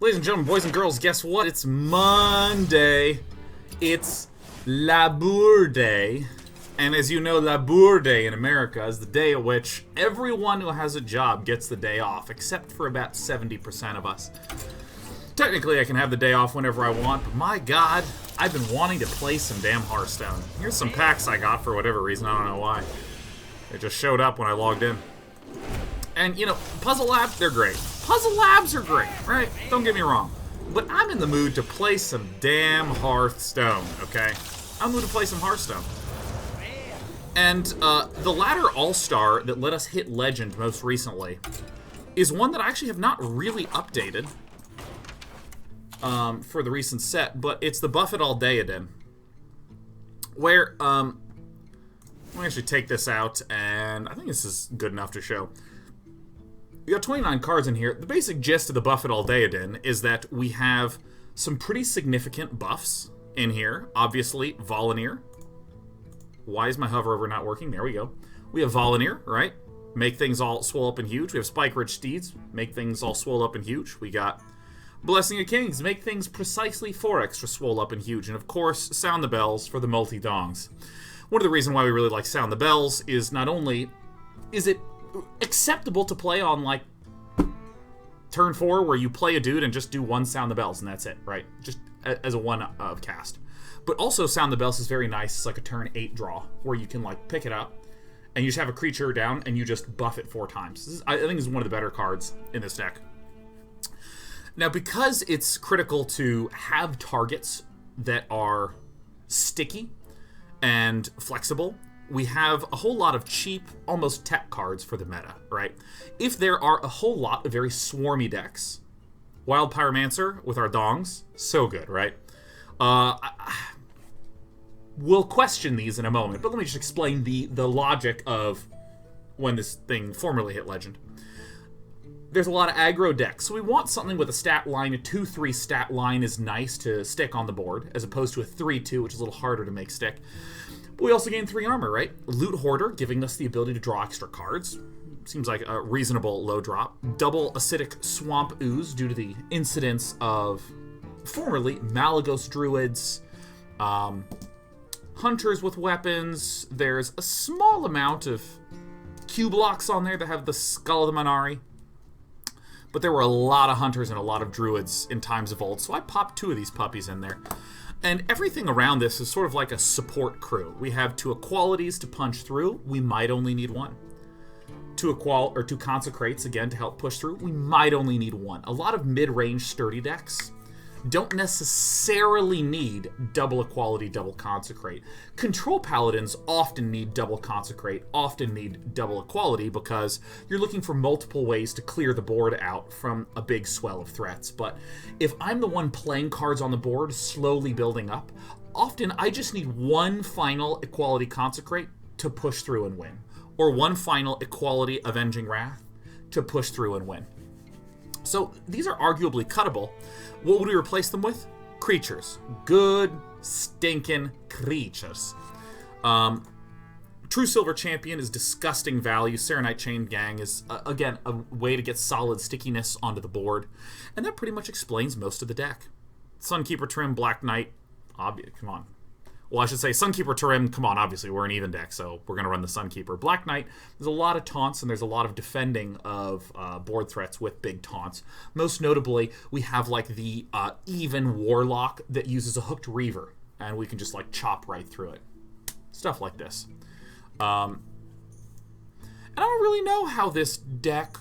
Ladies and gentlemen, boys and girls, guess what? It's Monday. It's Labour Day. And as you know, Labour Day in America is the day at which everyone who has a job gets the day off, except for about 70% of us. Technically, I can have the day off whenever I want, but my god, I've been wanting to play some damn Hearthstone. Here's some packs I got for whatever reason, I don't know why. It just showed up when I logged in. And, you know, Puzzle Labs, they're great. Puzzle Labs are great, right? Don't get me wrong. But I'm in the mood to play some damn Hearthstone, okay? I'm in the mood to play some Hearthstone. And the ladder All-Star that let us hit Legend most recently is one that I actually have not really updated for the recent set, but it's the Buff Paladin, where, let me actually take this out, and I think this is good enough to show. We got 29 cards in here. The basic gist of the Buff Paladin is that we have some pretty significant buffs in here. Obviously, Volunteer. Why is my hover over not working? There we go. We have Volunteer, right? Make things all swell up and huge. We have Spike Rich Steeds. Make things all swell up and huge. We got Blessing of Kings. Make things precisely 4 extra swell up and huge. And of course, Sound the Bells for the multi-dongs. One of the reasons why we really like Sound the Bells is not only is it acceptable to play on, like, turn 4 where you play a dude and just do one Sound the Bells and that's it, right? Just as a one cast. But also Sound the Bells is very nice. It's like a turn 8 draw where you can, like, pick it up and you just have a creature down and you just buff it 4 times. This is, I think this is one of the better cards in this deck. Now, because it's critical to have targets that are sticky and flexible, we have a whole lot of cheap, almost tech cards for the meta, right? If there are a whole lot of very swarmy decks, Wild Pyromancer with our dongs, so good, right? We'll question these in a moment, but let me just explain the logic of when this thing formerly hit Legend. There's a lot of aggro decks, so we want something with a stat line. A 2-3 stat line is nice to stick on the board, as opposed to a 3-2, which is a little harder to make stick. But we also gain 3 armor, right? Loot Hoarder, giving us the ability to draw extra cards. Seems like a reasonable low drop. Double Acidic Swamp Ooze, due to the incidence of formerly Malagos Druids, Hunters with weapons. There's a small amount of Q-blocks on there that have the Skull of the Manari. But there were a lot of Hunters and a lot of Druids in times of old, so I popped 2 of these puppies in there. And everything around this is sort of like a support crew. We have 2 Equalities to punch through. We might only need 1. 2 Consecrates, again, to help push through. We might only need 1. A lot of mid-range sturdy decks don't necessarily need double Equality, double Consecrate. Control Paladins often need double Consecrate, often need double Equality, because you're looking for multiple ways to clear the board out from a big swell of threats. But if I'm the one playing cards on the board, slowly building up, often I just need 1 final Equality Consecrate to push through and win. Or 1 final Equality Avenging Wrath to push through and win. So these are arguably cuttable. What would we replace them with? Creatures. Good, stinking creatures. True Silver Champion is disgusting value. Serenite Chain Gang is, again, a way to get solid stickiness onto the board. And that pretty much explains most of the deck. Sunkeeper Trim, Black Knight. Come on. Well, I should say Sunkeeper Trim, come on, obviously, we're an even deck, so we're going to run the Sunkeeper. Black Knight, there's a lot of taunts, and there's a lot of defending of board threats with big taunts. Most notably, we have, like, the Even Warlock that uses a Hooked Reaver, and we can just, like, chop right through it. Stuff like this. And I don't really know how this deck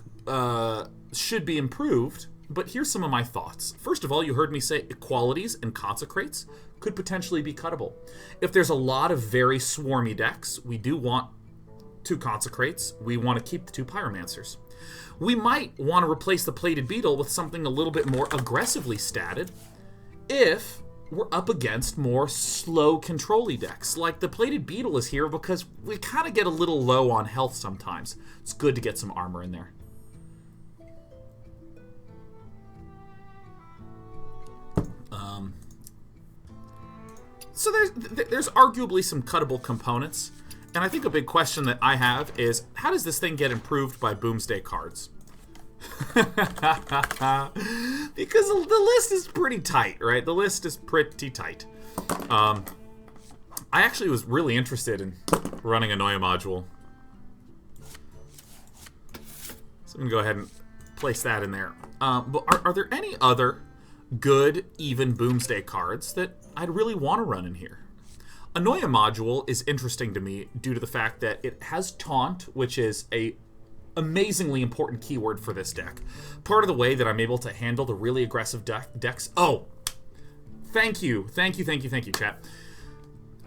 should be improved, but here's some of my thoughts. First of all, you heard me say Equalities and Consecrates could potentially be cuttable. If there's a lot of very swarmy decks, we do want 2 Consecrates. We want to keep the 2 Pyromancers. We might want to replace the Plated Beetle with something a little bit more aggressively statted if we're up against more slow control-y decks. Like, the Plated Beetle is here because we kind of get a little low on health sometimes. It's good to get some armor in there. So there's arguably some cuttable components, and I think a big question that I have is, how does this thing get improved by Boomsday cards? Because the list is pretty tight, right? The list is pretty tight. I actually was really interested in running a Noya module. So I'm going to go ahead and place that in there. But are there any other good, even Boomsday cards that I'd really want to run in here? A Noya module is interesting to me due to the fact that it has Taunt, which is a amazingly important keyword for this deck. Part of the way that I'm able to handle the really aggressive decks... Oh! Thank you, chat.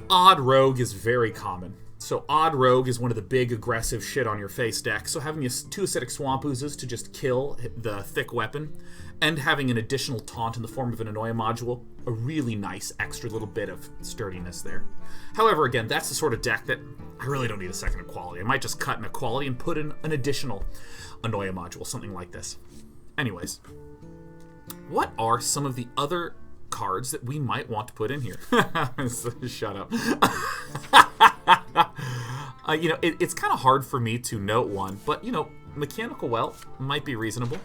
Odd Rogue is very common. So Odd Rogue is one of the big aggressive shit on your face decks. So having 2 acidic Swamp Oozes to just kill the thick weapon, and having an additional taunt in the form of an Anoya module, a really nice extra little bit of sturdiness there. However, again, that's the sort of deck that I really don't need a second equality. I might just cut an equality and put in an additional Anoya module, something like this. Anyways, what are some of the other cards that we might want to put in here? Shut up. It's kind of hard for me to note one, but, Mechanical Well might be reasonable.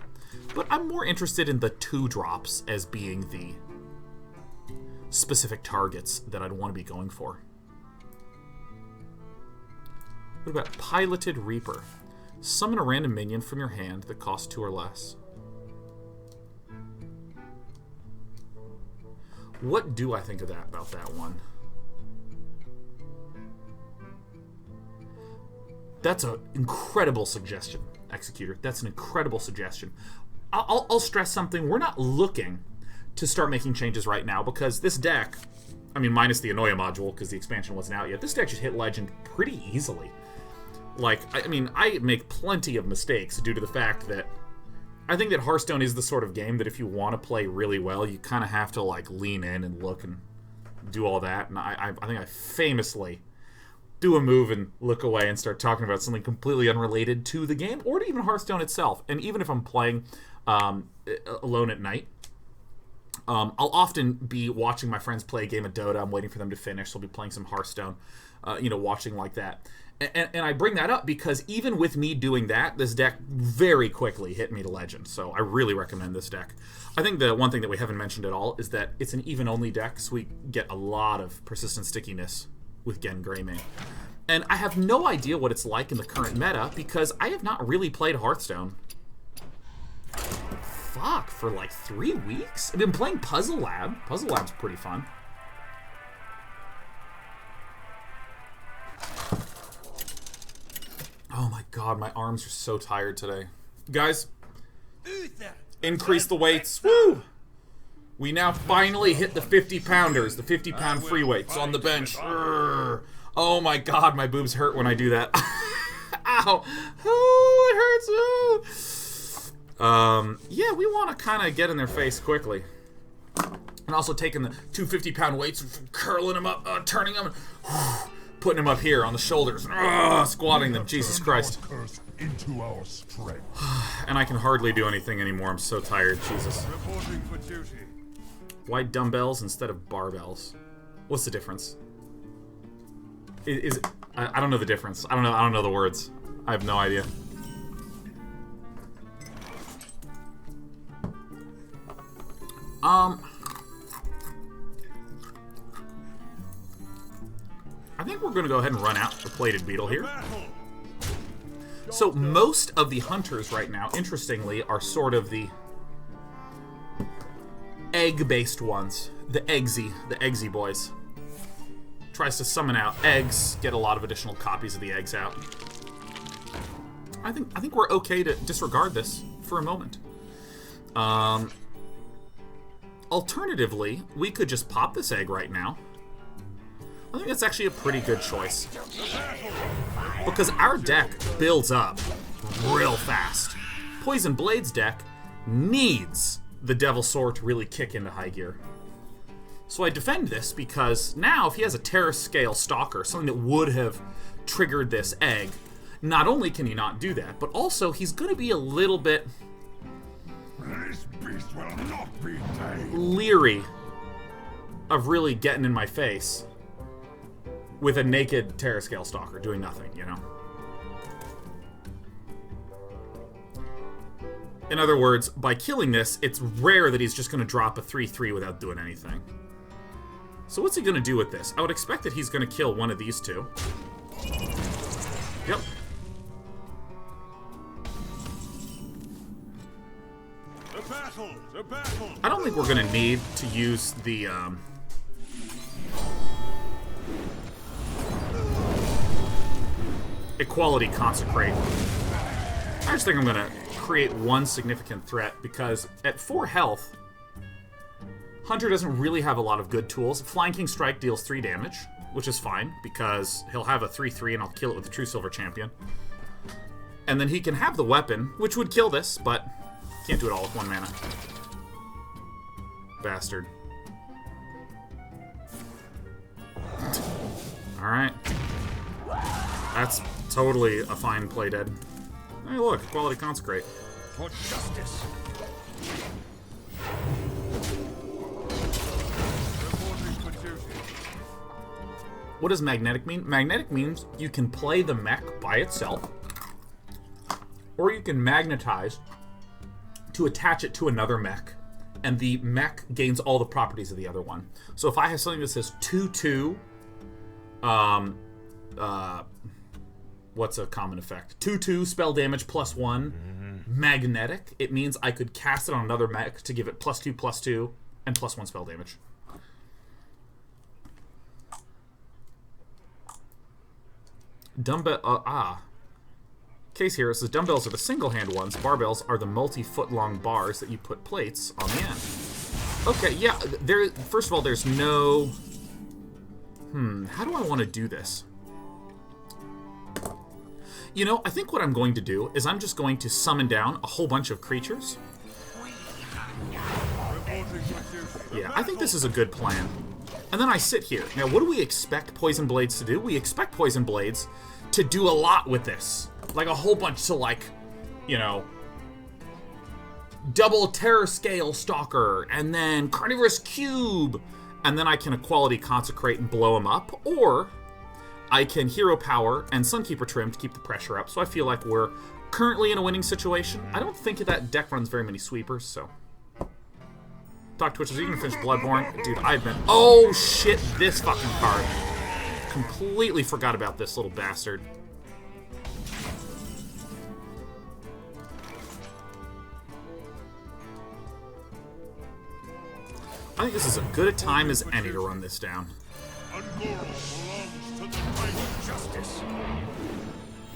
But I'm more interested in the 2-drops as being the specific targets that I'd want to be going for. What about Piloted Reaper? Summon a random minion from your hand that costs 2 or less. What do I think of that about that one? That's an incredible suggestion, Executor. That's an incredible suggestion. I'll stress something. We're not looking to start making changes right now because this deck, I mean, minus the Anoya module because the expansion wasn't out yet, this deck should hit Legend pretty easily. Like, I mean, I make plenty of mistakes due to the fact that I think that Hearthstone is the sort of game that if you want to play really well, you kind of have to, like, lean in and look and do all that. And I think I famously do a move and look away and start talking about something completely unrelated to the game or to even Hearthstone itself. And even if I'm playing alone at night, I'll often be watching my friends play a game of Dota. I'm waiting for them to finish. So I'll be playing some Hearthstone, watching like that. And I bring that up because even with me doing that, this deck very quickly hit me to Legend. So I really recommend this deck. I think the one thing that we haven't mentioned at all is that it's an even-only deck, so we get a lot of persistent stickiness with Gen Greymane. And I have no idea what it's like in the current meta because I have not really played Hearthstone. For like 3 weeks? I've been playing Puzzle Lab. Puzzle Lab's pretty fun. Oh my god, my arms are so tired today. Guys, increase the weights. Woo! We now finally hit the 50-pounders, the 50-pound free weights on the bench. Urgh. Oh my god, my boobs hurt when I do that. Ow! Oh, it hurts. Oh. Yeah, we want to kind of get in their face quickly. And also taking the 2 50-pound weights and curling them up, turning them, putting them up here on the shoulders, squatting them. Jesus Christ. Into our strength. And I can hardly do anything anymore. I'm so tired. Jesus. Why dumbbells instead of barbells? What's the difference? I don't know the difference. I don't know the words. I have no idea. I think we're going to go ahead and run out the plated beetle here. So most of the hunters right now, interestingly, are sort of the egg-based ones. The eggsy boys. Tries to summon out eggs, get a lot of additional copies of the eggs out. I think we're okay to disregard this for a moment. Alternatively, we could just pop this egg right now. I think that's actually a pretty good choice. Because our deck builds up real fast. Poison Blade's deck needs the Devil Sword to really kick into high gear. So I defend this because now if he has a Terra Scale Stalker, something that would have triggered this egg, not only can he not do that, but also he's going to be a little bit This beast will not be tamed. leery of really getting in my face with a naked Terra Scale Stalker doing nothing, you know? In other words, by killing this, it's rare that he's just going to drop a 3-3 without doing anything. So what's he going to do with this? I would expect that he's going to kill one of these two. Yep. The battle! I don't think we're going to need to use the, Equality Consecrate. I just think I'm going to create one significant threat, because at 4 health, Hunter doesn't really have a lot of good tools. Flanking Strike deals 3 damage, which is fine, because he'll have a 3-3 and I'll kill it with the True Silver Champion. And then he can have the weapon, which would kill this, but can't do it all with 1 mana. Bastard. Alright. That's totally a fine play dead. Hey look, Equality Consecrate. For justice. What does magnetic mean? Magnetic means you can play the mech by itself, or you can magnetize to attach it to another mech, and the mech gains all the properties of the other one. So if I have something that says 2-2, what's a common effect? 2-2 spell damage +1, magnetic, it means I could cast it on another mech to give it +2/+2 and +1 spell damage. Case here says dumbbells are the single-hand ones. Barbells are the multi-foot-long bars that you put plates on the end. Okay, yeah. First of all, there's no. How do I want to do this? You know, I think what I'm going to do is I'm just going to summon down a whole bunch of creatures. Yeah, I think this is a good plan. And then I sit here. Now, what do we expect Poison Blades to do? We expect Poison Blades to do a lot with this. Like a whole bunch to, like, you know, double Terror Scale Stalker, and then Carnivorous Cube, and then I can Equality Consecrate and blow him up, or I can Hero Power and Sunkeeper Trim to keep the pressure up. So I feel like we're currently in a winning situation. I don't think that deck runs very many sweepers, so. Doc Twitch, are you gonna finish Bloodborne? Dude, I've been. Oh shit, this fucking card. Completely forgot about this little bastard. I think this is as good a time as any to run this down. This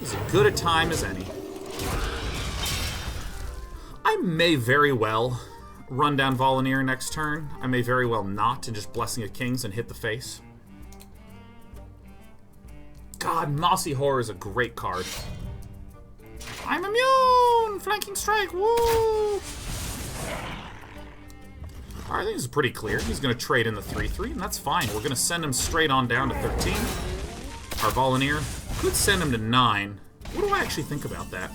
is as good a time as any. I may very well run down Volunteer next turn. I may very well not, and just Blessing of Kings and hit the face. God, Mossy Horror is a great card. I'm immune! Flanking Strike, woo! Alright, I think this is pretty clear. He's going to trade in the 3-3, and that's fine. We're going to send him straight on down to 13. Our Volunteer could send him to 9. What do I actually think about that?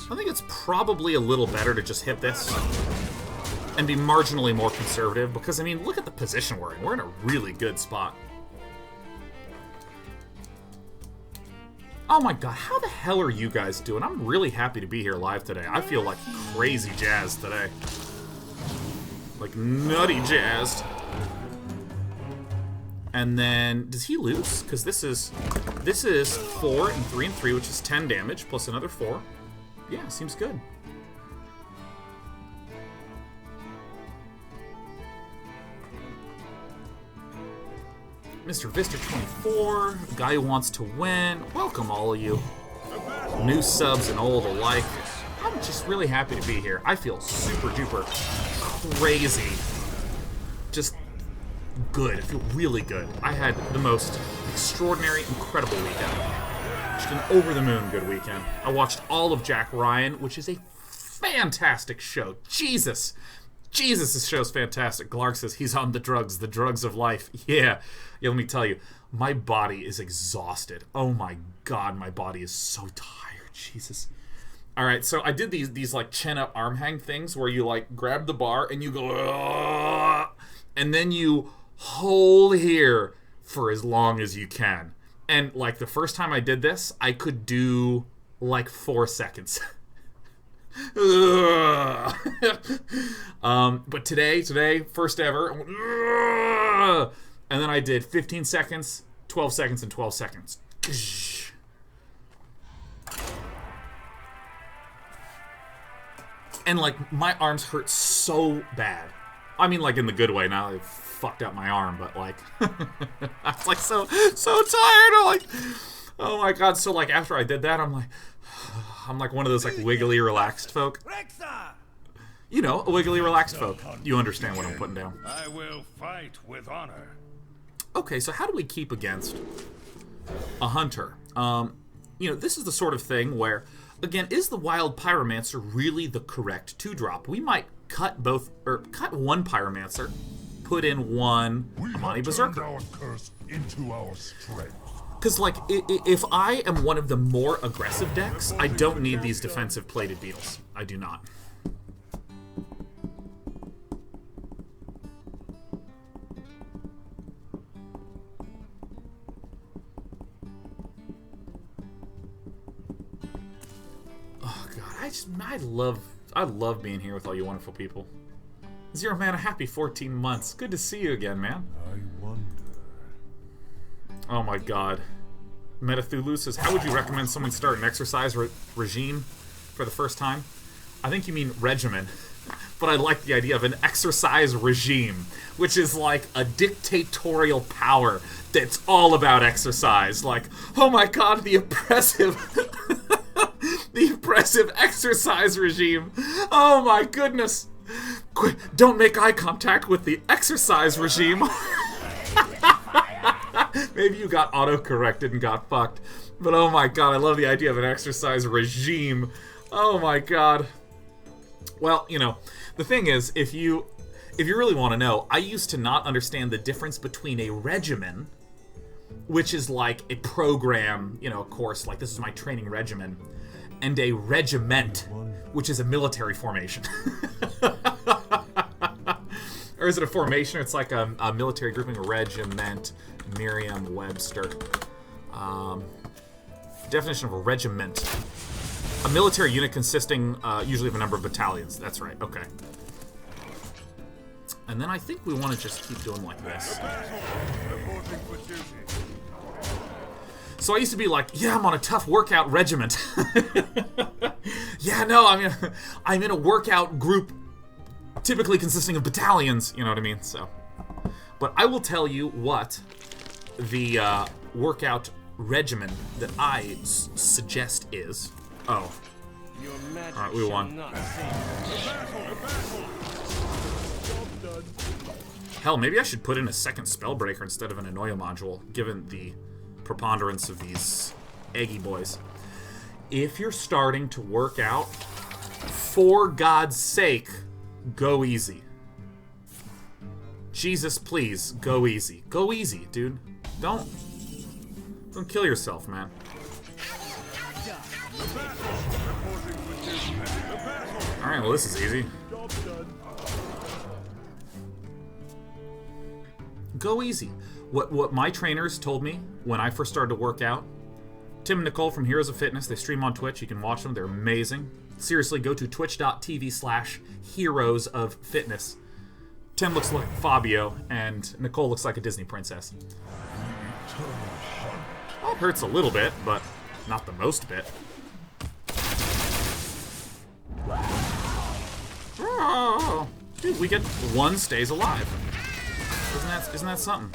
I think it's probably a little better to just hit this and be marginally more conservative, because, I mean, look at the position we're in. We're in a really good spot. Oh my god, how the hell are you guys doing? I'm really happy to be here live today. I feel like crazy jazzed today. Like nutty jazzed. And then, does he lose? Because this is 4 and 3 and 3, which is 10 damage, plus another 4. Yeah, seems good. Mr. Vista 24, guy who wants to win. Welcome, all of you. New subs and old alike. I'm just really happy to be here. I feel super duper crazy. Just good. I feel really good. I had the most extraordinary, incredible weekend. Just an over-the-moon good weekend. I watched all of Jack Ryan, which is a fantastic show. Jesus. Jesus, this show's fantastic. Glark says he's on the drugs of life. Yeah, let me tell you, my body is exhausted. Oh my god, my body is so tired. Jesus. All right, so I did these like chin-up arm hang things where you like grab the bar and you go, "Ugh," and then you hold here for as long as you can. And, like, the first time I did this, I could do, like, 4 seconds. But today, first ever, and then I did 15 seconds, 12 seconds, and 12 seconds. And, like, my arms hurt so bad. I mean, like, in the good way. Now I fucked up my arm, but, like, I was, like, so tired. I'm like, oh my god. So, like, after I did that, I'm like one of those, like, wiggly, relaxed folk. You know, a wiggly, relaxed folk. You understand what I'm putting down. I will fight with honor. Okay, so how do we keep against a hunter? You know, this is the sort of thing where, again, is the Wild Pyromancer really the correct 2-drop? We might cut one Pyromancer, put in one Amani Berserker. Our curse into our strength. Because, like, if I am one of the more aggressive decks, I don't need these defensive plated beetles. I do not. Oh, God, I love being here with all you wonderful people. Zero Man, a happy 14 months. Good to see you again, man. I wonder. Oh my god. Metathulu says, how would you recommend someone start an exercise regime for the first time? I think you mean regimen. But I like the idea of an exercise regime, which is like a dictatorial power that's all about exercise. Like, oh my god, the oppressive... the oppressive exercise regime. Oh my goodness. Quick, don't make eye contact with the exercise regime. Maybe you got auto-corrected and got fucked. But oh my god, I love the idea of an exercise regime. Oh my god. Well, you know, the thing is, if you really want to know, I used to not understand the difference between a regimen, which is like a program, you know, a course, like this is my training regimen, and a regiment, which is a military formation. Or is it a formation? It's like a military grouping, a regiment, Merriam-Webster. Definition of a regiment. A military unit consisting usually of a number of battalions. That's right, okay. And then I think we want to just keep doing like this. So I used to be like, yeah, I'm on a tough workout regiment. Yeah, no, I'm in a workout group typically consisting of battalions, you know what I mean? So, but I will tell you what the workout regimen that I suggest is. Oh. Alright, we won. Hell, maybe I should put in a second Spellbreaker instead of an Annoya module, given the preponderance of these eggy boys. If you're starting to work out, for God's sake, go easy. Jesus, please, go easy. Go easy, dude. Don't kill yourself, man. Alright, well this is easy. Go easy. What my trainers told me when I first started to work out, Tim and Nicole from Heroes of Fitness, they stream on Twitch, you can watch them, they're amazing. Seriously, go to twitch.tv/Heroes of Fitness. Tim looks like Fabio, and Nicole looks like a Disney princess. Well, it hurts a little bit, but not the most bit. Oh, dude, we get one stays alive. Isn't that something?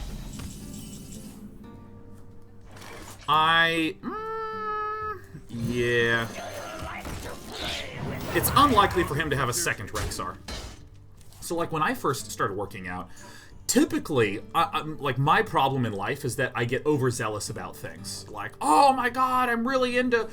Yeah. It's unlikely for him to have a second Rexar. So, like, when I first started working out, typically, like, my problem in life is that I get overzealous about things. Like, oh my god, I'm really into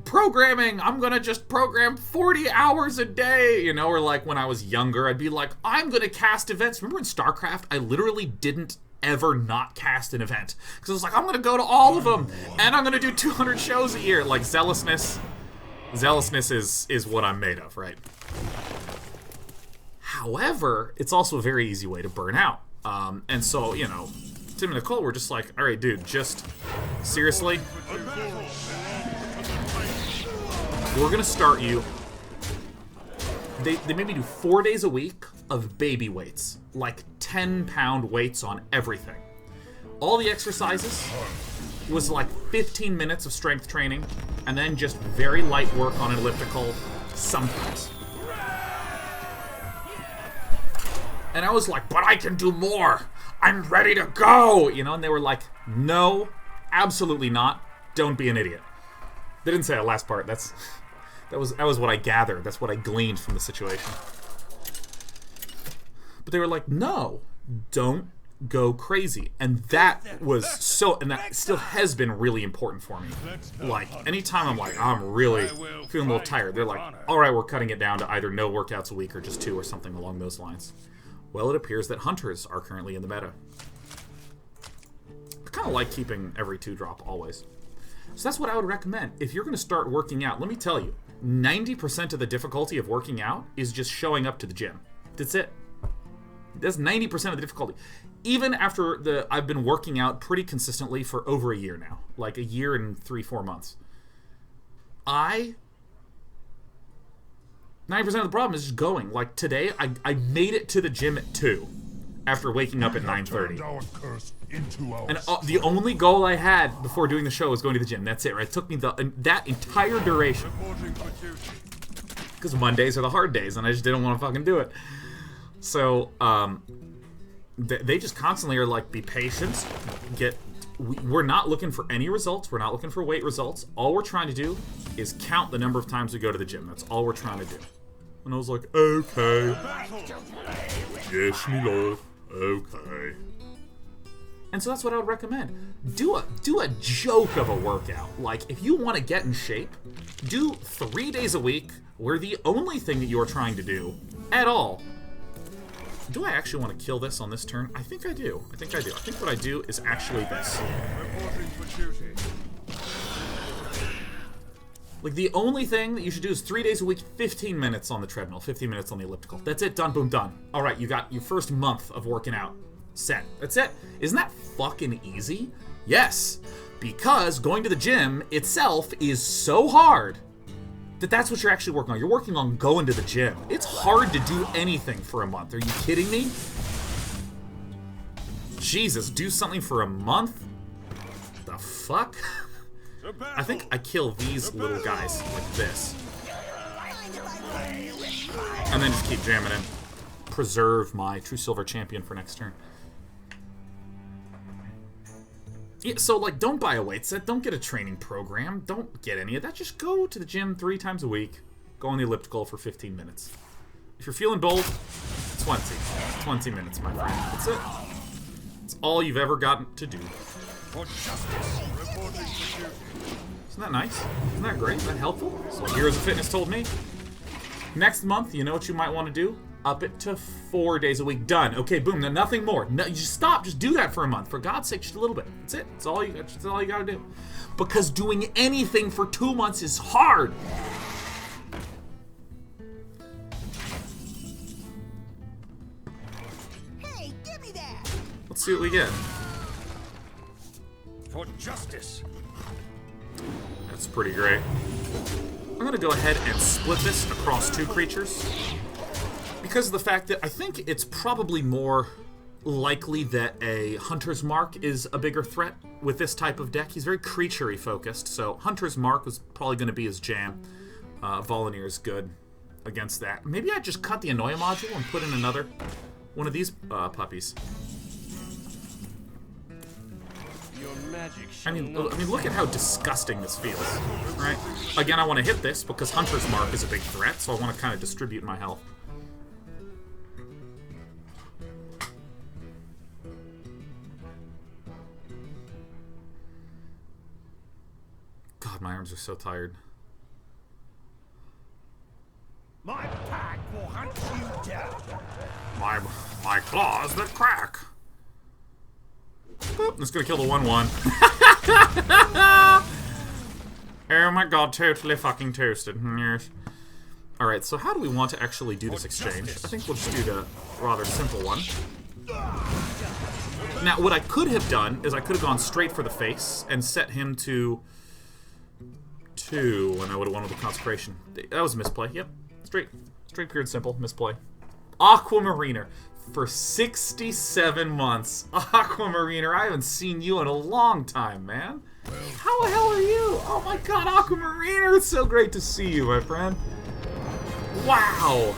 programming. I'm gonna just program 40 hours a day, you know? Or, like, when I was younger, I'd be like, I'm gonna cast events. Remember in StarCraft, I literally didn't ever not cast an event. Because I was like, I'm gonna go to all of them, and I'm gonna do 200 shows a year. Like, zealousness is what I'm made of, right? However, it's also a very easy way to burn out. And so, you know, Tim and Nicole were just like, alright, dude, just seriously, we're gonna start you. They made me do 4 days a week of baby weights, like 10-pound weights on everything. All the exercises was like 15 minutes of strength training, and then just very light work on an elliptical sometimes. And I was like, but I can do more. I'm ready to go. You know, and they were like, no, absolutely not. Don't be an idiot. They didn't say that last part. That was what I gathered. That's what I gleaned from the situation. But they were like, no, don't go crazy. And that was so, and that still has been really important for me. Like, anytime I'm like, I'm really feeling a little tired, they're like, alright, we're cutting it down to either no workouts a week or just 2 or something along those lines. Well, it appears that hunters are currently in the meta. I kind of like keeping every 2 drop always. So that's what I would recommend. If you're going to start working out, let me tell you, 90% of the difficulty of working out is just showing up to the gym. That's it. That's 90% of the difficulty. Even after I've been working out pretty consistently for over a year now. Like a year and 3-4 months. 90% of the problem is just going. Like today, I made it to the gym at 2 after waking up at 9:30. And the only goal I had before doing the show was going to the gym. That's it, right? It took me that entire duration. Because Mondays are the hard days, and I just didn't want to fucking do it. So, they just constantly are like, be patient. We're not looking for any results. We're not looking for weight results. All we're trying to do is count the number of times we go to the gym. That's all we're trying to do. And I was like, okay. Yes, me love. Okay. And so that's what I would recommend. Do a joke of a workout. Like, if you want to get in shape, do 3 days a week where the only thing that you are trying to do at all. Do I actually want to kill this on this turn? I think I do. I think what I do is actually this. Like, the only thing that you should do is 3 days a week, 15 minutes on the treadmill, 15 minutes on the elliptical. That's it. Done. Boom. Done. All right, you got your first month of working out. Set. That's it. Isn't that fucking easy? Yes. Because going to the gym itself is so hard that's what you're actually working on. You're working on going to the gym. It's hard to do anything for a month. Are you kidding me? Jesus, do something for a month? The fuck? I think I kill these little guys like this. And then just keep jamming in. Preserve my True Silver Champion for next turn. Yeah, so, like, don't buy a weight set. Don't get a training program. Don't get any of that. Just go to the gym 3 times a week. Go on the elliptical for 15 minutes. If you're feeling bold, 20. 20 minutes, my friend. That's it. That's all you've ever gotten to do. Isn't that nice? Isn't that great? Isn't that helpful? So Heroes of Fitness told me. Next month, you know what you might want to do? Up it to 4 days a week. Done. Okay, boom. Now nothing more. No, you just stop. Just do that for a month. For God's sake, just a little bit. That's it. That's all you got to do. Because doing anything for 2 months is hard. Hey, give me that. Let's see what we get. For justice. That's pretty great. I'm going to go ahead and split this across 2 creatures. Because of the fact that I think it's probably more likely that a Hunter's Mark is a bigger threat with this type of deck. He's very creature-y focused, so Hunter's Mark was probably going to be his jam. Volunteer is good against that. Maybe I just cut the Annoya module and put in another one of these puppies. I mean, look at how disgusting this feels, right? Again, I want to hit this because Hunter's Mark is a big threat, so I want to kind of distribute my health. God, my arms are so tired. My pack will hunt you down. My claws that crack. Boop, that's gonna kill the 1/1. Oh my god, totally fucking toasted. Yes. Alright, so how do we want to actually do this exchange? I think we'll just do the rather simple one. Now, what I could have done is I could have gone straight for the face and set him to 2, and I would have won with the consecration. That was a misplay. Yep. Straight, pure and simple. Misplay. Aquamariner. For 67 months. Aquamariner, I haven't seen you in a long time, man. How the hell are you? Oh my god, Aquamariner, it's so great to see you, my friend. Wow.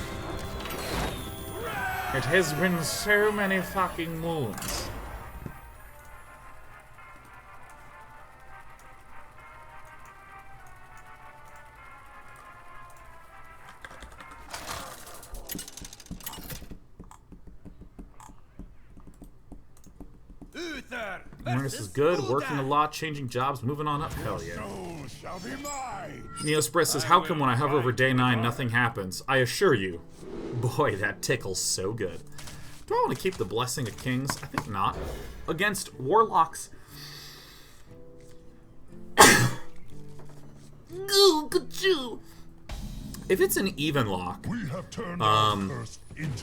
It has been so many fucking moons. This is good. Working a lot, changing jobs, moving on up. Hell yeah. Neospress says, how come when I hover over day 9, nothing happens? I assure you. Boy, that tickles so good. Do I want to keep the Blessing of Kings? I think not. Against Warlocks. If it's an even lock,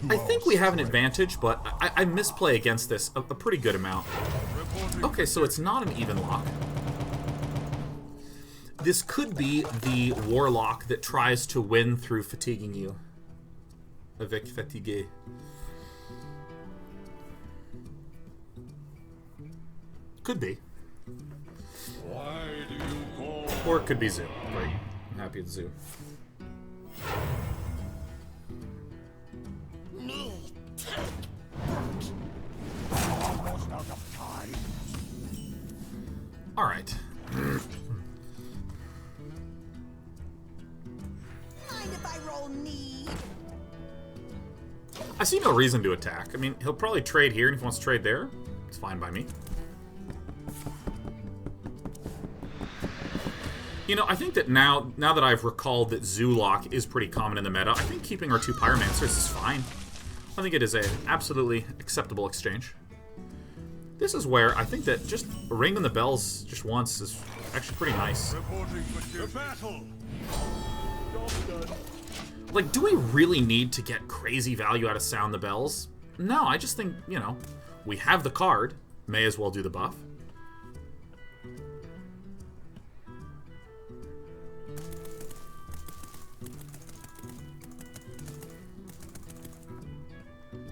I think we have an advantage, but I misplay against this a pretty good amount. Okay, so it's not an even lock. This could be the Warlock that tries to win through fatiguing you. Avec fatigué. Could be. Or it could be Zoo. Great. I'm happy it's Zoo. Alright. Mind if I roll need? I see no reason to attack. I mean, he'll probably trade here, and if he wants to trade there, it's fine by me. You know, I think that now that I've recalled that Zoolock is pretty common in the meta, I think keeping our 2 Pyromancers is fine. I think it is an absolutely acceptable exchange. This is where I think that just ringing the bells just once is actually pretty nice. Like, do we really need to get crazy value out of Sound the Bells? No, I just think, you know, we have the card. May as well do the buff.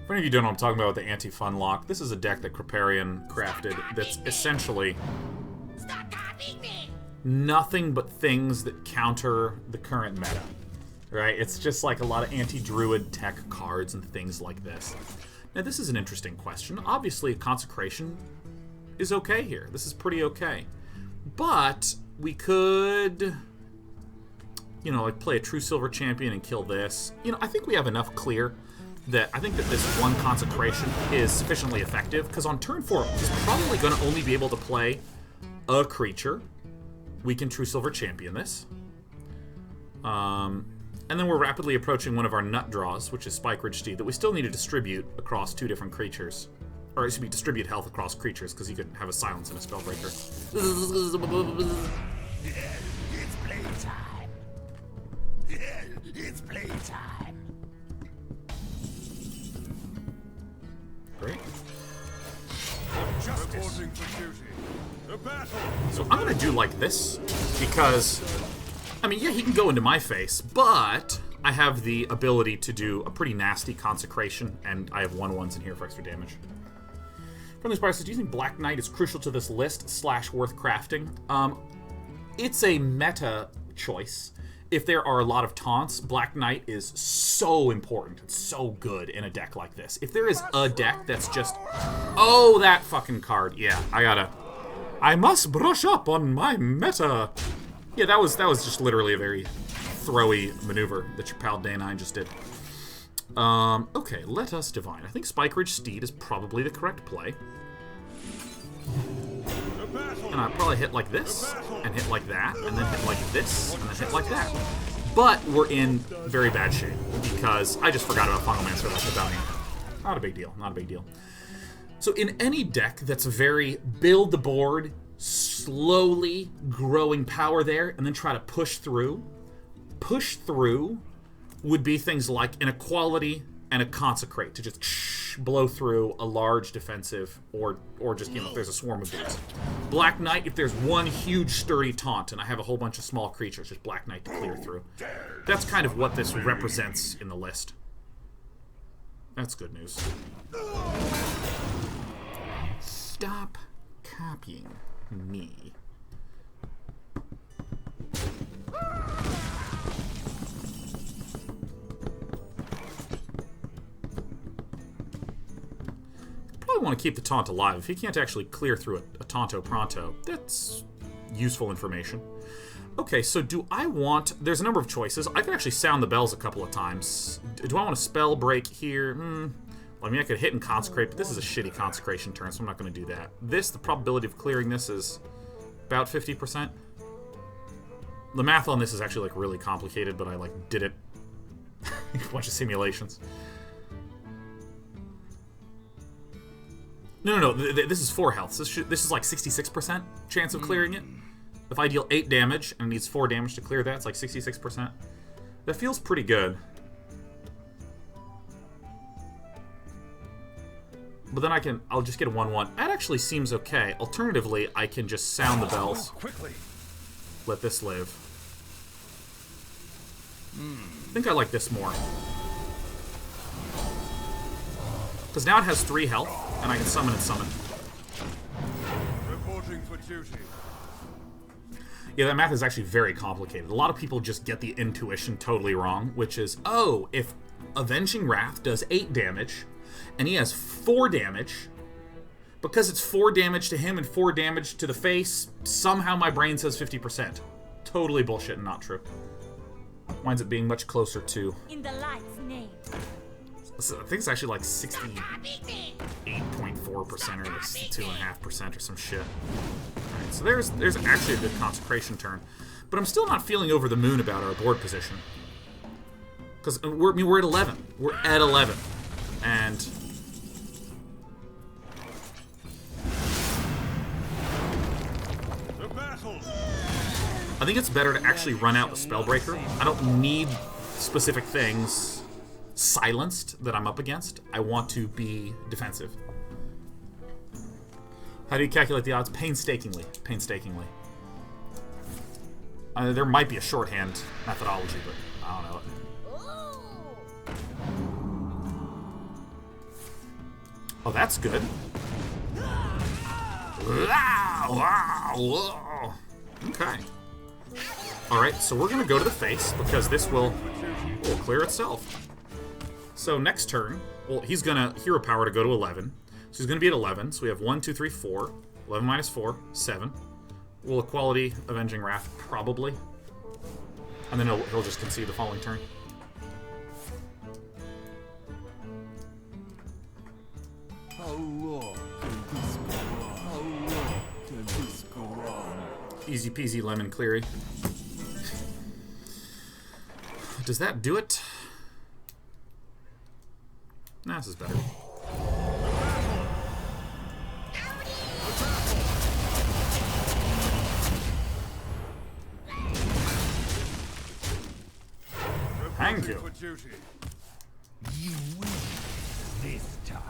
For any of you who don't know what I'm talking about with the anti-fun lock, this is a deck that Kripparrian crafted that's essentially nothing but things that counter the current meta. Right? It's just like a lot of anti-druid tech cards and things like this. Now this is an interesting question. Obviously Consecration is okay here. This is pretty okay. But we could, you know, like play a True Silver Champion and kill this. You know, I think we have enough clear that I think that this one Consecration is sufficiently effective, because on turn 4, he's probably going to only be able to play a creature. We can True Silver Champion this. And then we're rapidly approaching one of our nut draws, which is Spike Ridge Steed, that we still need to distribute across 2 different creatures. Or it should be distribute health across creatures, because you could have a silence and a Spellbreaker. It's playtime. It's playtime. Great. Reporting for duty. The battle. So I'm going to do like this, because, I mean, yeah, he can go into my face, but I have the ability to do a pretty nasty Consecration, and I have 1/1s in here for extra damage. Friendly Spark says, do you think Black Knight is crucial to this list / worth crafting? It's a meta choice. If there are a lot of taunts, Black Knight is so important. It's so good in a deck like this. If there is a deck that's just... Oh, that fucking card. Yeah, I must brush up on my meta. Yeah, that was just literally a very throwy maneuver that your pal Day 9 just did. Okay, let us divine. I think Spike Ridge Steed is probably the correct play. And I probably hit like this, and hit like that, and then hit like this, and then hit like that. But we're in very bad shape, because I just forgot about Fungalmancer like the bounty. Not a big deal, not a big deal. So in any deck that's very build the board, slowly growing power there, and then try to push through would be things like an Equality and a Consecrate, to just huge blow through, a large defensive, or just, you know, if there's a swarm of dudes. Black Knight if there's one huge sturdy taunt and I have a whole bunch of small creatures, just Black Knight to clear through. That's kind of what this represents in the list. That's good news. Stop copying me. Probably want to keep the taunt alive. If he can't actually clear through a Tonto Pronto, that's useful information. Okay, so do I want... There's a number of choices. I could actually sound the bells a couple of times. Do I want to spell break here? Well, I mean, I could hit and consecrate, but this is a shitty consecration turn, so I'm not going to do that. This, the probability of clearing this is about 50%. The math on this is actually, like, really complicated, but I, like, did it a bunch of simulations. No, this is 4 health. This is like 66% chance of clearing it. If I deal 8 damage and it needs 4 damage to clear that, it's like 66%. That feels pretty good. But then I'll just get a 1/1. That actually seems okay. Alternatively, I can just sound the bells. Let this live. I think I like this more. Because now it has 3 health, and I can summon and summon. Reporting for duty. Yeah, that math is actually very complicated. A lot of people just get the intuition totally wrong, which is, oh, if Avenging Wrath does 8 damage, and he has 4 damage, because it's 4 damage to him and 4 damage to the face, somehow my brain says 50%. Totally bullshit and not true. Winds up being much closer to... In the light's name. So I think it's actually like 68.4% or 2.5% or some shit. Alright, so there's actually a good consecration turn. But I'm still not feeling over the moon about our board position. Because we're at 11. We're at 11. And... The battle. I think it's better to actually run out the Spellbreaker. I don't need specific things silenced that I'm up against. I want to be defensive. How do you calculate the odds? Painstakingly. Painstakingly. There might be a shorthand methodology, but I don't know it. Oh, that's good. Okay. Alright, so we're going to go to the face, because this will clear itself. So next turn, well, he's going to hero power to go to 11. So he's going to be at 11. So we have 1, 2, 3, 4. 11 minus 4, 7. Will Equality Avenging Wrath? Probably. And then he'll just concede the following turn. How long can this go on? How long can this go on? Easy peasy lemon cleary. Does that do it? Nah, this is better. Thank you. You win this time.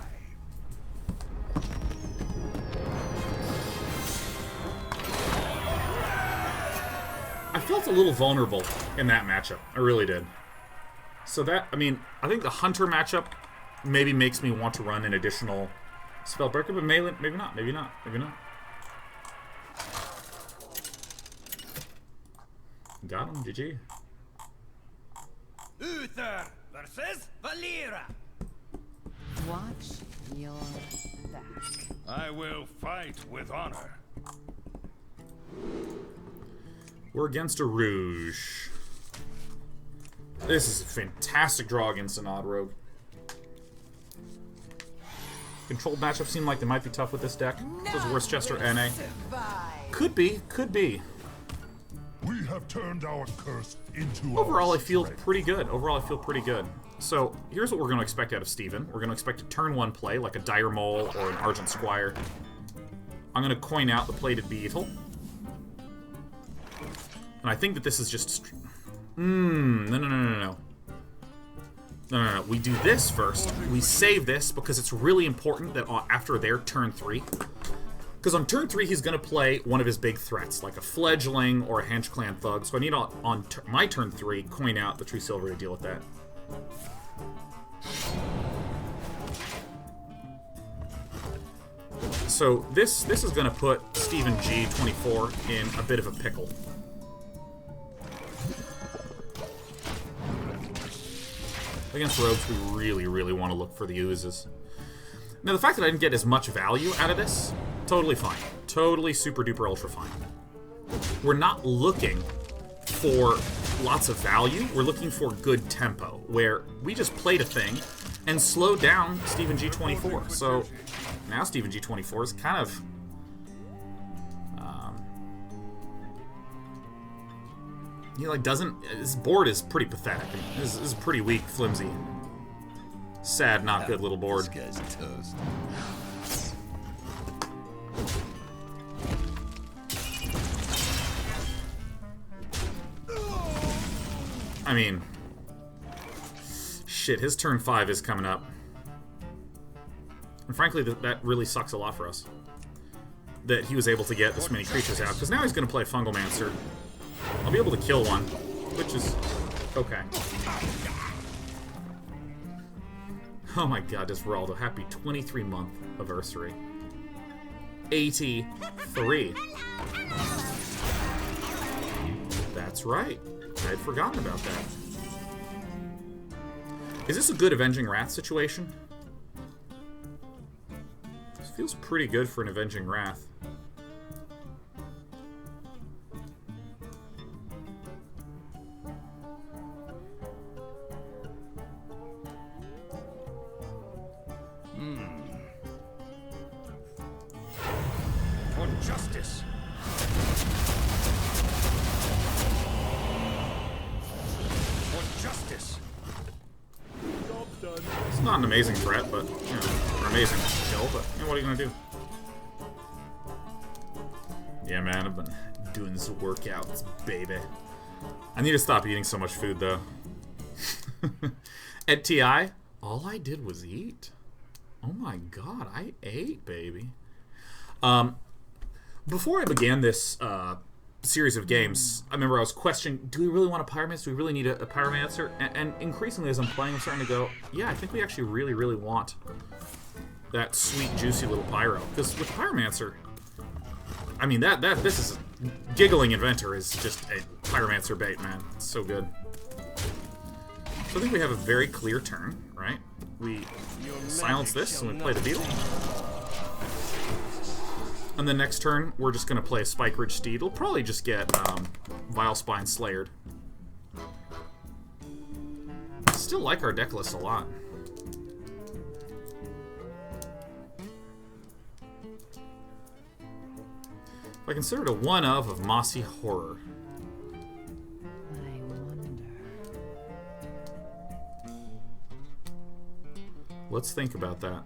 I felt a little vulnerable in that matchup. I really did. So that, I mean, I think the Hunter matchup maybe makes me want to run an additional Spellbreaker, but maybe not, maybe not, maybe not. Got him, GG. Uther versus Valera. Watch your back. I will fight with honor. We're against a Rouge. This is a fantastic draw against an Odd Rogue. Controlled matchups seem like they might be tough with this deck. Those Worcester NA. Could be, could be. We have turned our curse into Overall, I feel pretty good. Overall, I feel pretty good. So, here's what we're going to expect out of Steven. We're going to expect a turn 1 play, like a Dire Mole or an Argent Squire. I'm going to coin out the Plated Beetle. And I think that this is just... No. No. We do this first. We save this because it's really important that after their turn 3... Because on turn 3, he's going to play one of his big threats, like a fledgling or a Hench Clan Thug. So I need on my turn 3, coin out the True Silver to deal with that. So this is going to put Steven G, 24, in a bit of a pickle. Against rogues, we really, really want to look for the oozes. Now, the fact that I didn't get as much value out of this, totally fine. Totally super duper ultra fine. We're not looking for lots of value. We're looking for good tempo, where we just played a thing and slowed down Steven G24. So now Steven G24 is kind of... he, like, doesn't... His board is pretty pathetic. I mean, this is a pretty weak, flimsy, sad, not good little board. This guy's toast. I mean... Shit, his turn 5 is coming up. And frankly, that really sucks a lot for us. That he was able to get this many creatures out. Because now he's going to play Fungalmancer. I'll be able to kill one, which is okay. Oh my god, Desperaldo. Happy 23-month anniversary. 83. That's right. I had forgotten about that. Is this a good Avenging Wrath situation? This feels pretty good for an Avenging Wrath. For justice. For justice. It's not an amazing threat, but, you know, or amazing kill, but, you know, what are you gonna do? Yeah, man, I've been doing this workouts, baby. I need to stop eating so much food, though. At TI, all I did was eat. Oh my god, I ate, baby. Before I began this series of games, I remember I was questioning, do we really want a Pyromancer? Do we really need a Pyromancer? And increasingly as I'm playing, I'm starting to go, yeah, I think we actually really, really want that sweet, juicy little Pyro. Because with Pyromancer, I mean, this is... Giggling Inventor is just a Pyromancer bait, man. It's so good. So I think we have a very clear turn, right? We silence this and we play the Beetle. And then next turn, we're just going to play a Spike Ridge Steed. It'll probably just get Vile Spine Slayered. Still like our deck list a lot. If I consider it a one-of Mossy Horror. I wonder. Let's think about that.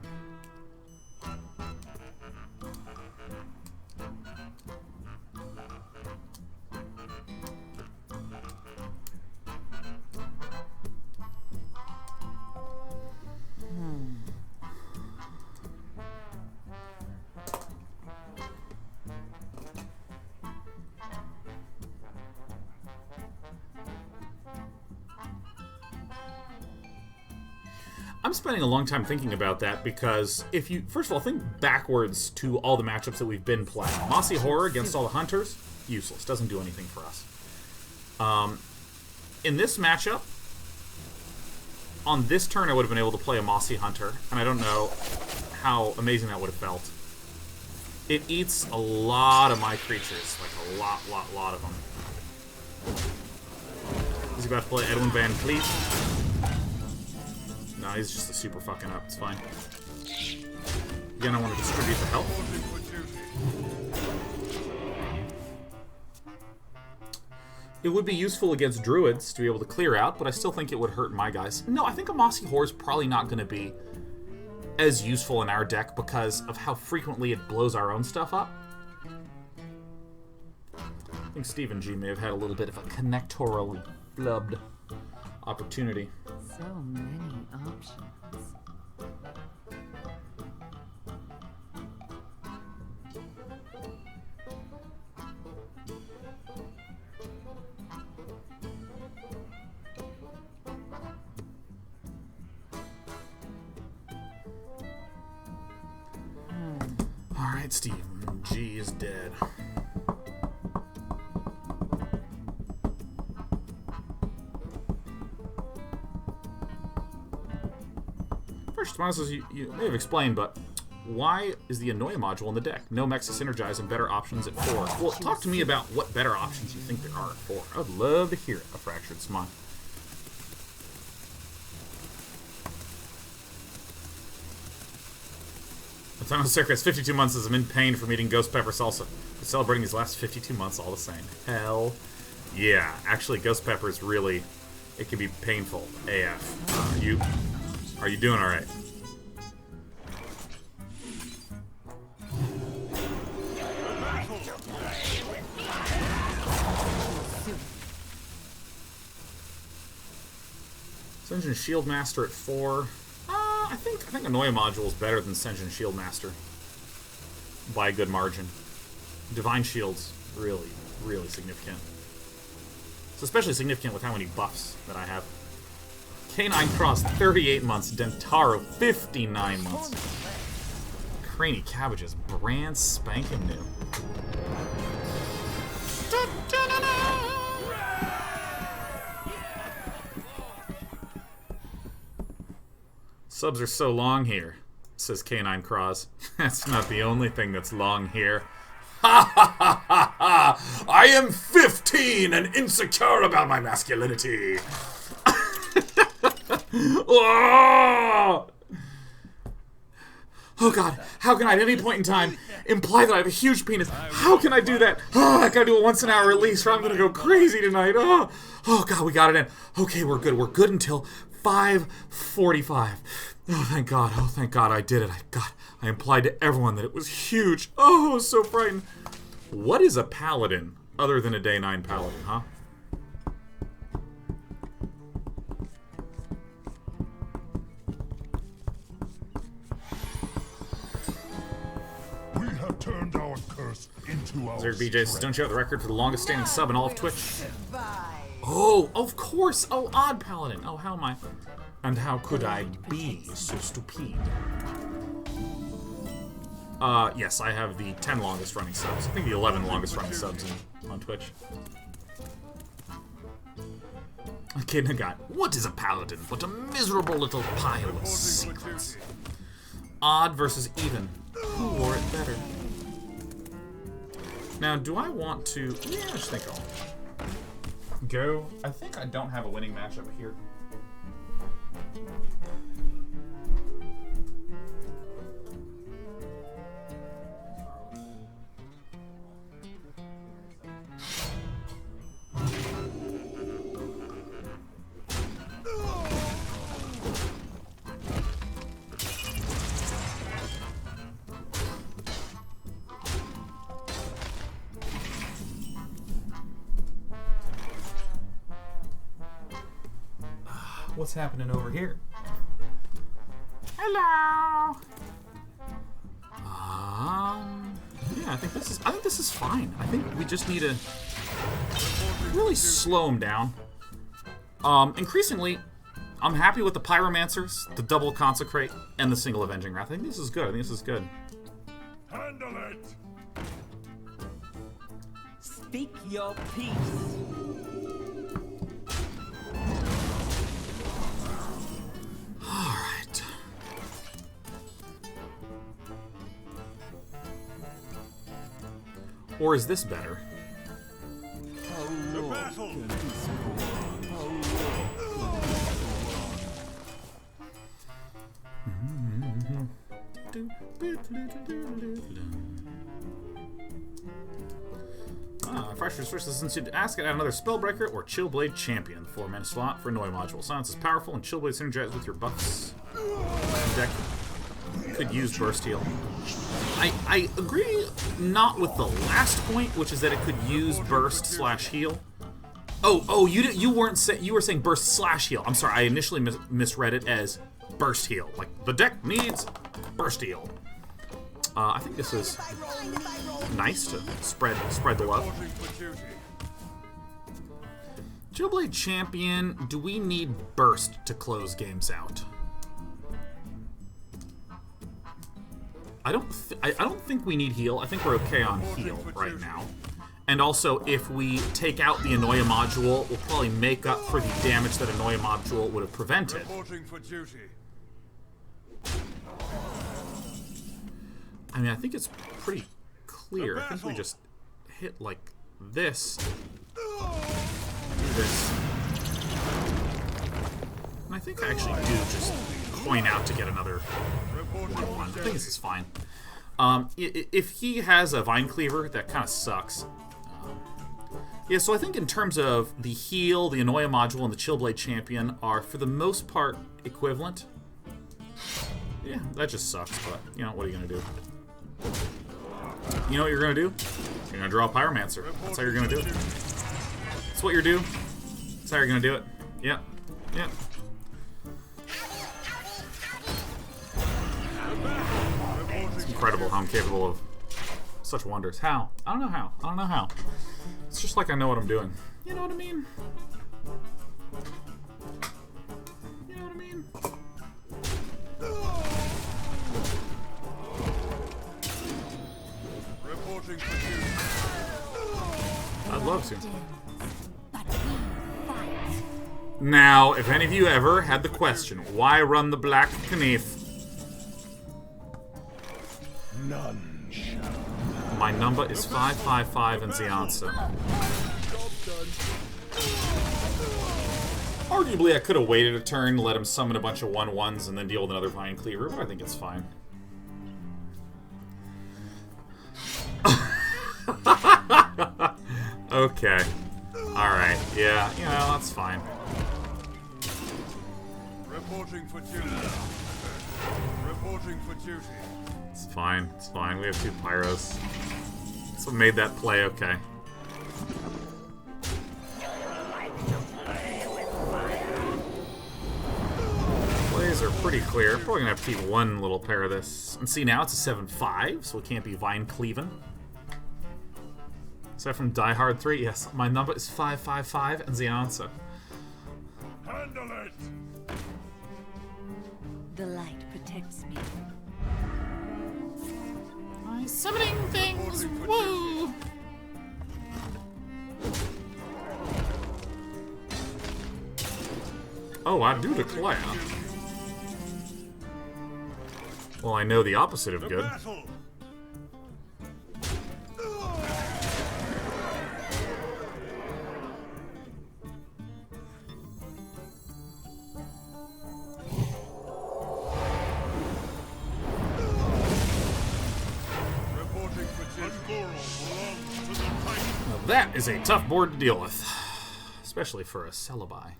I'm spending a long time thinking about that because if you, first of all, think backwards to all the matchups that we've been playing. Mossy Horror against all the Hunters, useless. Doesn't do anything for us. In this matchup, on this turn I would have been able to play a Mossy Hunter, and I don't know how amazing that would have felt. It eats a lot of my creatures, like a lot of them. Is he about to play Edwin Van Cleef? No, he's just a super fucking up. It's fine. Again, I want to distribute the health. It would be useful against Druids to be able to clear out, but I still think it would hurt my guys. No, I think a Mossy Horror is probably not going to be as useful in our deck because of how frequently it blows our own stuff up. I think Steven G may have had a little bit of a connectorally blubbed opportunity. So many options. Alright, Steve. G is dead. First response is you may have explained, but why is the Annoy module in the deck? No mechs to synergize and better options at 4. Well, talk to me about what better options you think there are at 4. I would love to hear it, a fractured smile. The time of Circus, 52 months as I'm in pain from eating ghost pepper salsa. We're celebrating these last 52 months all the same. Hell yeah. Actually, ghost pepper is really, it can be painful. AF. Are you doing alright? Senjin Shield Master at 4. I think Annoy module is better than Senjin Shield Master by a good margin. Divine Shield's really, really significant. It's especially significant with how many buffs that I have. Canine Cross 38 months, Dentaro 59 months. Craney Cabbage is brand spanking new. Subs are so long here, says Canine Cross. That's not the only thing that's long here. Ha ha ha ha ha! I am 15 and insecure about my masculinity. Oh god, how can I at any point in time imply that I have a huge penis? How can I do that? Oh, I gotta do a once an hour release or I'm gonna go crazy tonight. Oh god, we got it in. Okay, we're good. We're good until 5:45. Oh, thank God. Oh, thank God I did it. I implied to everyone that it was huge. Oh, I was so frightened. What is a paladin other than a day 9 paladin, huh? We have turned our curse into our Zerg BJ says, don't you have the record for the longest standing sub in all of Twitch? Survive. Oh, of course. Oh, odd paladin. Oh, how am I? And how could I be so stupid? Yes, I have the 10 longest running subs. I think the 11 longest running subs on Twitch. Okay, Nagat. What is a paladin but a miserable little pile of secrets? Odd versus even. Who wore it better? Now, do I want to... Yeah, I just think I'll go. I think I don't have a winning matchup here. What's happening over here? Hello. Yeah, I think this is fine. I think we just need to really slow him down. Increasingly, I'm happy with the Pyromancers, the double Consecrate, and the single Avenging Wrath. I think this is good. Handle it. Speak your peace. Alright. Or is this better? The battle. Freshers first listens to ask it at another Spellbreaker or Chillblade Champion. 4-mana slot for Annoy module. Silence is powerful and Chillblade synergizes with your buffs. Deck could use Burst Heal. I agree not with the last point, which is that it could use Burst / Heal. Oh, you weren't you were saying burst slash heal. I'm sorry, I initially misread it as burst heal. Like the deck needs burst heal. I think this is nice to spread the love. Chillblade Champion, do we need burst to close games out? I don't think we need heal. I think we're okay on heal right now. And also, if we take out the Annoya module, we'll probably make up for the damage that Annoya module would have prevented. I mean, I think it's pretty clear. I think we just hit like this. This. And I think I actually do just coin out to get another 1/1. I think this is fine. If he has a Vine Cleaver, that kind of sucks. Yeah, so I think in terms of the heal, the Annoya module, and the Chillblade Champion are, for the most part, equivalent. Yeah, that just sucks, but, you know, what are you going to do? You know what you're going to do? You're going to draw a Pyromancer. That's how you're going to do it. That's what you're doing. That's how you're going to do it. Yep. Yep. It's incredible how I'm capable of such wonders. How? I don't know how. I don't know how. It's just like I know what I'm doing. You know what I mean? You know what I mean? I'd love to. Now, if any of you ever had the question, why run the Black Knife? None shall. My number is 555 and the answer. Arguably, I could have waited a turn, let him summon a bunch of 1/1s, and then deal with another Vine Cleaver, but I think it's fine. Okay. Alright, yeah, you know, that's fine. Reporting for duty. Reporting for duty. It's fine, it's fine. We have 2 Pyros. That's what made that play okay. Plays are pretty clear. Probably gonna have to keep one little pair of this. And see, now it's a 7/5, so it can't be Vine Cleavin'. Is that from Die Hard 3? Yes, my number is 555 and the answer. Handle it! The light protects me. I'm summoning things! Woo! Oh, I do declare. Well, I know the opposite of good. Battle! That is a tough board to deal with, especially for a Celebi.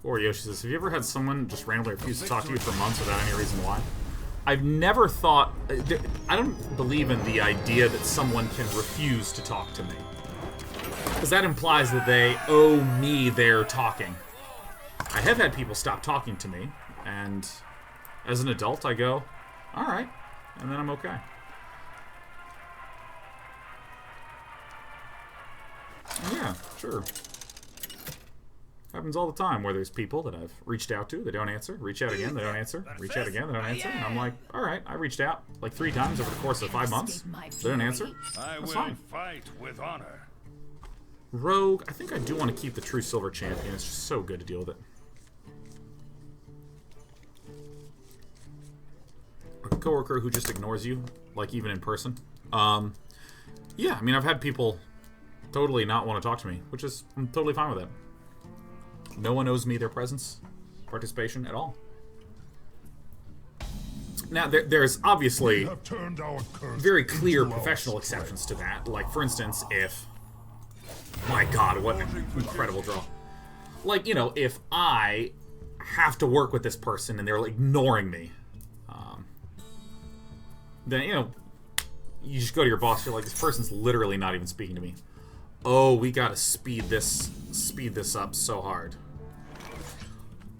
Or Yoshi says, have you ever had someone just randomly refuse to talk to you for months without any reason why? I've never thought... I don't believe in the idea that someone can refuse to talk to me. Because that implies that they owe me their talking. I have had people stop talking to me, and as an adult I go, alright, and then I'm okay. Yeah, sure. Happens all the time where there's people that I've reached out to, they don't answer, reach out again, they don't answer, reach out again, they don't answer, and I'm like, alright, I reached out like 3 times over the course of 5 months, they don't answer, that's fine. Fight with honor. Rogue, I think I do want to keep the True Silver Champion, it's just so good to deal with it. A coworker who just ignores you, like even in person. Yeah, I mean, I've had people totally not want to talk to me, which is, I'm totally fine with it. No one owes me their presence, participation at all. Now, there's obviously very clear professional exceptions to that. Like, for instance, if... My god, what an incredible draw. Like, you know, if I have to work with this person and they're like, ignoring me, then, you know, you just go to your boss, you're like, this person's literally not even speaking to me. Oh, we gotta speed this up so hard.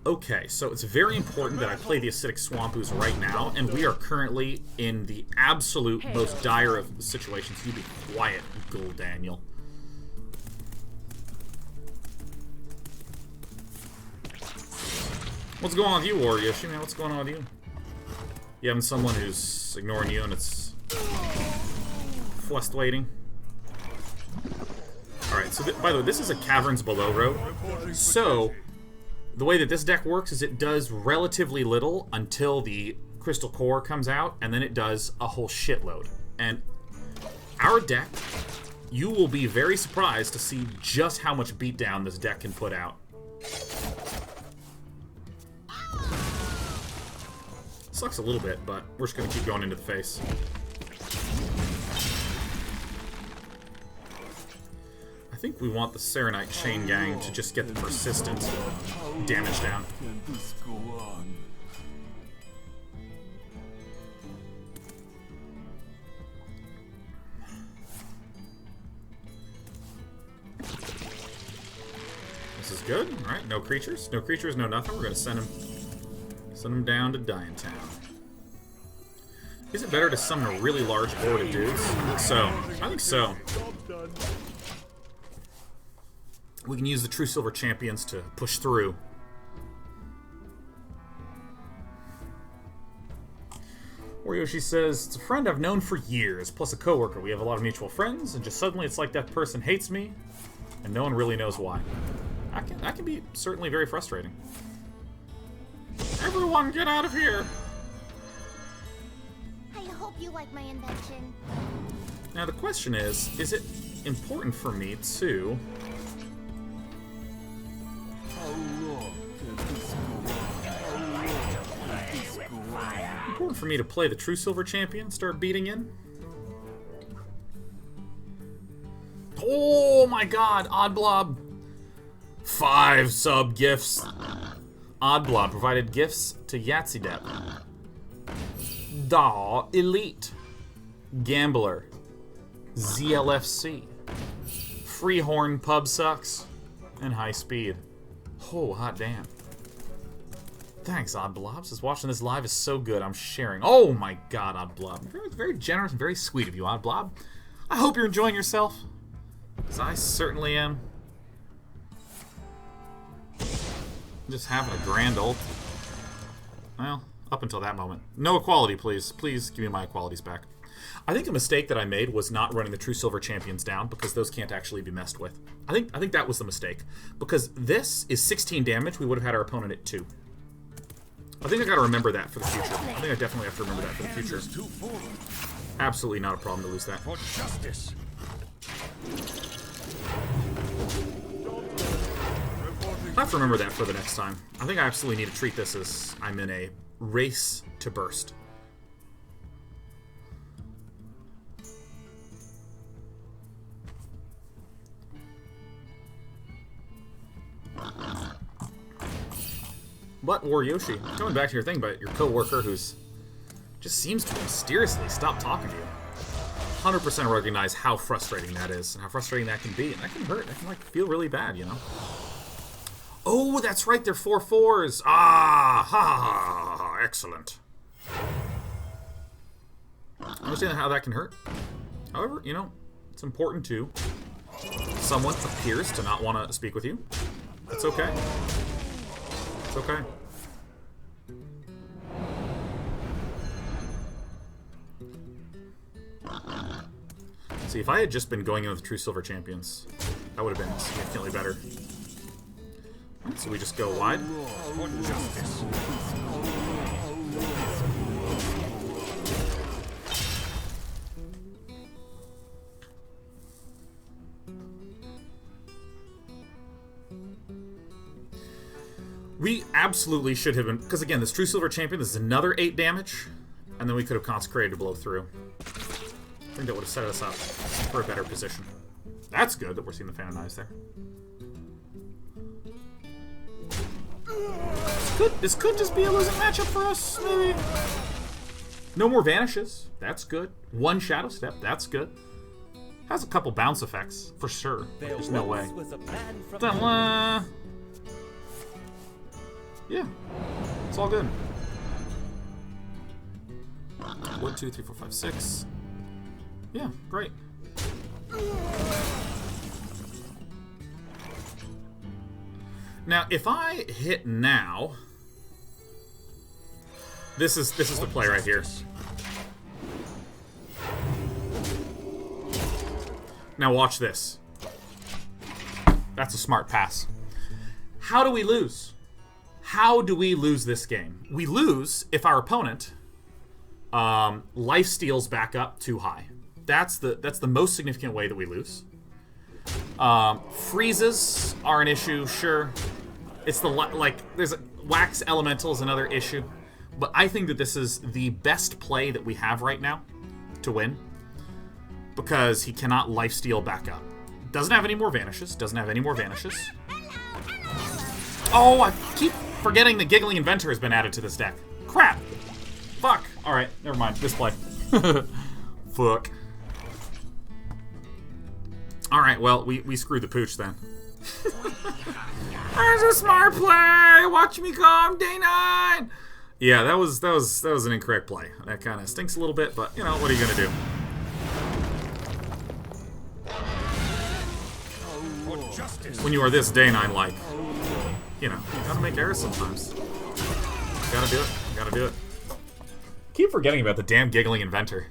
Okay, so it's very important that I play the Acidic Swamp Ooze right now, and we are currently in the absolute most dire of situations. You be quiet, Ghoul Daniel. What's going on with you, Waryoshi, man? What's going on with you? You having someone who's ignoring you and it's frustrating? Alright, so by the way, this is a Caverns Below road. So, the way that this deck works is it does relatively little until the Crystal Core comes out, and then it does a whole shitload. And our deck, you will be very surprised to see just how much beatdown this deck can put out. Sucks a little bit, but we're just going to keep going into the face. I think we want the Serenite Chain Gang to just get the persistent damage down. This is good. Alright, no creatures. No creatures, no nothing. We're going to send him down to Dying Town. Is it better to summon a really large board of dudes? I think so. We can use the True Silver Champions to push through. Waryoshi says, it's a friend I've known for years, plus a coworker. We have a lot of mutual friends, and just suddenly it's like that person hates me, and no one really knows why. That can be certainly very frustrating. Everyone get out of here! I hope you like my invention. Now the question is it important for me to... Important for me to play the True Silver Champion, start beating in? Oh my god, Oddblob! 5 sub-gifts. Oddblob provided gifts to Yahtzeedep. Daw Elite. Gambler. ZLFC. Freehorn Pub Sucks. And High Speed. Oh, hot damn. Thanks, Oddblob. Says watching this live is so good, I'm sharing. Oh my god, Oddblob. Very, very generous and very sweet of you, Oddblob. I hope you're enjoying yourself. Because I certainly am. Just having a grand ult. Well, up until that moment. No equality, please. Please give me my equalities back. I think a mistake that I made was not running the True Silver Champions down, because those can't actually be messed with. I think that was the mistake. Because this is 16 damage, we would have had our opponent at 2. I think I gotta remember that for the future. I think I definitely have to remember that for the future. Absolutely not a problem to lose that. For justice. I have to remember that for the next time. I think I absolutely need to treat this as I'm in a race to burst. But, Waryoshi, going back to your thing about your coworker who's just seems to mysteriously stop talking to you. 100% recognize how frustrating that is and how frustrating that can be. And that can hurt. That can, like, feel really bad, you know? Oh, that's right, they're 4/4s. Ah, ha, ha, ha, excellent. I understand how that can hurt. However, you know, it's important too. Someone appears to not want to speak with you. It's okay. It's okay. See, if I had just been going in with True Silver Champions, that would have been significantly better. So we just go wide. We absolutely should have been, because again, this True Silver Champion, this is another 8 damage, and then we could have consecrated to blow through. I think that would have set us up for a better position. That's good that we're seeing the Phantom Knives there. This could just be a losing matchup for us, maybe. No more Vanishes. That's good. 1 Shadow Step. That's good. Has a couple bounce effects, for sure. There's no way. Yeah. It's all good. 1, 2, 3, 4, 5, 6. Yeah, great. Now, if I hit now, this is the play right here. Now watch this. That's a smart pass. How do we lose? How do we lose this game? We lose if our opponent life steals back up too high. That's the most significant way that we lose. Freezes are an issue, sure. It's the there's wax elemental is another issue, but I think that this is the best play that we have right now to win because he cannot lifesteal back up. Doesn't have any more vanishes. Doesn't have any more vanishes. Oh, I keep forgetting the Giggling Inventor has been added to this deck. Crap. Fuck. All right, never mind. This play. Fuck. All right, well, we screwed the pooch then. There's a smart play. Watch me come, day 9. Yeah, that was an incorrect play. That kind of stinks a little bit, but you know what are you gonna do? When you are this day 9 like, you know, you gotta make errors sometimes. Gotta do it. Gotta do it. Keep forgetting about the damn Giggling Inventor.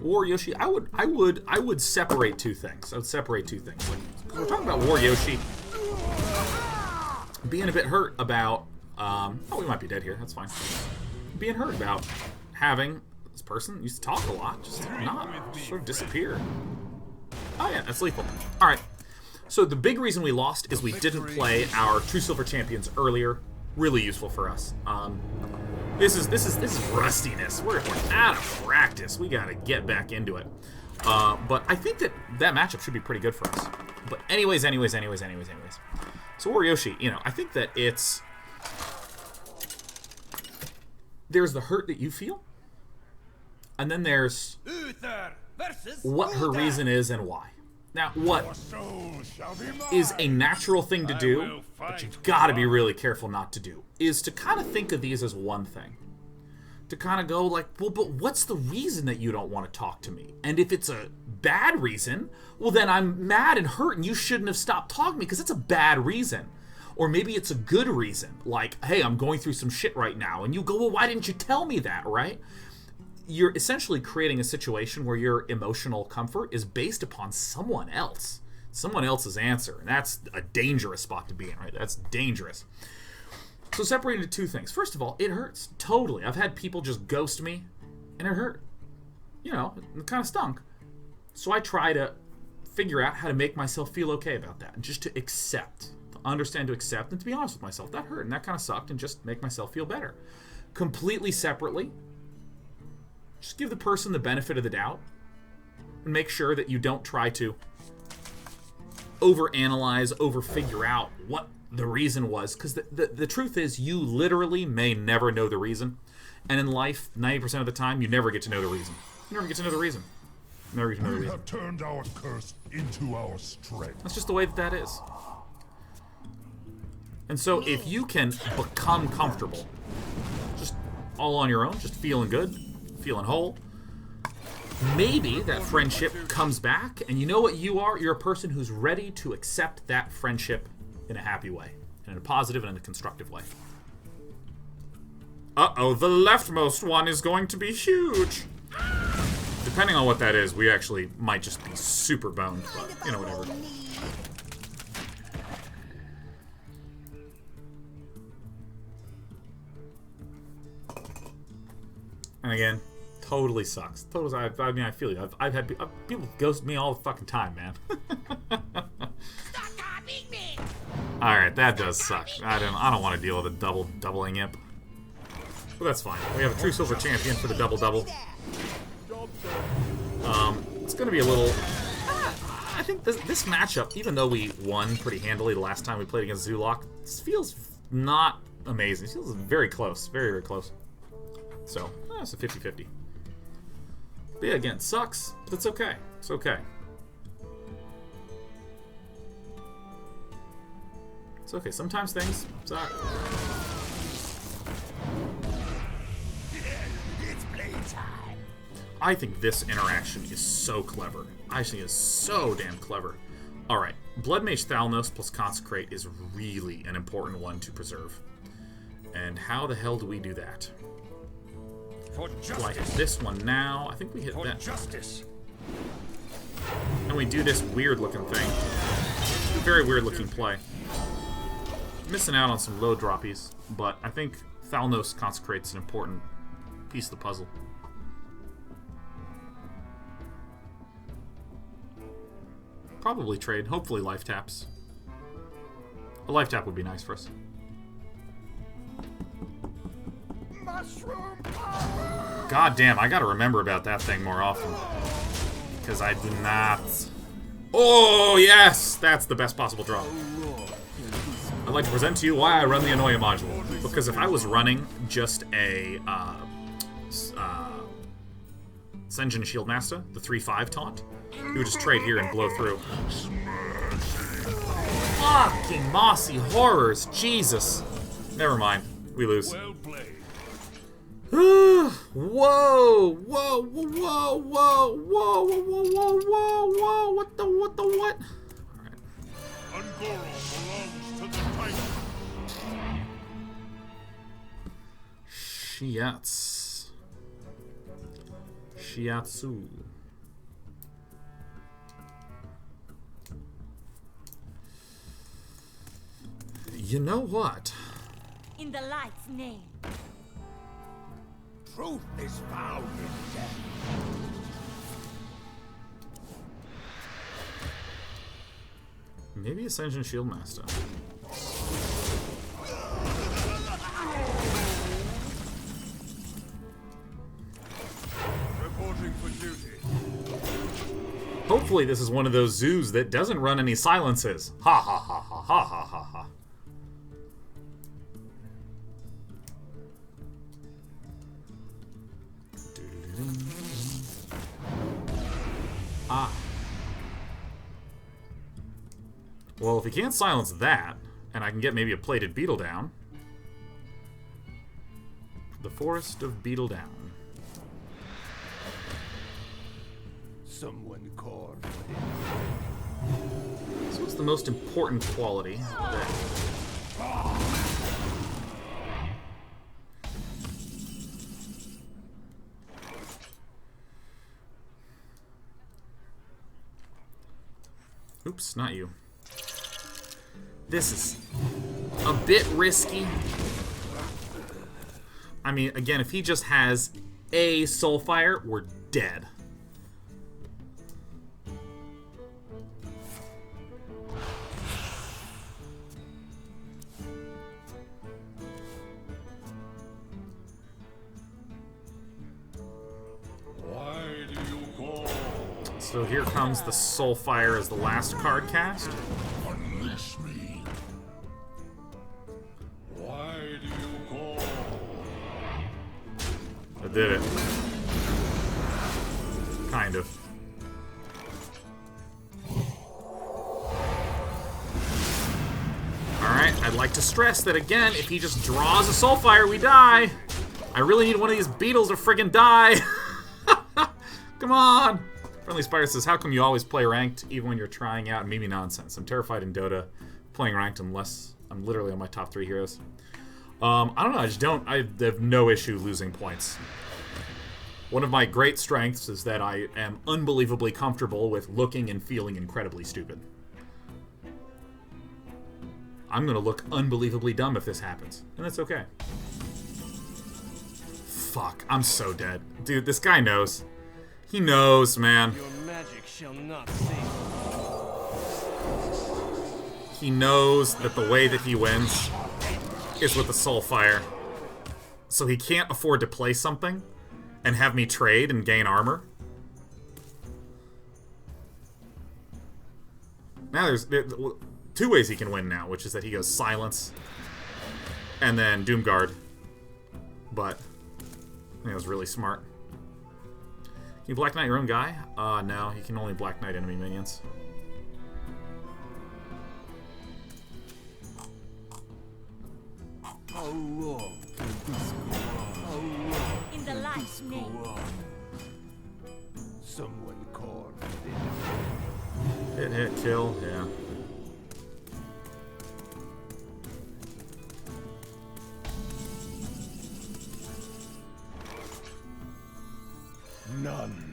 War Yoshi, I would separate two things. I would separate two things. Like, we're talking about War Yoshi being a bit hurt about. Oh, we might be dead here. That's fine. Being hurt about having this person used to talk a lot, just not sort of disappear. Oh yeah, that's lethal. All right. So the big reason we lost is we didn't play our True Silver Champions earlier. Really useful for us. This is rustiness. We're out of practice. We gotta get back into it. But I think that matchup should be pretty good for us. But anyways. So War Yoshi, you know, I think that there's the hurt that you feel, and then there's what her reason is and why. Now, what is a natural thing to do, but you gotta be really careful not to do, is to kind of think of these as one thing. To kind of go like, well, but what's the reason that you don't want to talk to me? And if it's a bad reason, well, then I'm mad and hurt and you shouldn't have stopped talking to me because it's a bad reason. Or maybe it's a good reason, like, hey, I'm going through some shit right now. And you go, well, why didn't you tell me that, right? You're essentially creating a situation where your emotional comfort is based upon someone else. Someone else's answer. And that's a dangerous spot to be in, right? That's dangerous. So separating into two things. First of all, it hurts. Totally. I've had people just ghost me, and it hurt. You know, it kind of stunk. So I try to figure out how to make myself feel okay about that. And just to accept. To understand, to accept, and to be honest with myself. That hurt, and that kind of sucked, and just make myself feel better. Completely separately, just give the person the benefit of the doubt. And make sure that you don't try to overanalyze, overfigure out what the reason was, because the truth is you literally may never know the reason, and in life 90% of the time you never get to know the reason. You never get to know the reason. Never get to know the reason. We have turned our curse into our strength. That's just the way that is. And so if you can become comfortable, just all on your own, just feeling good, feeling whole, maybe that friendship comes back, and you know what you are? You're a person who's ready to accept that friendship in a happy way, and in a positive and in a constructive way. Uh-oh, the leftmost one is going to be huge. Depending on what that is, we actually might just be super boned, but, you know, whatever. And again, totally sucks. Totally, I mean, I feel you. I've had people ghost me all the fucking time, man. Alright, that does suck. I don't want to deal with a doubling imp. But that's fine. We have a True Silver Champion for the double. It's gonna be a little I think this matchup, even though we won pretty handily the last time we played against Zulok, this feels not amazing. It feels very close. Very, very close. So, it's a 50-50. But yeah, again, sucks, but it's okay. It's okay. It's okay. Sometimes things suck. It's playtime. I think this interaction is so clever. I think it's so damn clever. Alright, Blood Mage Thalnos plus Consecrate is really an important one to preserve. And how the hell do we do that? For Do I hit this one now? I think we hit For that. justice. And we do this weird looking thing. Very weird looking play. Missing out on some low droppies, but I think Thalnos Consecrate's an important piece of the puzzle. Probably trade. Hopefully life taps. A life tap would be nice for us. Mushroom power. God damn, I gotta remember about that thing more often. Because I do not... Oh, yes! That's the best possible draw. I'd like to present to you why I run the Annoya module. Because if I was running just a Senjin Shieldmaster, the 3-5 taunt, you would just trade here and blow through. Fucking mossy horrors, Jesus. Never mind, we lose. Well played. Whoa, whoa, whoa, whoa, whoa, whoa, whoa, whoa, whoa, whoa, what the what? Alright. Ungoro belongs to the Titan. Shiatsu. You know what? In the light's name. Truth is found in death. Maybe Ascension Shieldmaster. Reporting for duty. Hopefully this is one of those zoos that doesn't run any silences. Ha ha ha ha ha ha ha ha. Ah. Well, if he can't silence that, and I can get maybe a plated beetle down. The Forest of Beetle Down. Someone called. So what's the most important quality that... Oops, not you. This is a bit risky. I mean, again, if he just has a Soulfire, we're dead. Why do you call? So here comes the Soulfire as the last card cast. Unleash me. Why do you call? I did it. Kind of. Alright, I'd like to stress that again, if he just draws a Soulfire, we die! I really need one of these beetles to friggin' die! Come on! Friendly Spider says, how come you always play ranked even when you're trying out Mimi nonsense? I'm terrified in Dota playing ranked unless I'm literally on my top 3 heroes. I don't know, I just don't. I have no issue losing points. One of my great strengths is that I am unbelievably comfortable with looking and feeling incredibly stupid. I'm gonna look unbelievably dumb if this happens, and that's okay. Fuck, I'm so dead. Dude, this guy knows. He knows, man. Your magic shall not save. He knows that the way that he wins is with the Soulfire. So he can't afford to play something and have me trade and gain armor. Now there's two ways he can win now, which is that he goes Silence and then Doomguard. But I think that was really smart. Can you Black Knight your own guy? No, he can only Black Knight enemy minions. How long can this go on? How long In the light's go name. on? Someone called. Hit, kill, yeah. None.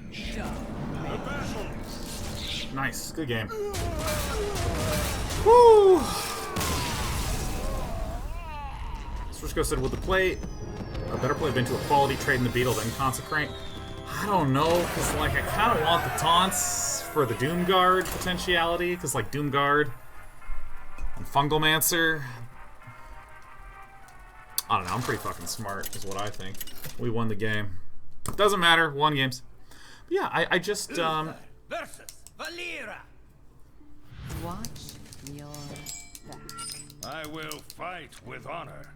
Nice, good game. Woo! Switchko said, would the play a better play have been to a quality trade in the Beetle than Consecrate? I don't know, because like I kind of want the taunts for the Doomguard potentiality, because like Doomguard and Fungalmancer. I don't know, I'm pretty fucking smart, is what I think. We won the game. Doesn't matter, won games. But yeah, I just Versus Valera. Watch your back. I will fight with honor.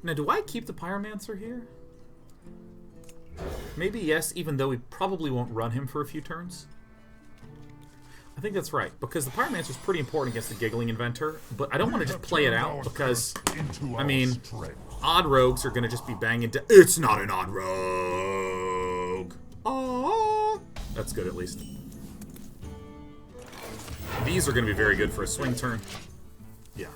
Now, do I keep the Pyromancer here? Maybe yes, even though we probably won't run him for a few turns. I think that's right, because the Pyromancer is pretty important against the Giggling Inventor, but I don't want to just play it out, because, I mean, odd rogues are going to just be banging down. It's not an odd rogue! Oh, that's good, at least. These are going to be very good for a swing turn. Yeah.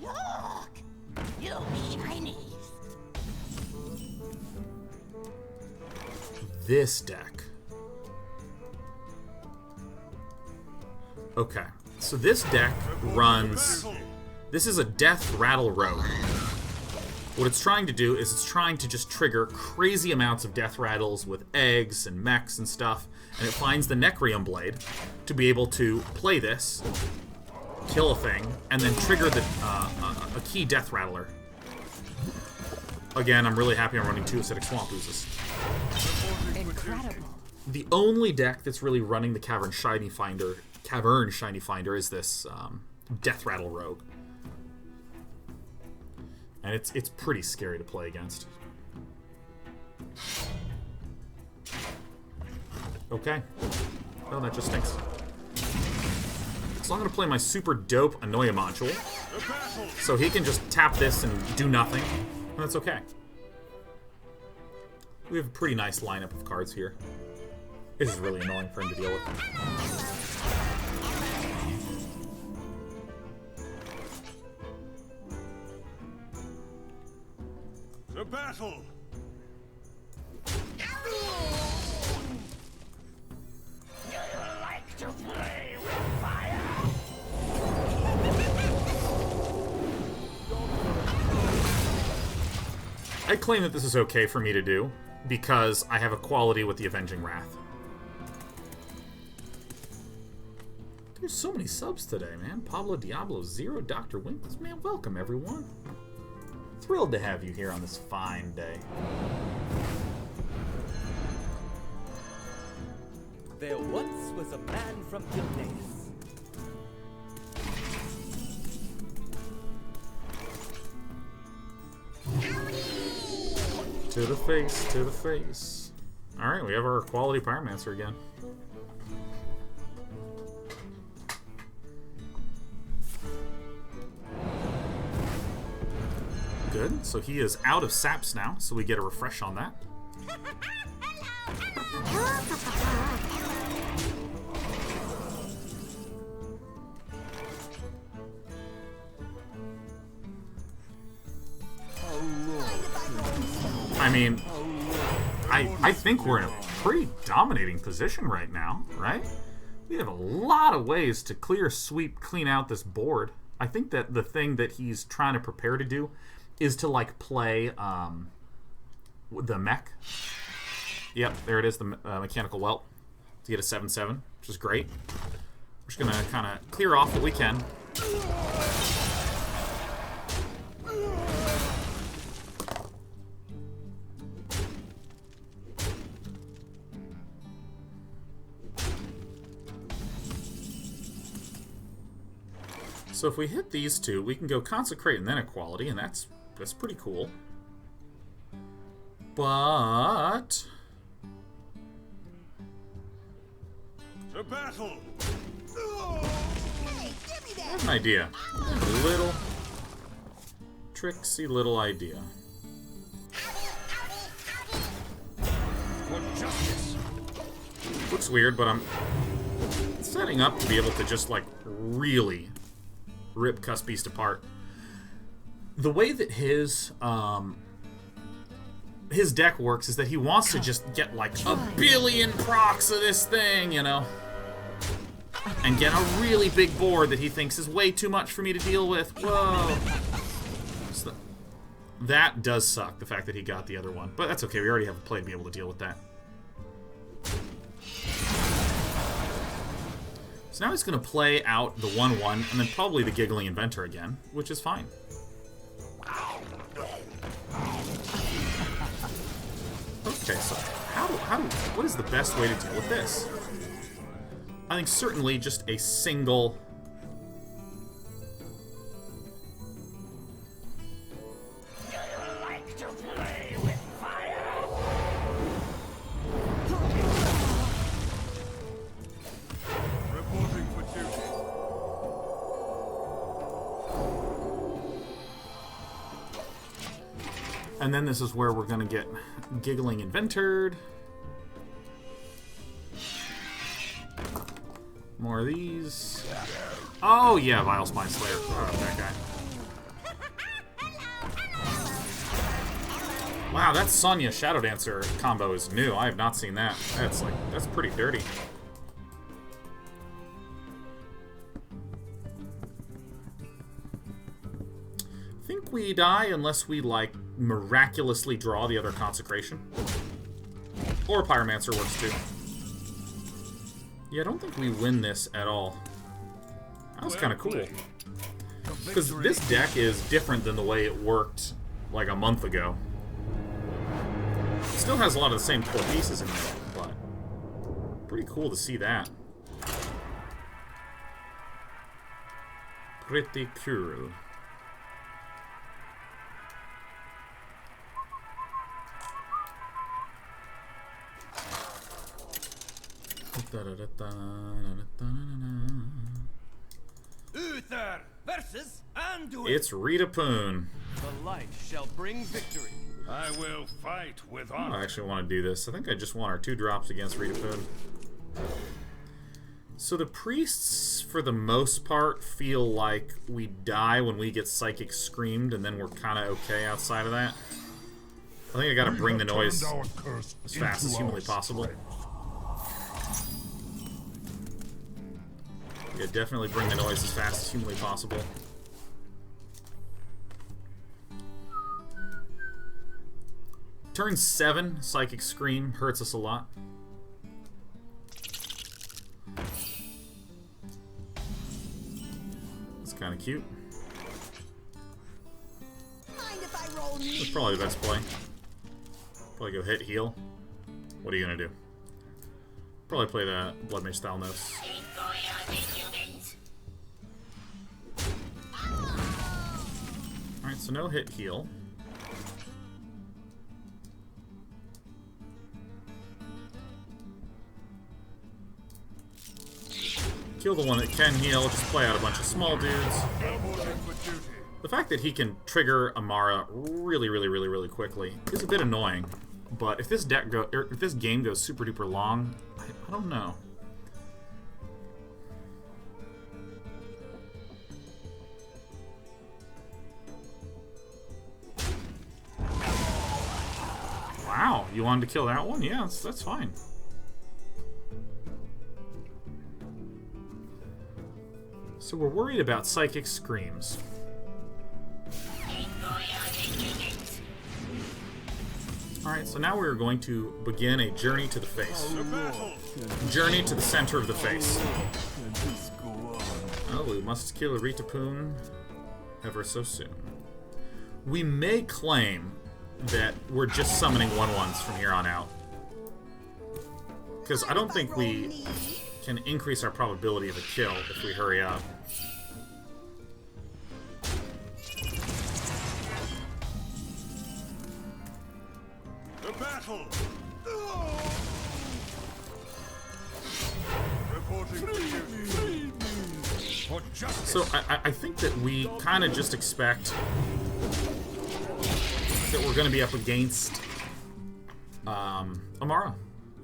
Look! You shinies! This deck. Okay, so this deck runs... This is a Death Rattle Rogue. What it's trying to do is it's trying to just trigger crazy amounts of Death Rattles with eggs and mechs and stuff, and it finds the Necrium Blade to be able to play this, kill a thing, and then trigger the a key Death Rattler. Again, I'm really happy I'm running 2 Acidic Swamp Oozes. Incredible. The only deck that's really running the Cavern Shiny Finder is this Death Rattle Rogue. And it's pretty scary to play against. Okay. Oh, that just stinks. So I'm going to play my super dope Annoya module. So he can just tap this and do nothing. And that's okay. We have a pretty nice lineup of cards here. This is really annoying for him to deal with. The battle! Like to play with fire? I claim that this is okay for me to do, because I have equality with the Avenging Wrath. There's so many subs today, man. Pablo Diablo, Zero, Dr. Winkles. Man, welcome, everyone. Thrilled to have you here on this fine day. There once was a man from Gilneas. To the face, to the face. Alright, we have our quality Pyromancer again. Good, so he is out of saps now, so we get a refresh on that. I mean, I think we're in a pretty dominating position right now, right? We have a lot of ways to clear, sweep, clean out this board. I think that the thing that he's trying to prepare to do is to, like, play the mech. Yep, there it is, the Mechanical Welt, to get a 7/7, which is great. We're just going to kind of clear off what we can. So if we hit these two, we can go Consecrate and then Equality, and that's pretty cool. But To battle! I have an idea. A little tricksy little idea. For justice! Looks weird, but I'm setting up to be able to just, like, really rip Cuss Beast apart. The way that his deck works is that he wants to just get, like, a billion procs of this thing, you know? And get a really big board that he thinks is way too much for me to deal with. Whoa. So that does suck, the fact that he got the other one. But that's okay, we already have a play to be able to deal with that. So now he's going to play out the 1-1, and then probably the Giggling Inventor again, which is fine. Okay, so what is the best way to deal with this? I think certainly just a single... Like to play with fire? Reporting for duty. And then this is where we're going to get Giggling Inventored. More of these. Oh, yeah, Vile Spine Slayer. Oh, that guy. Wow, that Sonya Shadow Dancer combo is new. I have not seen that. That's pretty dirty. I think we die unless we, like, miraculously draw the other Consecration. Or Pyromancer works too. Yeah, I don't think we win this at all. That was kind of cool. Because this deck is different than the way it worked, like, a month ago. It still has a lot of the same core pieces in there, but pretty cool to see that. Pretty cool. Uther versus Anduin. It's Rita Poon. The light shall bring victory. I will fight with I honor. actually want to do this. I think I just want our 2 drops against Rita Poon. So the priests, for the most part, feel like we die when we get Psychic Screamed, and then we're kind of okay outside of that. I think I gotta bring the noise as fast as humanly possible. Yeah, definitely bring the noise as fast as humanly possible. Turn 7, Psychic Scream hurts us a lot. It's kind of cute. Mind if I roll me? That's probably the best play. Probably go hit, heal. What are you gonna do? Probably play the Blood Mage Thalnos. Alright, so no hit, heal. Kill the one that can heal, just play out a bunch of small dudes. The fact that he can trigger Amara really quickly is a bit annoying. But if this if this game goes super duper long, I don't know. Wow, you wanted to kill that one? Yeah, that's fine. So we're worried about Psychic Screams. Alright, so now we're going to begin a journey to the face. Journey to the center of the face. Oh, we must kill Rita Poon ever so soon. We may claim that we're just summoning 1/1s from here on out. Because I don't think we can increase our probability of a kill if we hurry up. So I think that we kind of just expect that we're going to be up against Amara,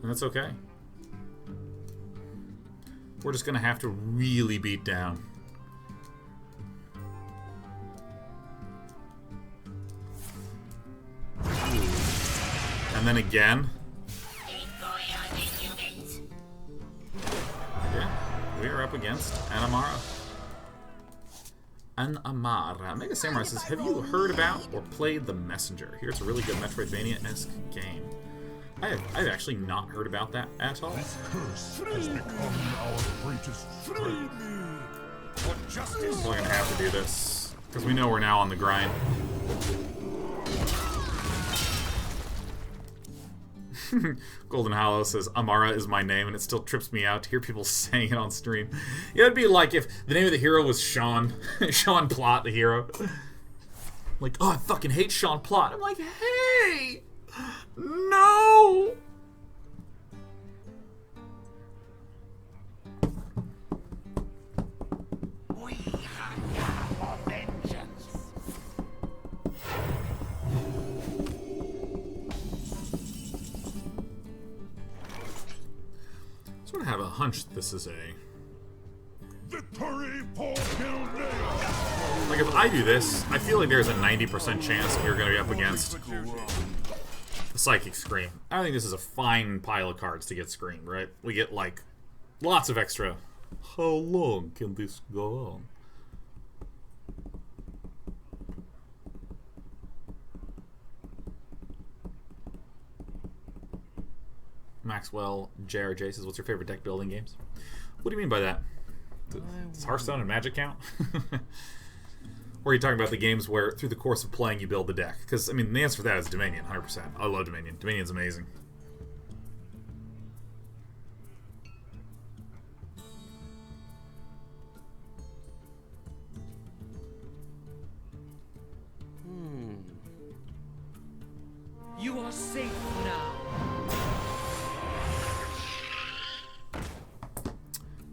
and that's okay. We're just going to have to really beat down. And then again. Yeah, we are up against an Amara. An Amara. Mega Samurai says, have you heard about or played The Messenger? Here's a really good Metroidvania-esque game. I've actually not heard about that at all. This curse has become our greatest strength. For justice. We're gonna have to do this because we know we're now on the grind. Golden Hollow says, Amara is my name, and it still trips me out to hear people saying it on stream. Yeah, it'd be like if the name of the hero was Sean. Sean Plott, the hero. Like, oh, I fucking hate Sean Plott. I'm like, hey! No! We hunger for vengeance. Sort of have a hunch this is a... Victory for Gilneas! Like, if I do this, I feel like there's a 90% chance we're going to be up against the Psychic Scream. I think this is a fine pile of cards to get Scream, right? We get, like, lots of extra. How long can this go on? Maxwell JRJ says, what's your favorite deck building games? What do you mean by that? Does Hearthstone and Magic count? Or are you talking about the games where through the course of playing you build the deck? Because, I mean, the answer to that is Dominion, 100%. I love Dominion. Dominion's amazing. You are safe now.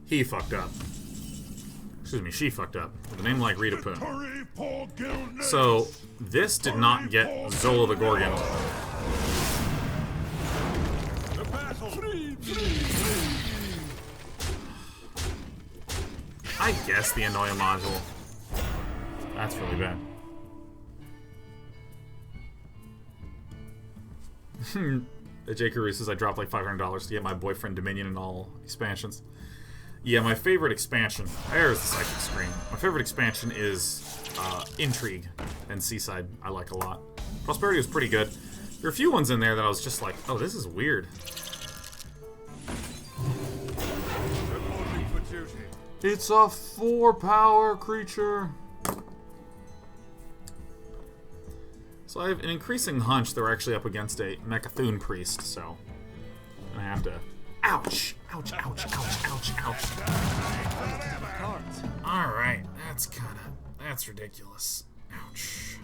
He fucked up. Excuse me, she fucked up. With a name like Rita Poon. Victory for Gilneas! So, this did not get Zola the Gorgon. The battle! I guess the Annoya module. That's really bad. J. Carew says I dropped like $500 to get my boyfriend Dominion in all expansions. Yeah, my favorite expansion. There's the Psychic Scream. My favorite expansion is Intrigue and Seaside. I like a lot. Prosperity was pretty good. There are a few ones in there that I was just like, oh, this is weird. It's a 4-power creature. So I have an increasing hunch that we're actually up against a Mechathune Priest, so I have to... Ouch! Ouch, ouch, ouch, ouch, ouch. Alright, that's ridiculous. Ouch.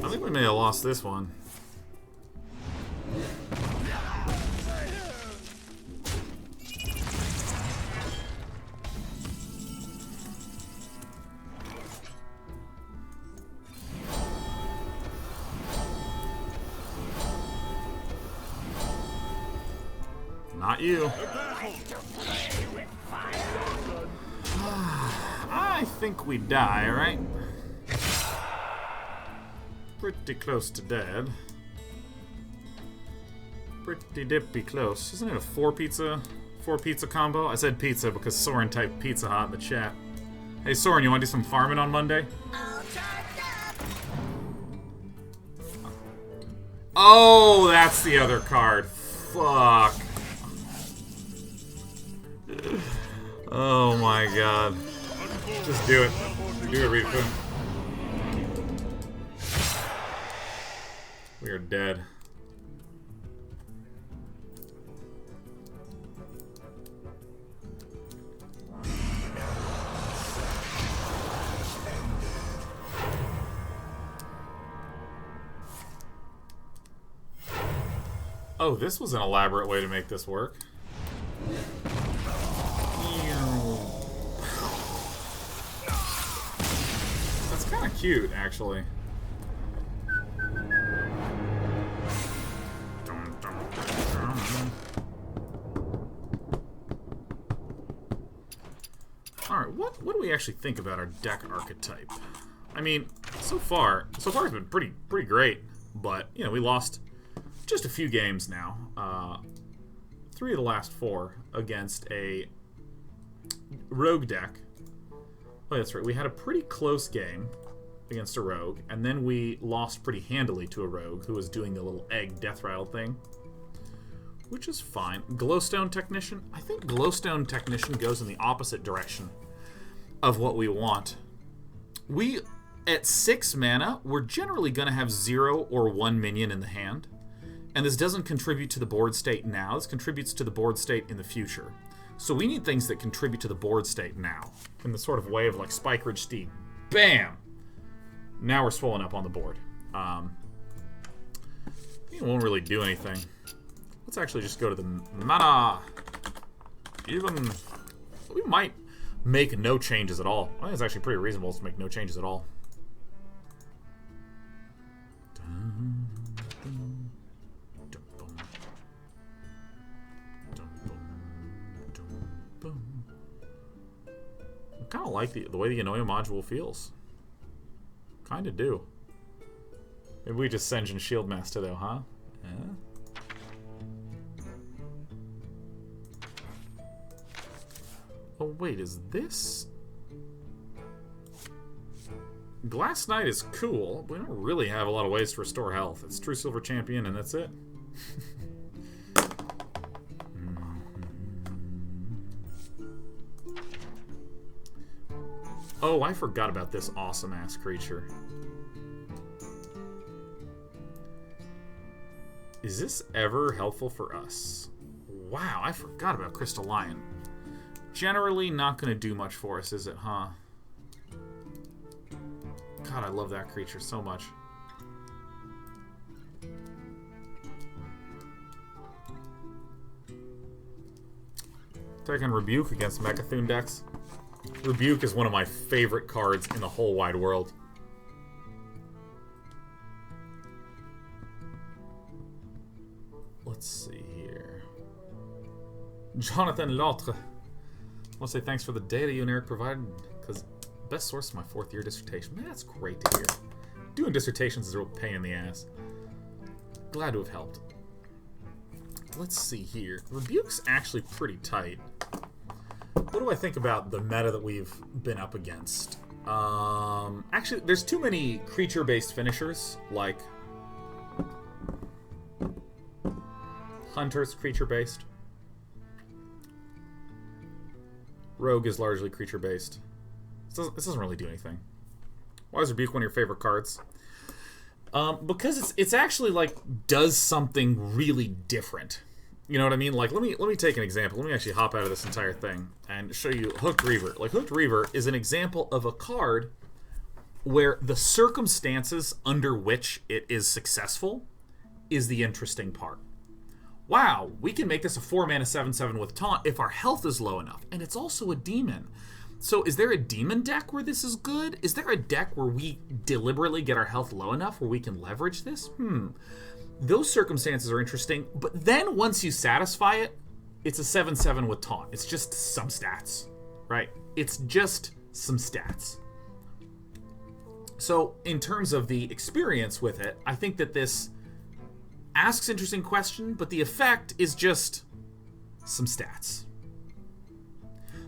I think we may have lost this one. Not you. I think we die, right? Pretty close to dead. Pretty dippy close. Isn't it a 4-pizza combo? I said pizza because Soren typed Pizza Hut in the chat. Hey Soren, you want to do some farming on Monday? Oh, that's the other card. Fuck. Oh my god. Just do it. Do it, Rita. We are dead. Oh, this was an elaborate way to make this work. That's kind of cute, actually. Alright, what do we actually think about our deck archetype? I mean, so far it's been pretty great, but, you know, we lost just a few games now. 3 of the last 4 against a rogue deck. Oh, that's right, we had a pretty close game against a rogue, and then we lost pretty handily to a rogue who was doing the little egg death rattle thing. Which is fine. Glowstone Technician? I think Glowstone Technician goes in the opposite direction of what we want. We, at 6 mana, we're generally going to have 0 or 1 minion in the hand. And this doesn't contribute to the board state now. This contributes to the board state in the future. So we need things that contribute to the board state now. In the sort of way of like Spike Ridge Steed. Bam! Now we're swollen up on the board. It won't really do anything. Let's actually just go to the mana. Even we might make no changes at all. I think it's actually pretty reasonable to make no changes at all. I kind of like the way the Inoue module feels. Kind of do. Maybe we just Senjin Shield Master though, huh? Yeah. Oh wait, is this... Glass Knight is cool, but we don't really have a lot of ways to restore health. It's True Silver Champion and that's it. Oh, I forgot about this awesome-ass creature. Is this ever helpful for us? Wow, I forgot about Crystal Lion. Generally not going to do much for us, is it, huh? God, I love that creature so much. Taking Rebuke against Mechathune decks. Rebuke is one of my favorite cards in the whole wide world. Let's see here. Jonathan Lautre. I want to say thanks for the data you and Eric provided, because best source of my 4th year dissertation. Man, that's great to hear. Doing dissertations is a real pain in the ass. Glad to have helped. Let's see here. Rebuke's actually pretty tight. What do I think about the meta that we've been up against? Actually, there's too many creature-based finishers, like Hunter's creature-based. Rogue is largely creature-based. This doesn't really do anything. Why is Rebuke one of your favorite cards? Because it's actually, like, does something really different. You know what I mean? Like, let me take an example. Let me actually hop out of this entire thing and show you Hooked Reaver. Like, Hooked Reaver is an example of a card where the circumstances under which it is successful is the interesting part. Wow, we can make this a 4-mana 7/7 with Taunt if our health is low enough. And it's also a demon. So is there a demon deck where this is good? Is there a deck where we deliberately get our health low enough where we can leverage this? Those circumstances are interesting. But then once you satisfy it, it's a 7/7 with Taunt. It's just some stats, right? It's just some stats. So in terms of the experience with it, I think that this asks interesting question, but the effect is just some stats.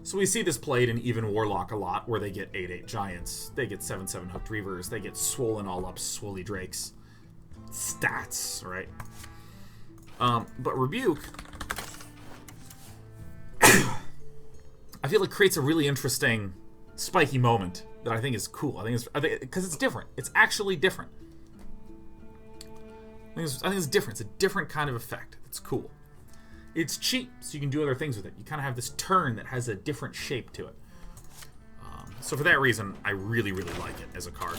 So we see this played in Even Warlock a lot, where they get 8/8 Giants, they get 7/7 Hooked Reavers, they get swollen all up Swolly Drakes. Stats, right? But Rebuke, I feel it creates a really interesting spiky moment that I think is cool. I think because it's different. It's actually different. I think it's different. It's a different kind of effect. It's cool. It's cheap, so you can do other things with it. You kind of have this turn that has a different shape to it. So for that reason, I really, really like it as a card.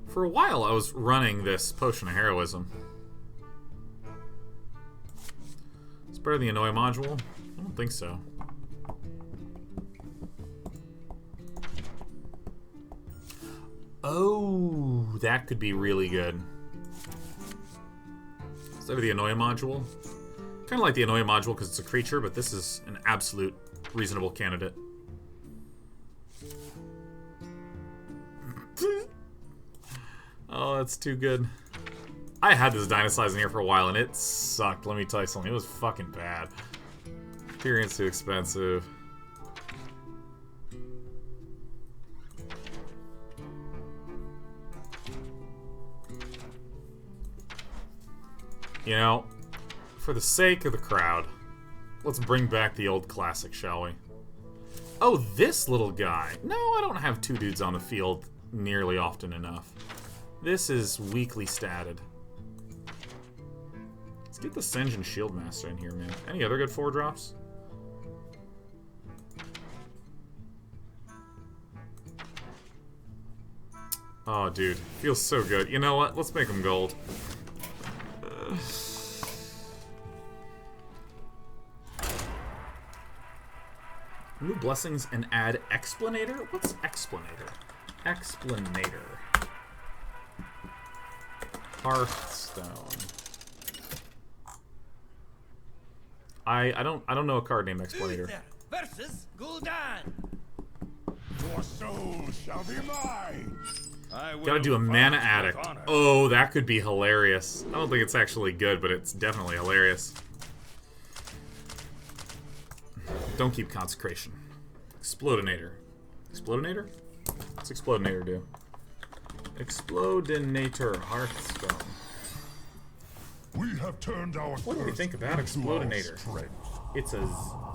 For a while, I was running this Potion of Heroism. It's better than the Annoy module? I don't think so. Oh, that could be really good. Instead of the Annoy module. Kind of like the Annoy module because it's a creature, but this is an absolute reasonable candidate. Oh, that's too good. I had this Dynasize in here for a while, and it sucked. Let me tell you something. It was fucking bad. Experience too expensive. You know, for the sake of the crowd, let's bring back the old classic, shall we? Oh, this little guy. No, I don't have two dudes on the field nearly often enough. This is weakly statted. Let's get the Singe and Shieldmaster in here, man. Any other good 4-drops? Oh, dude. Feels so good. You know what? Let's make them gold. New blessings and add Explanator? What's Explanator? Explanator. Hearthstone. I don't know a card named Explanator. Versus Gul'dan. Your soul shall be mine. Gotta do a Mana Addict. Oh, that could be hilarious. I don't think it's actually good, but it's definitely hilarious. Don't keep Consecration. Explodinator. Explodinator? What's Explodinator do? Explodinator Hearthstone. We have turned our What do we think about Explodinator? It's a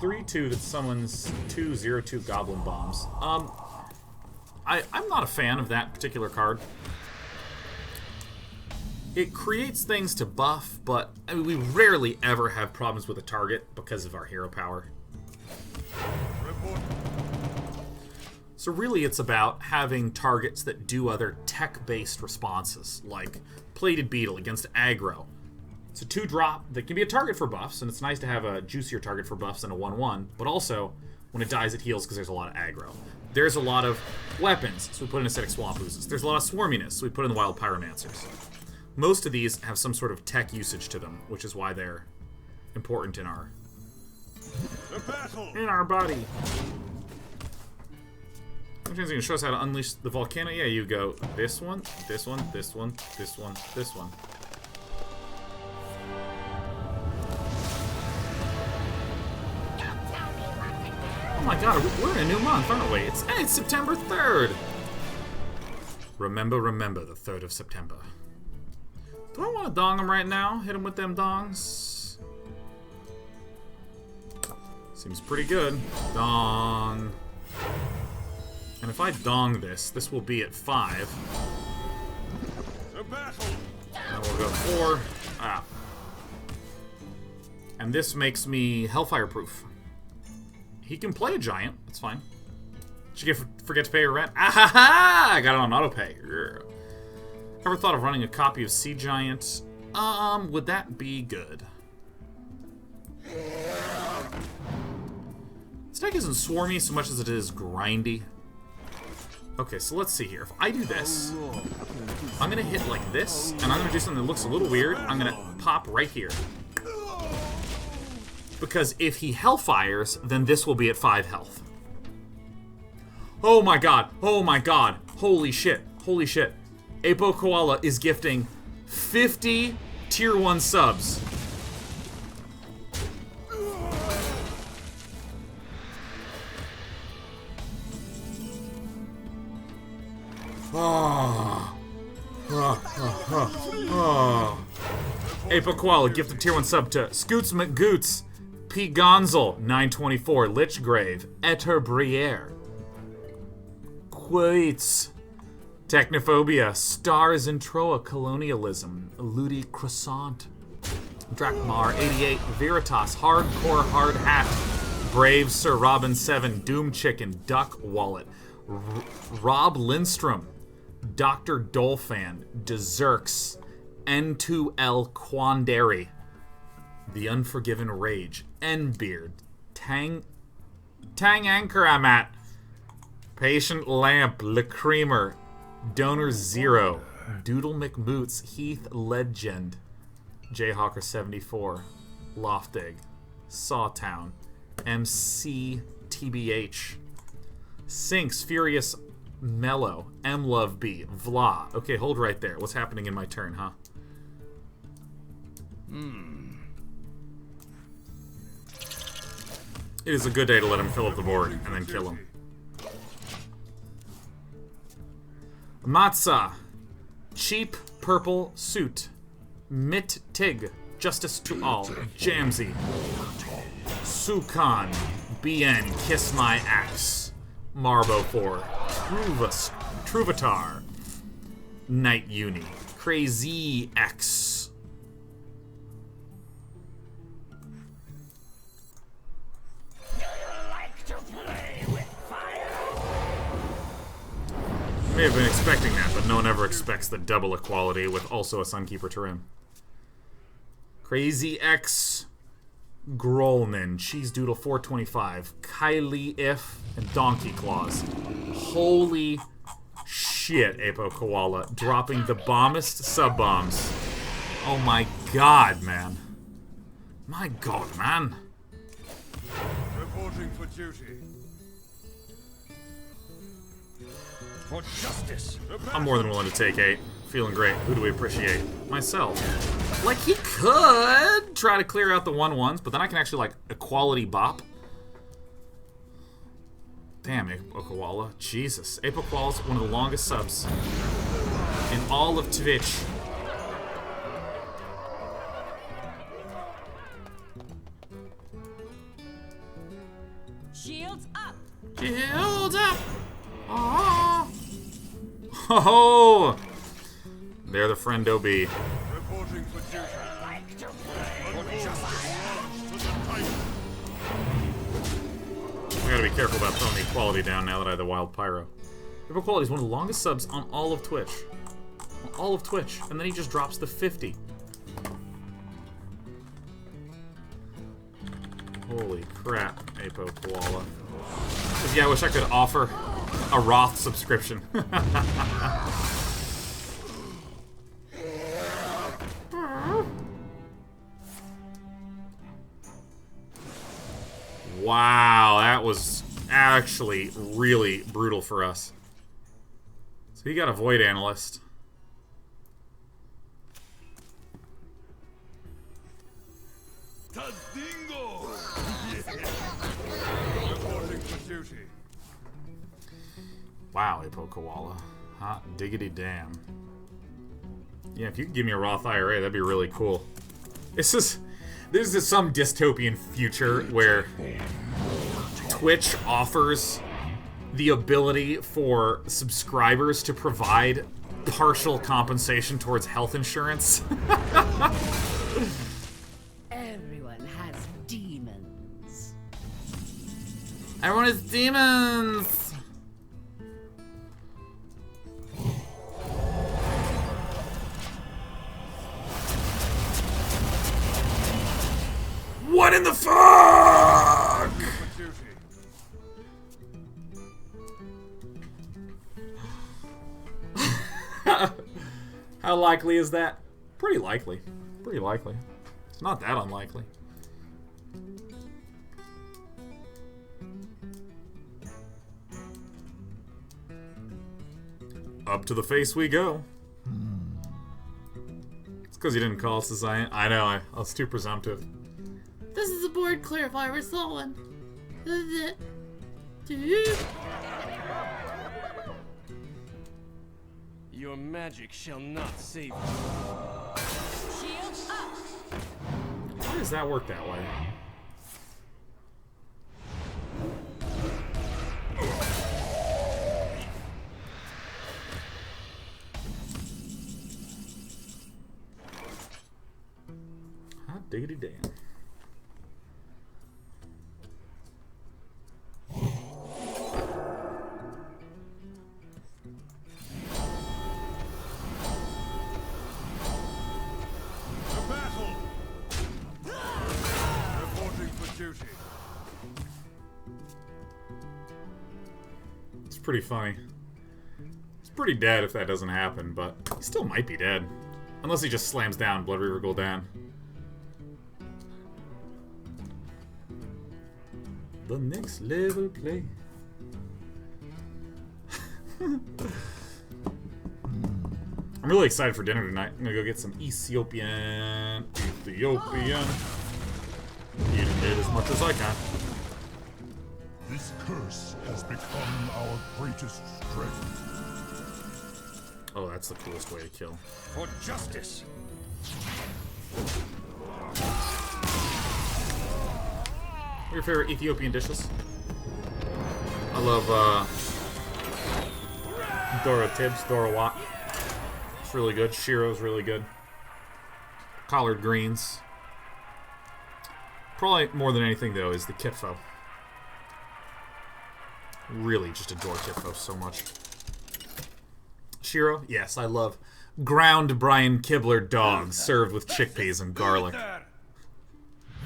3/2 that summons 2 0/2 Goblin Bombs. I'm not a fan of that particular card. It creates things to buff, but I mean, we rarely ever have problems with a target because of our hero power. So really it's about having targets that do other tech-based responses, like Plated Beetle against aggro. It's a 2-drop that can be a target for buffs, and it's nice to have a juicier target for buffs than a 1/1, but also, when it dies, it heals because there's a lot of aggro. There's a lot of weapons, so we put in Acidic Swamp Oozes. There's a lot of swarminess, so we put in the Wild Pyromancers. Most of these have some sort of tech usage to them, which is why they're important in our body. Sometimes you can show us how to unleash the volcano. Yeah, you go this one, this one, this one, this one, this one. Oh my god, we're in a new month, aren't we? It's September 3rd! Remember, the 3rd of September. Do I want to dong him right now? Hit him with them dongs? Seems pretty good. Dong. And if I dong this will be at 5. And we'll go 4. Ah. And this makes me Hellfire proof. He can play a giant. That's fine. Did you forget to pay your rent? Ah ha ha! I got it on autopay. Ever thought of running a copy of Sea Giant? Would that be good? This deck isn't swarmy so much as it is grindy. Okay, so let's see here. If I do this, I'm gonna hit like this, and I'm gonna do something that looks a little weird. I'm gonna pop right here. Because if he Hellfires, then this will be at 5 health. Oh my god, oh my god, holy shit, holy shit. Apo Koala is gifting 50 tier 1 subs. Apo Koala gifted tier 1 sub to Scoots McGoots, P. Gonzel, 924, Lichgrave, Eterbriere, Quates, Technophobia, Stars in Troa, Colonialism, Ludi Croissant, Drakmar, 88, Veritas, Hardcore Hard Hat, Brave Sir Robin 7, Doom Chicken, Duck Wallet, Rob Lindstrom, Dr. Dolphin, Deserks, N2L Quandary, The Unforgiven Rage, N-Beard, Tang Ankaramat, Patient Lamp, Lacreamer, Donor Zero, Doodle McMoots, Heath Legend, Jayhawker 74, Loftig, Sawtown, MC TBH, Sinks, Furious Mellow, M Love B, Vla. Okay, hold right there. What's happening in my turn, huh? It is a good day to let him fill up the board and then kill him. Matza, Cheap Purple Suit, Mit Tig, Justice to All, Jamsy, Sukan, BN, Kiss My Axe, Marbo 4, Truvatar, Night Uni, Crazy X. May have been expecting that, but no one ever expects the double equality with also a Sunkeeper Tarim. Crazy X, Grolman, Cheese Doodle 425, Kylie If, and Donkey Claws. Holy shit, Apo Koala. Dropping the bombest sub-bombs. Oh my god, man. My god, man. Reporting for duty. For justice. I'm more than willing to take 8. Feeling great. Who do we appreciate? Myself. Like, he could try to clear out the 1/1s, but then I can actually, like, equality bop. Damn, Apokoala. Jesus. Apokoala's one of the longest subs in all of Twitch. Shields up. Shields up! Oh! Ho! They're the friendo bee. Reporting for duty. I gotta be careful about throwing the equality down now that I have the Wild Pyro. Equality is one of the longest subs on all of Twitch. On all of Twitch. And then he just drops the 50. Holy crap, Apo Koala. Yeah, I wish I could offer a Roth subscription. Wow, that was actually really brutal for us. So he got a Void Analyst. Tazdingo! Reporting for duty. Wow, Apo Koala. Hot diggity damn. Yeah, if you could give me a Roth IRA, that'd be really cool. This is some dystopian future where Twitch offers the ability for subscribers to provide partial compensation towards health insurance. Everyone has demons. Everyone has demons! What in the fuck? How likely is that? Pretty likely. Pretty likely. It's not that unlikely. Up to the face we go. It's because you didn't call us a Zion. I know, I was too presumptive. This is a board clarifier for Solon. Your magic shall not save you. Shields up. Why does that work that way? Hot diggity damn. pretty funny. He's pretty dead if that doesn't happen, but he still might be dead. Unless he just slams down Blood Reaver Gul'dan. The next level play. I'm really excited for dinner tonight. I'm gonna go get some Ethiopian. Eat it as much as I can. This curse has become our greatest strength. Oh, that's the coolest way to kill. For justice. Your favorite Ethiopian dishes? I love Dora Tibbs, Dora Watt. It's really good. Shiro's really good. Collard greens. Probably more than anything though is the kitfo. Really just adore kitfo so much. Shiro? Yes, I love ground Brian Kibler dog served with chickpeas and garlic.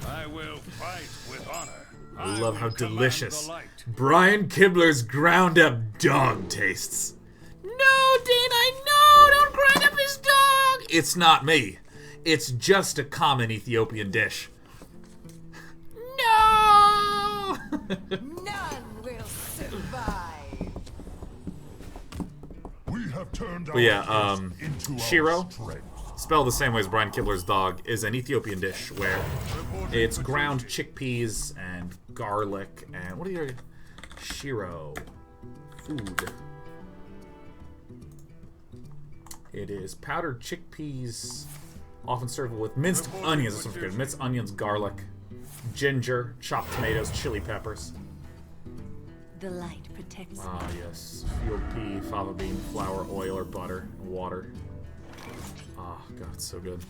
I will fight with honor. I love how delicious Brian Kibler's ground up dog tastes. No, Dana, no! Don't grind up his dog! It's not me. It's just a common Ethiopian dish. No! None will survive. We have turned But yeah, our curse into Shiro, our strength. spelled the same way as Brian Kibler's dog, is an Ethiopian dish where it's ground chickpeas and garlic and what are your Shiro food? It is powdered chickpeas, often served with minced onions. This one's good. Minced onions, garlic, ginger, chopped tomatoes, chili peppers. The light protects me. Ah, yes. Field pea, fava bean, flour, oil, or butter, and water. Ah, God, it's so good.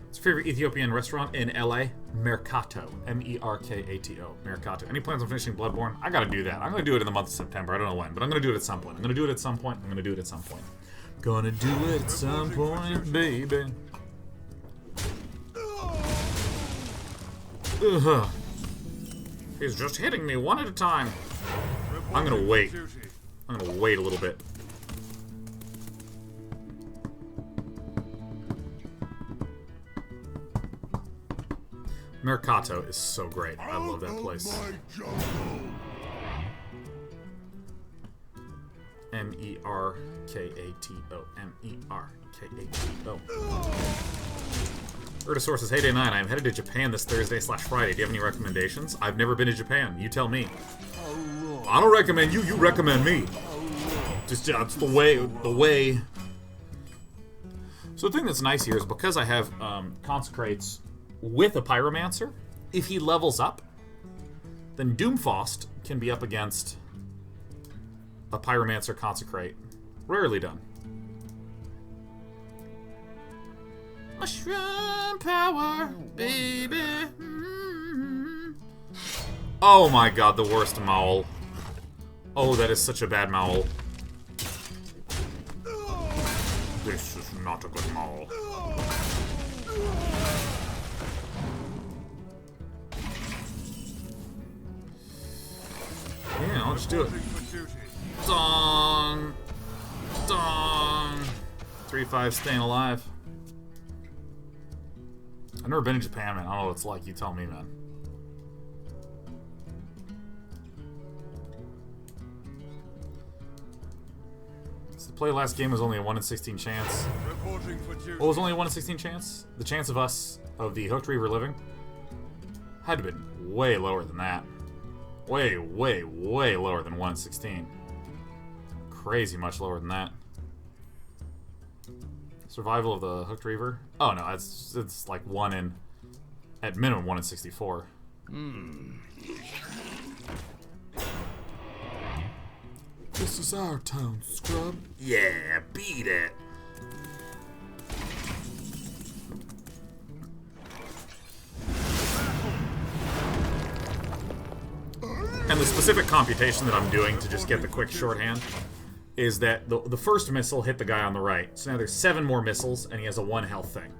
What's your favorite Ethiopian restaurant in LA? Mercato. M-E-R-K-A-T-O. Mercato. Any plans on finishing Bloodborne? I gotta do that. I'm gonna do it in the month of September. I don't know when, but I'm gonna do it at some point. I'm gonna do it at some point. I'm gonna do it at some point. Gonna do it at some point, baby. Ugh. He's just hitting me one at a time. I'm gonna wait. I'm gonna wait a little bit. Mercato is so great. I love that place. M-E-R-K-A-T-O. M-E-R-K-A-T-O. Urtosaur says, hey, Day 9, I'm headed to Japan this Thursday/Friday. Do you have any recommendations? I've never been to Japan. You tell me. I don't recommend you. You recommend me. Just it's the way. So the thing that's nice here is because I have consecrates with a pyromancer, if he levels up, then Doomfrost can be up against a pyromancer consecrate. Rarely done. Mushroom power, baby. Mm-hmm. Oh my god, the worst Maul. Oh, that is such a bad Maul. This is not a good Maul. Yeah, I'll just do it. Dong! Dong! 3-5 staying alive. I've never been to Japan, man. I don't know what it's like. You tell me, man. So the play last game was only a 1 in 16 chance. What was only a 1 in 16 chance? The chance of us, of the Hooked Reaver living, had to have been way lower than that. Way, way, way lower than 1 in 16. Crazy much lower than that. Survival of the Hooked Reaver? Oh no, it's like 1 in, at minimum 1 in 64. This is our town, scrub. Yeah, beat it. And the specific computation that I'm doing to just get the quick shorthand is that the first missile hit the guy on the right. So now there's 7 more missiles, and he has a 1 health thing.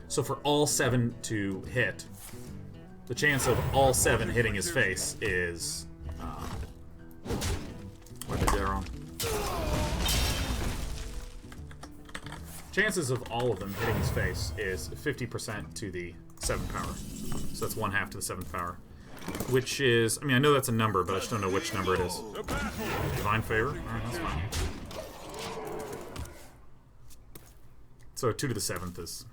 So for all 7 to hit, the chance of all 7 hitting his face is... what did I do wrong? Chances of all of them hitting his face is 50% to the 7th power. So that's 1/2 to the 7th power. Which is... I mean, I know that's a number, but I just don't know which number it is. Divine Favor? Alright, that's fine. So 2 to the 7th is...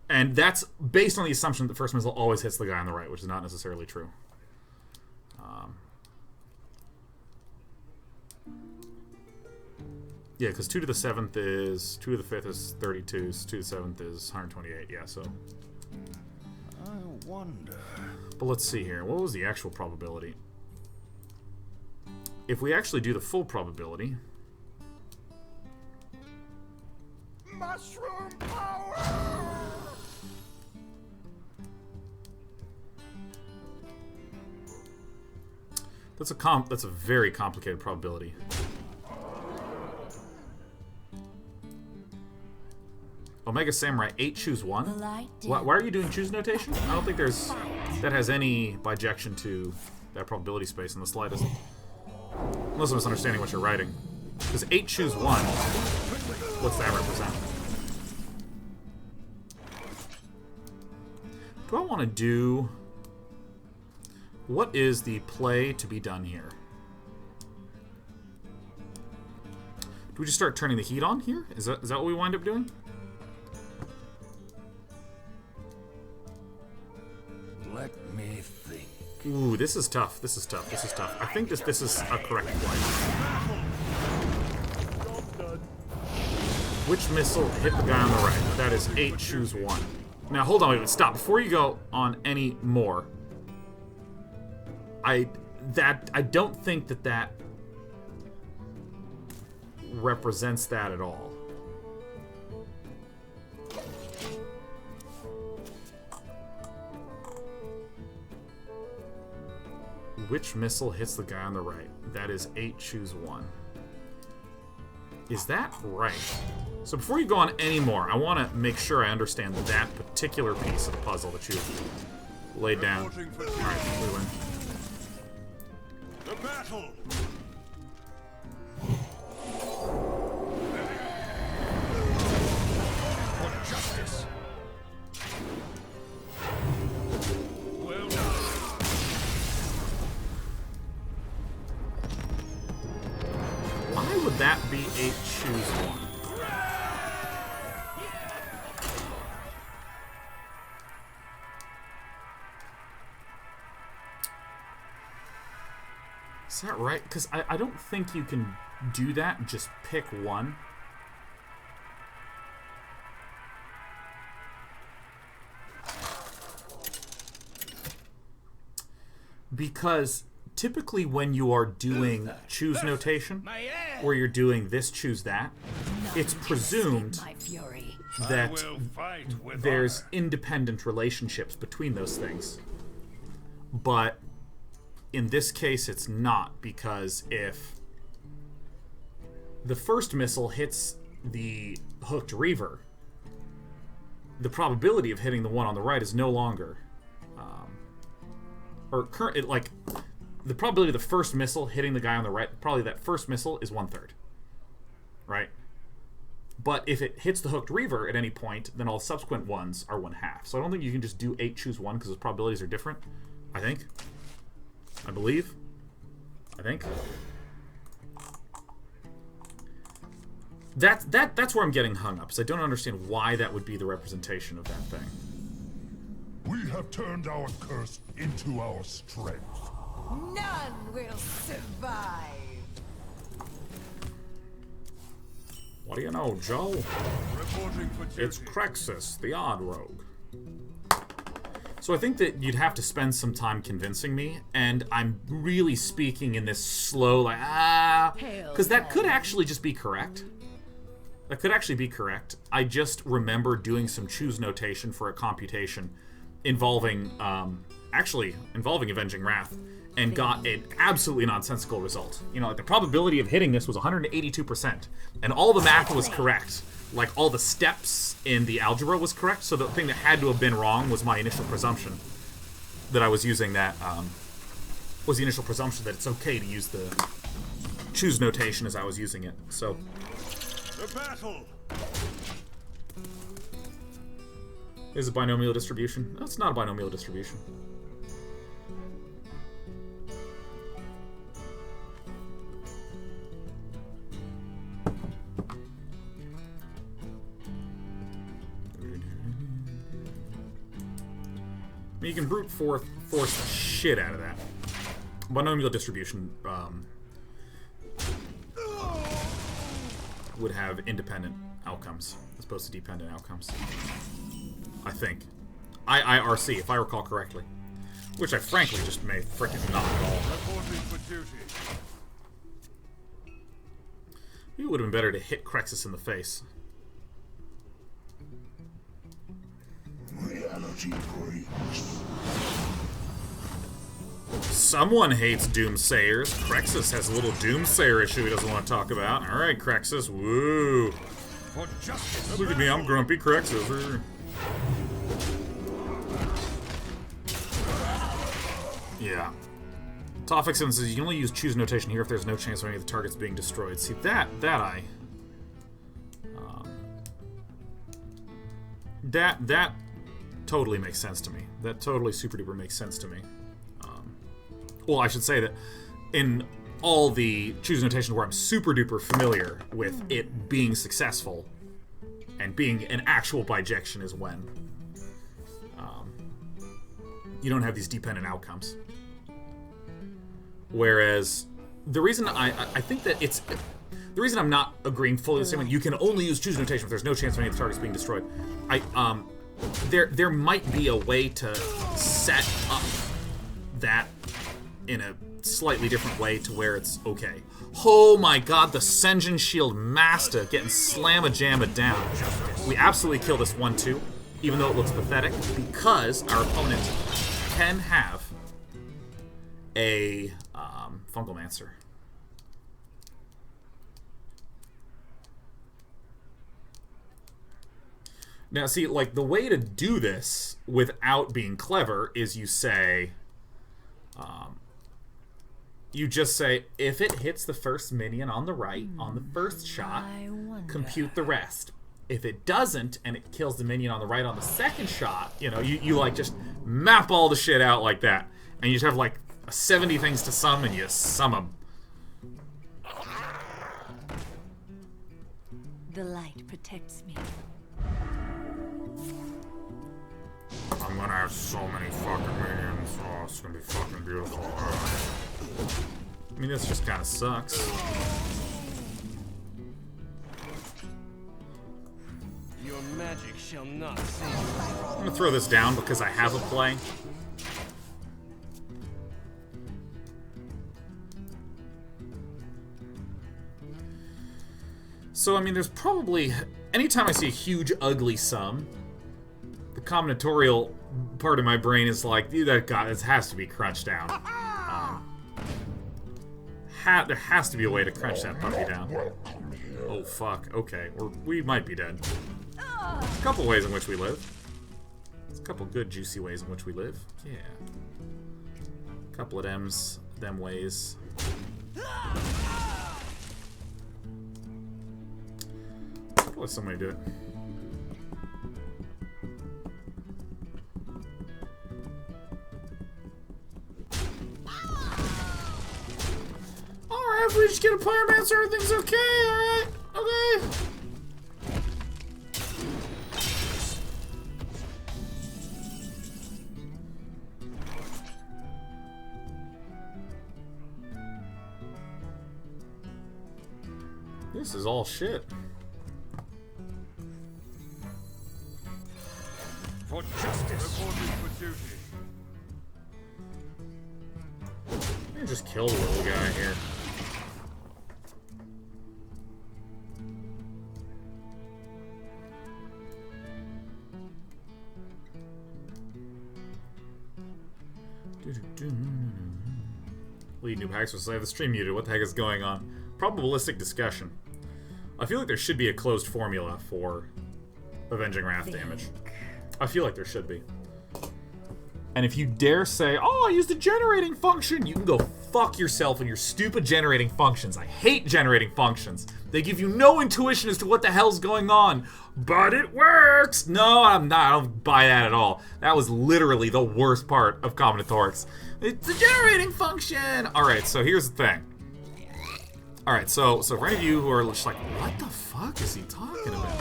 And that's based on the assumption that the first missile always hits the guy on the right, which is not necessarily true. Yeah, because 2 to the 7th is... 2 to the 5th is 32, so 2 to the 7th is 128, yeah, so... I wonder... But let's see here. What was the actual probability? If we actually do the full probability... Mushroom power! That's a very complicated probability. Omega Samurai 8 choose 1. Why are you doing choose notation? I don't think that has any bijection to that probability space in the slightest. Unless I'm misunderstanding what you're writing. Because 8 choose 1, what's that represent? Do I want to do... What is the play to be done here? Do we just start turning the heat on here? Is that what we wind up doing? Let me think. Ooh, this is tough. This is tough. This is tough. I think this is a correct play. Which missile hit the guy on the right? That is 8 choose 1. Now hold on, wait, stop. Before you go on any more, I don't think that represents that at all. Which missile hits the guy on the right? That is 8 choose 1. Is that right? So before you go on any more, I want to make sure I understand that particular piece of the puzzle that you laid down. Alright, we win. The battle! For justice! Well done. Why would that be 8 choose 1? Is that right? Because I don't think you can do that and just pick one. Because typically when you are doing choose notation, where you're doing this, choose that, it's presumed that there's independent relationships between those things. But in this case, it's not, because if the first missile hits the hooked reaver, the probability of hitting the one on the right is no longer... the probability of the first missile hitting the guy on the right, probably that first missile is 1/3. Right? But if it hits the hooked reaver at any point, then all subsequent ones are 1/2. So I don't think you can just do 8 choose 1 because those probabilities are different. I think. I believe. I think. That's where I'm getting hung up, because I don't understand why that would be the representation of that thing. We have turned our curse into our strength. None will survive. What do you know, Joe? Reporting for duty. It's Crexus, the odd rogue. So I think that you'd have to spend some time convincing me, and I'm really speaking in this slow, like, because that could actually just be correct. That could actually be correct. I just remember doing some choose notation for a computation involving actually involving Avenging Wrath, and got an absolutely nonsensical result. You know, like the probability of hitting this was 182%, and all the math was correct. Like, all the steps in the algebra was correct, so the thing that had to have been wrong was my initial presumption that I was using that, was the initial presumption that it's okay to use the choose notation as I was using it, so. The battle! Is it binomial distribution? No, it's not a binomial distribution. I mean, you can brute force the shit out of that. Binomial distribution would have independent outcomes as opposed to dependent outcomes. I think. IIRC, if I recall correctly. Which I frankly just may frickin' not at all. Reporting for duty. It would have been better to hit Crexus in the face. Reality breaks. Someone hates Doomsayers. Crexus has a little Doomsayer issue he doesn't want to talk about. Alright, Crexus, woo! For justice. Look at me, I'm grumpy Crexus. Yeah. Tofixon says you can only use choose notation here if there's no chance of any of the targets being destroyed. See, that totally makes sense to me. That totally super duper makes sense to me. Well, I should say that in all the choose notation where I'm super duper familiar with it being successful and being an actual bijection is when you don't have these dependent outcomes. Whereas the reason I think that it's the reason I'm not agreeing fully with the statement you can only use choose notation if there's no chance of any of the targets being destroyed. There might be a way to set up that in a slightly different way to where it's okay. Oh my god, the Senjin Shield Master getting slamma-jamma down. We absolutely kill this 1-2, even though it looks pathetic, because our opponent can have a Fungalmancer. Now, see, like, the way to do this without being clever is you say, you just say, if it hits the first minion on the right, on the first shot, compute the rest. If it doesn't, and it kills the minion on the right on the second shot, you know, you like, just map all the shit out like that. And you just have, like, 70 things to sum, and you sum them. The light protects me. I'm gonna have so many fucking minions. Oh, it's gonna be fucking beautiful. I mean, this just kind of sucks. Your magic shall not save you. I'm gonna throw this down because I have a play. So, I mean, there's probably... Anytime I see a huge, ugly sum, the combinatorial part of my brain is like, that god, this has to be crunched down. There has to be a way to crunch that puppy down. Oh, fuck. Okay, we might be dead. A couple ways in which we live. There's a couple good, juicy ways in which we live. Yeah. A couple of them ways. I'll let somebody do it. Alright, if we just get a Pyromancer, everything's okay, alright? Okay. This is all shit. For justice. Reporting for duty. Let me just kill the little guy here. Lead new hacks will have the stream muted. What the heck is going on? Probabilistic discussion. I feel like there should be a closed formula for avenging wrath damage. I feel like there should be. And if you dare say, oh, I used a generating function, you can go fuck yourself and your stupid generating functions. I hate generating functions. They give you no intuition as to what the hell's going on. But it works! No, I'm not. I don't buy that at all. That was literally the worst part of combinatorics. It's a generating function! Alright, so here's the thing. Alright, so for any of you who are just like, what the fuck is he talking about?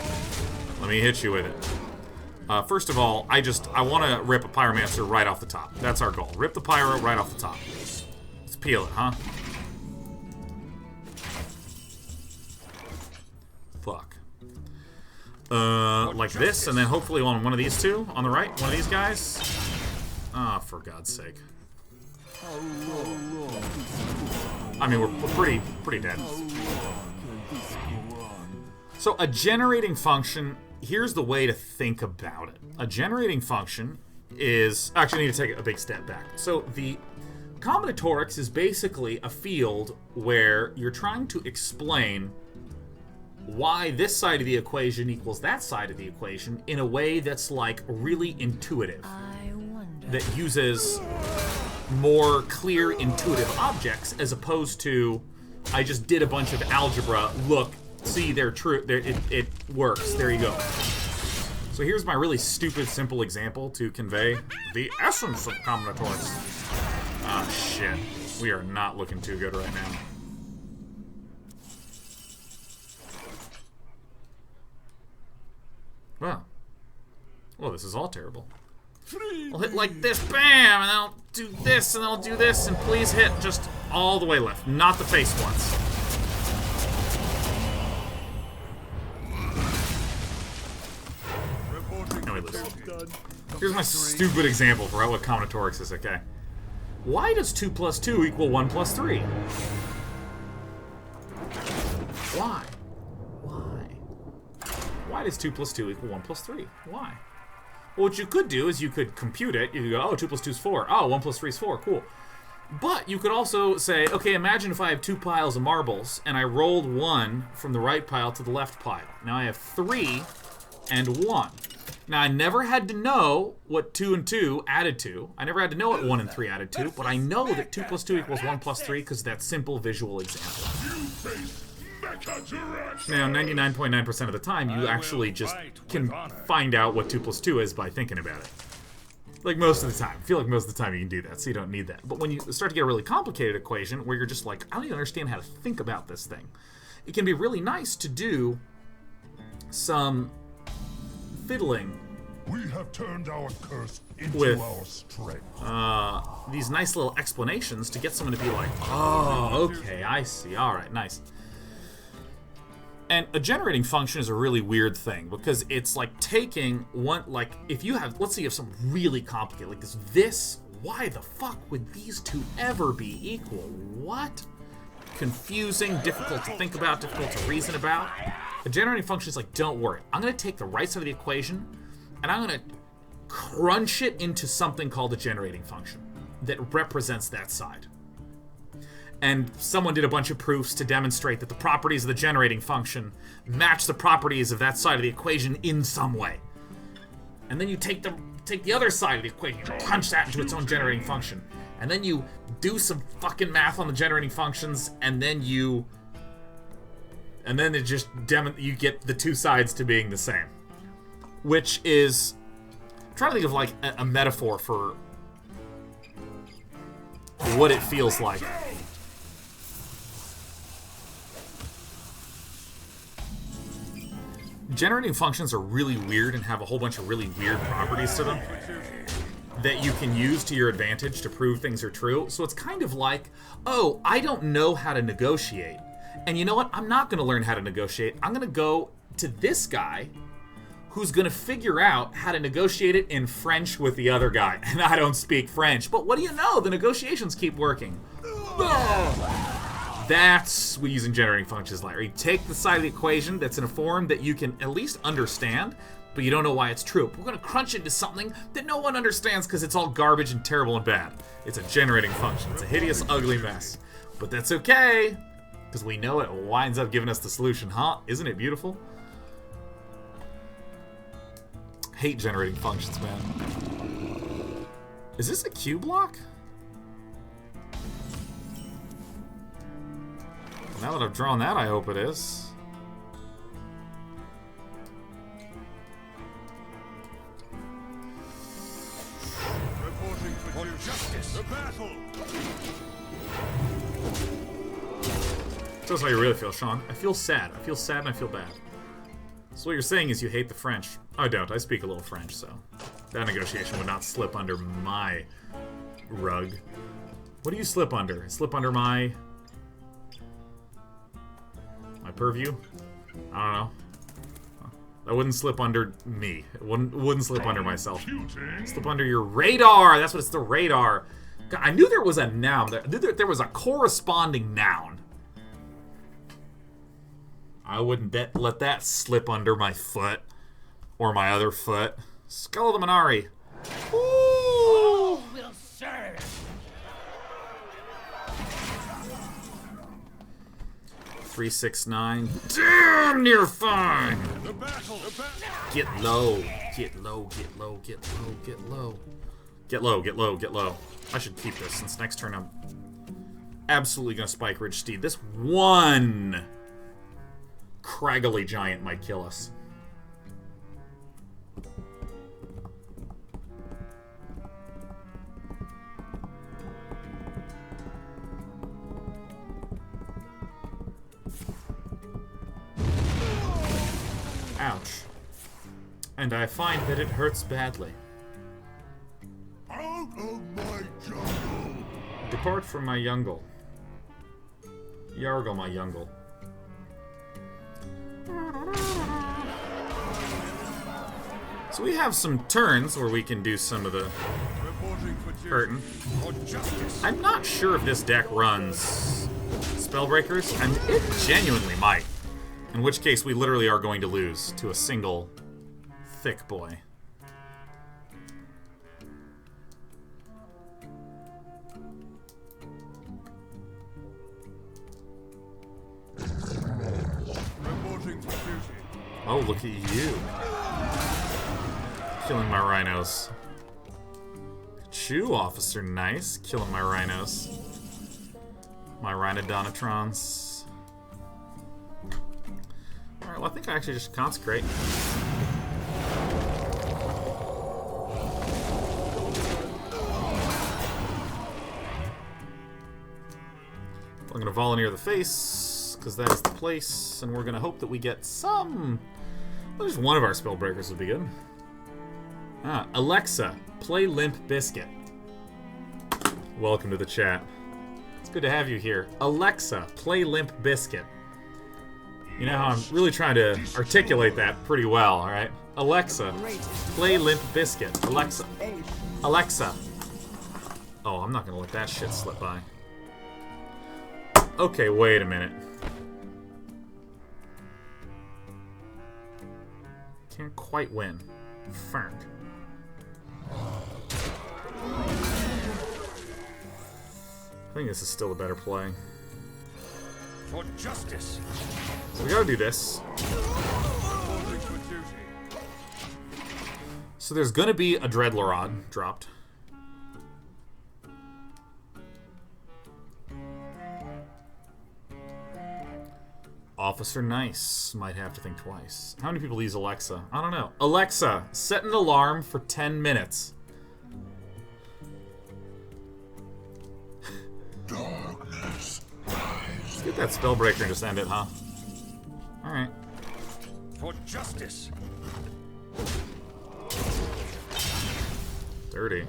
Let me hit you with it. First of all, I want to rip a Pyromancer right off the top. That's our goal. Rip the Pyro right off the top. Let's peel it, huh? Fuck. Like this, and then hopefully on one of these two, on the right, one of these guys. Ah, for God's sake. I mean, we're pretty dead. So a generating function, here's the way to think about it. A generating function is... Actually, I need to take a big step back. So the combinatorics is basically a field where you're trying to explain why this side of the equation equals that side of the equation in a way that's like really intuitive. I wonder. That uses more clear intuitive objects as opposed to I just did a bunch of algebra, look, see, they're true, it works, there you go. So here's my really stupid simple example to convey the essence of combinatorics. Ah, shit. We are not looking too good right now. Well, this is all terrible. I'll hit like this, bam, and then I'll do this, and then I'll do this, and please hit just all the way left, not the face once. No, we lose. Here's my stupid example for what combinatorics is, okay? Why does 2 plus 2 equal 1 plus 3? Why? Why does 2 plus 2 equal 1 plus 3? Why? Well, what you could do is you could compute it. You could go, oh, 2 plus 2 is 4. Oh, 1 plus 3 is 4. Cool. But you could also say, okay, imagine if I have 2 piles of marbles, and I rolled 1 from the right pile to the left pile. Now I have 3 and 1. Now, I never had to know what 2 and 2 added to. I never had to know what 1 and 3 added to, but I know that 2 plus 2 equals 1 plus 3 because of that simple visual example. Now, 99.9% of the time, you actually just can find out what 2 plus 2 is by thinking about it. Like, most of the time. I feel like most of the time you can do that, so you don't need that. But when you start to get a really complicated equation where you're just like, I don't even understand how to think about this thing, it can be really nice to do some fiddling We have turned our curse into with our strength. these nice little explanations to get someone to be like, oh, okay, I see. All right, nice. And a generating function is a really weird thing because it's like taking one, like if you have, let's say you have something really complicated, like this, why the fuck would these two ever be equal? What? Confusing, difficult to think about, difficult to reason about. A generating function is like, don't worry. I'm going to take the right side of the equation and I'm going to crunch it into something called a generating function that represents that side. And someone did a bunch of proofs to demonstrate that the properties of the generating function match the properties of that side of the equation in some way. And then you take the other side of the equation, you crunch that into its own generating function. And then you do some fucking math on the generating functions, and then you get the two sides to being the same. Which is, I'm trying to think of like a metaphor for what it feels like. Generating functions are really weird and have a whole bunch of really weird properties to them that you can use to your advantage to prove things are true. So it's kind of like, oh, I don't know how to negotiate. And you know what? I'm not going to learn how to negotiate. I'm going to go to this guy who's going to figure out how to negotiate it in French with the other guy. And I don't speak French. But what do you know? The negotiations keep working. That's what using generating functions like. You take the side of the equation that's in a form that you can at least understand, but you don't know why it's true. We're going to crunch into something that no one understands because it's all garbage and terrible and bad. It's a generating function. It's a hideous, ugly mess. But that's okay, because we know it winds up giving us the solution, huh? Isn't it beautiful? Hate generating functions, man. Is this a Q block? Now that I've drawn that, I hope it is. Reporting for justice. The battle. That's how you really feel, Sean. I feel sad. I feel sad and I feel bad. So what you're saying is you hate the French. I don't. I speak a little French, so that negotiation would not slip under my rug. What do you slip under? Slip under my purview? I don't know. That wouldn't slip under me. It wouldn't slip under myself. Slip under your radar. That's what it's, the radar. God, I knew there was a noun. I knew there was a corresponding noun. I wouldn't let that slip under my foot or my other foot. Skull of the Minari. Ooh. Will serve. 369. Damn near fine. The battle. Get low. Get low. Get low. Get low. Get low. Get low. Get low. Get low. I should keep this since next turn I'm absolutely gonna spike Ridge Steed. This one craggly giant might kill us. Ouch. And I find that it hurts badly. Out of my jungle! Depart from my youngle. Yargle my youngle. So we have some turns where we can do some of the hurting. I'm not sure if this deck runs Spellbreakers. It genuinely might. In which case, we literally are going to lose to a single thick boy. Oh, look at you. Killing my rhinos. Chew, officer, nice. Killing my rhinos. My rhinodonatrons. Alright, well I think I actually just consecrate. I'm gonna volunteer the face, because that is the place, and we're gonna hope that we get some. Well, just one of our Spellbreakers would be good. Ah, Alexa, play Limp Bizkit. Welcome to the chat. It's good to have you here. Alexa, play Limp Bizkit. You know how I'm really trying to articulate that pretty well, alright? Alexa, play Limp Bizkit. Alexa. Alexa. Oh, I'm not gonna let that shit slip by. Okay, wait a minute. Can't quite win. Ferg. I think this is still a better play. For justice. So we gotta do this. So there's gonna be a Dreadlorod dropped. Officer Nice. Might have to think twice. How many people use Alexa? I don't know. Alexa, set an alarm for 10 minutes. Darkness. Let's get that Spellbreaker and just end it, huh? Alright. For justice. Dirty.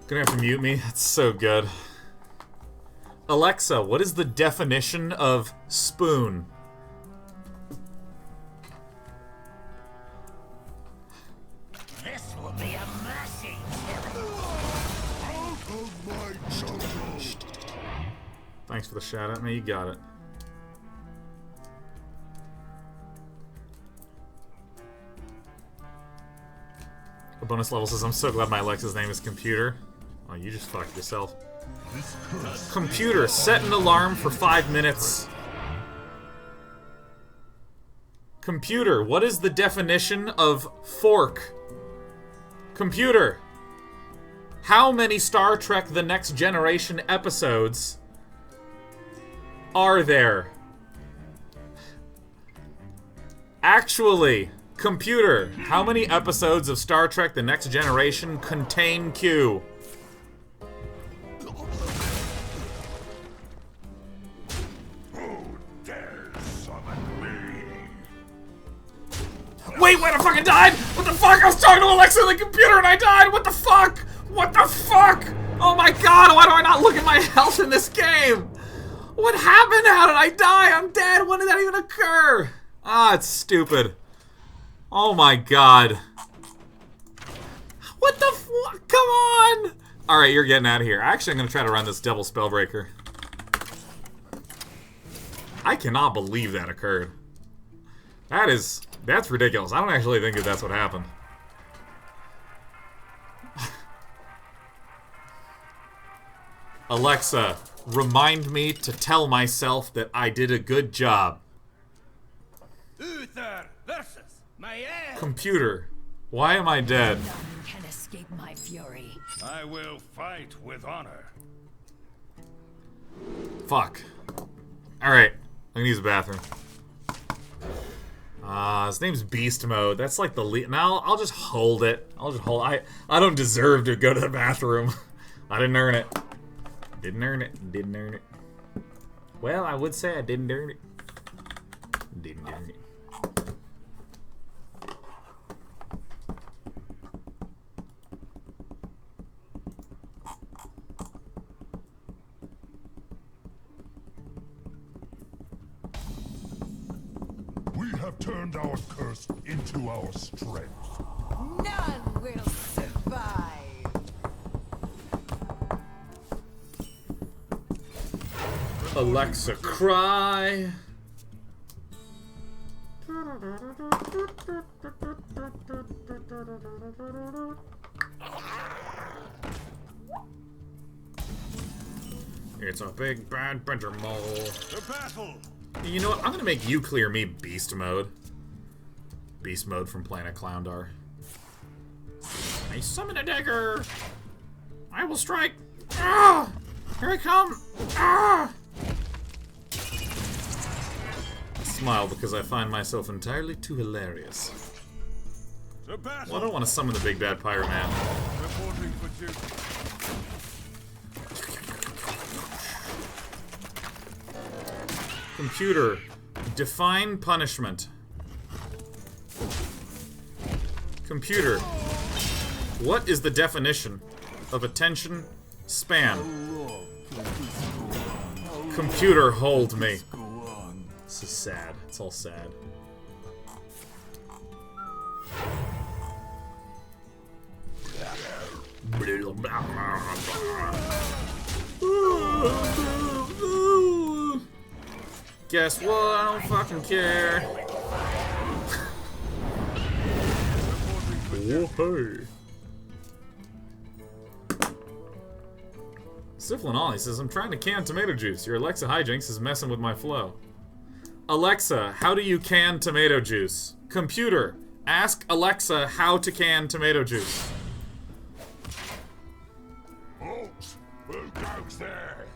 Gonna have to mute me. That's so good. Alexa, what is the definition of spoon? Thanks for the shout out, man. You got it. A bonus level says, I'm so glad my Alexa's name is Computer. Oh, you just fucked yourself. Computer, set an alarm for 5 minutes. Computer, what is the definition of fork? Computer, how many Star Trek The Next Generation episodes are there? Actually, computer, how many episodes of Star Trek The Next Generation contain Q? Wait, I fucking died? What the fuck? I was talking to Alexa on the computer and I died! What the fuck? What the fuck? Oh my god, why do I not look at my health in this game? What happened? How did I die? I'm dead. When did that even occur? Ah, it's stupid. Oh my god. What the fuck? Come on! Alright, you're getting out of here. Actually, I'm gonna try to run this Devil Spellbreaker. I cannot believe that occurred. That's ridiculous. I don't actually think that that's what happened. Alexa, remind me to tell myself that I did a good job. Uther versus my ass. Computer, why am I dead? None can escape my fury. I will fight with honor. Fuck. Alright, I'm gonna use the bathroom. His name's Beast Mode. That's like the lead. Now I'll just hold it. I don't deserve to go to the bathroom. I didn't earn it. Didn't earn it. Well, I would say I didn't earn it. Didn't earn it. We have turned our curse into our strength. None will survive. Alexa, cry. It's a big bad Bender mole. The battle. You know what? I'm gonna make you clear me Beast Mode. Beast Mode from Planet Clowndar. I summon a dagger. I will strike. Ah! Here I come. Ah! Smile because I find myself entirely too hilarious. The battle. Well, I don't want to summon the big bad Pyro Man. Reporting for duty. Computer, define punishment. Computer, what is the definition of attention span? Computer, hold me. This is sad. It's all sad. Guess what? I don't fucking care. Whoa. Syphilin Ollie says, I'm trying to can tomato juice. Your Alexa hijinks is messing with my flow. Alexa, how do you can tomato juice? Computer, ask Alexa how to can tomato juice. Halt! Who goes there?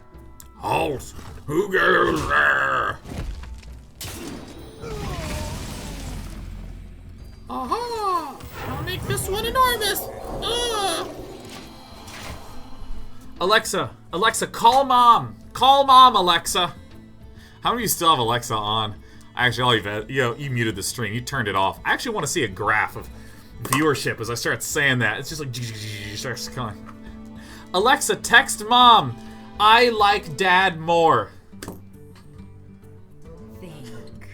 Halt! Who goes there? Aha! I'll make this one enormous! Alexa, call Mom! Call Mom, Alexa! How many of you still have Alexa on? Actually, you muted the stream. You turned it off. I actually want to see a graph of viewership as I start saying that. It's just like starts going. Alexa, text Mom. I like Dad more. Think.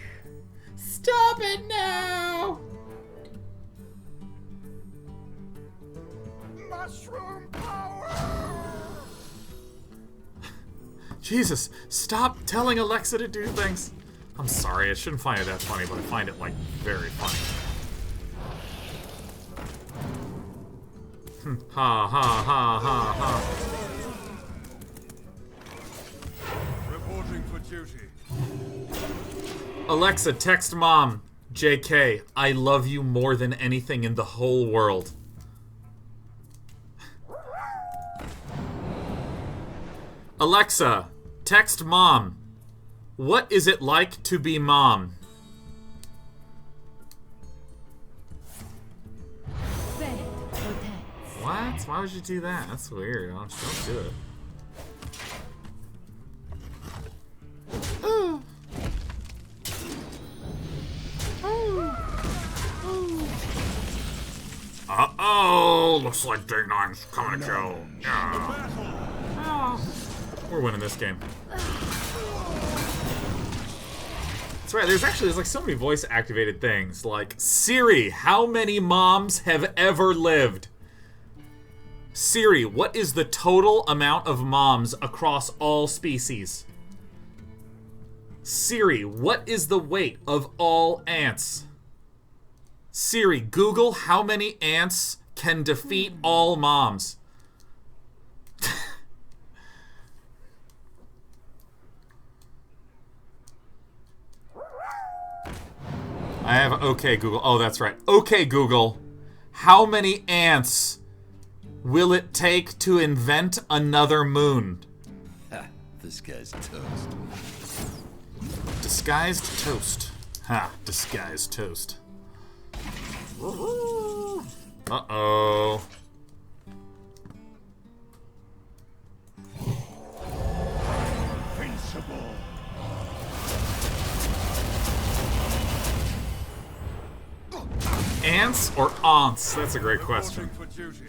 Stop it now. Mushroom power! Jesus, stop telling Alexa to do things. I'm sorry, I shouldn't find it that funny, but I find it, like, very funny. Ha ha ha ha ha. Reporting for duty. Alexa, text mom. JK, I love you more than anything in the whole world. Alexa, text mom. What is it like to be mom? What? Why would you do that? That's weird. Don't do it. Uh-oh! Looks like Day 9's coming at you. Yeah. Oh. We're winning this game. That's right, there's like so many voice-activated things. Like, Siri, how many moms have ever lived? Siri, what is the total amount of moms across all species? Siri, what is the weight of all ants? Siri, Google how many ants can defeat all moms. I have OK Google. Oh, that's right. OK Google, how many ants will it take to invent another moon? Ha, this guy's toast. Disguised toast. Ha, disguised toast. Uh-oh. Invincible. Ants or aunts? That's a great question. For duty.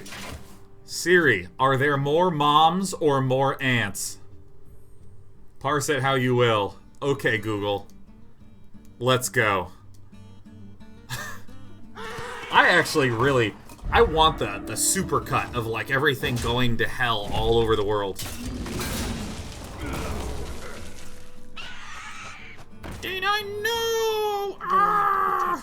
Siri, are there more moms or more ants? Parse it how you will. Okay, Google. Let's go. I actually really... I want the super cut of, like, everything going to hell all over the world. D9, no! Ah!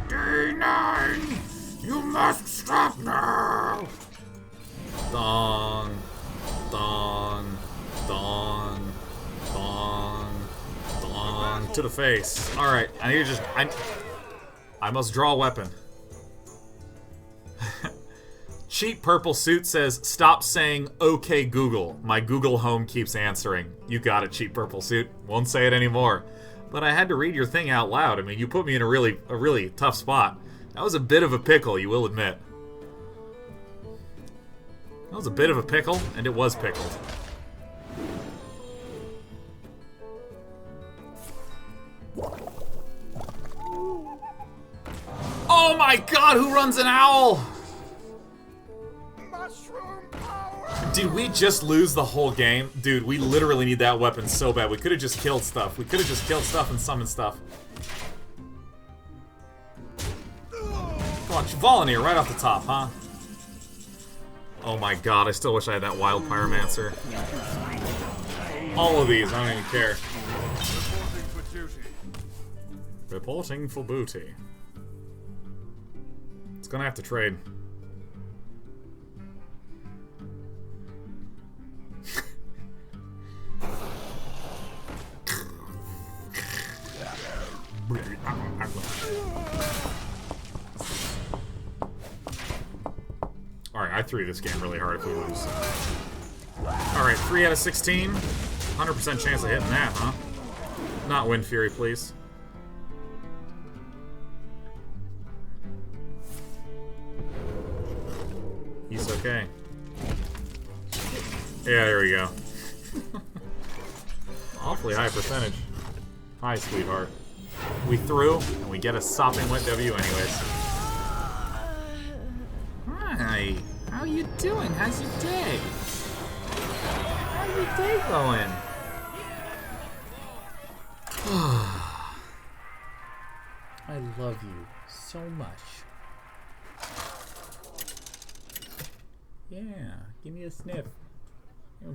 D9! You must stop now! Dong. Dong. Dong. Dong. Dong. To the face. Alright, I need to just... I must draw a weapon. Cheap Purple Suit says, stop saying, okay, Google. My Google Home keeps answering. You got it, Cheap Purple Suit. Won't say it anymore. But I had to read your thing out loud. I mean, you put me in a really tough spot. That was a bit of a pickle, you will admit. That was a bit of a pickle, and it was pickled. Oh my god, who runs an owl? Did we just lose the whole game? Dude, we literally need that weapon so bad. We could have just killed stuff. We could have just killed stuff and summoned stuff. Come on, Volunteer right off the top, huh? Oh my god, I still wish I had that Wild Pyromancer. All of these, I don't even care. Reporting for duty. Reporting for booty. It's gonna have to trade. Alright, I threw this game really hard if we lose. Alright, 3 out of 16. 100% chance of hitting that, huh? Not Wind Fury, please. He's okay. Yeah, there we go. Awfully high percentage. Hi, sweetheart. We threw, and we get a sopping wet W anyways. Hi. How you doing? How's your day? How's your day going? I love you so much. Yeah, give me a sniff.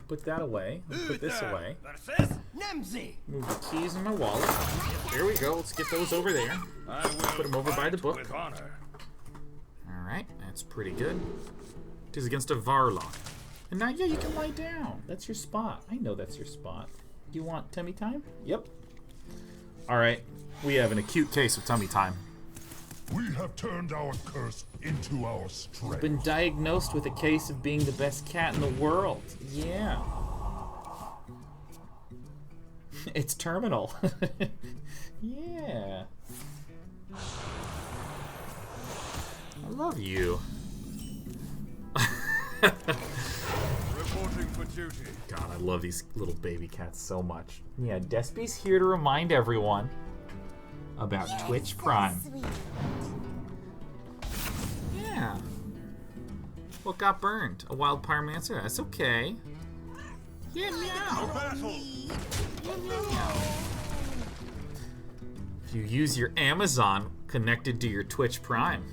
Put that away. Put this away. Nemzi! Move the keys in my wallet. There we go. Let's get those over there. I will Put them over by the book. with honor. Alright, that's pretty good. It is against a Varlock. And now, yeah, you can lie down. That's your spot. I know that's your spot. Do you want tummy time? Yep. Alright, we have an acute case of tummy time. We have turned our curse into our strength. Been diagnosed with a case of being the best cat in the world. Yeah. It's terminal. Yeah. I love you. Reporting for duty. God, I love these little baby cats so much. Yeah, Despy's here to remind everyone about Twitch Prime. Yeah. What got burned? A wild pyromancer? That's okay. Yeah, meow. Battle. Yeah, meow. If you use your Amazon connected to your Twitch Prime,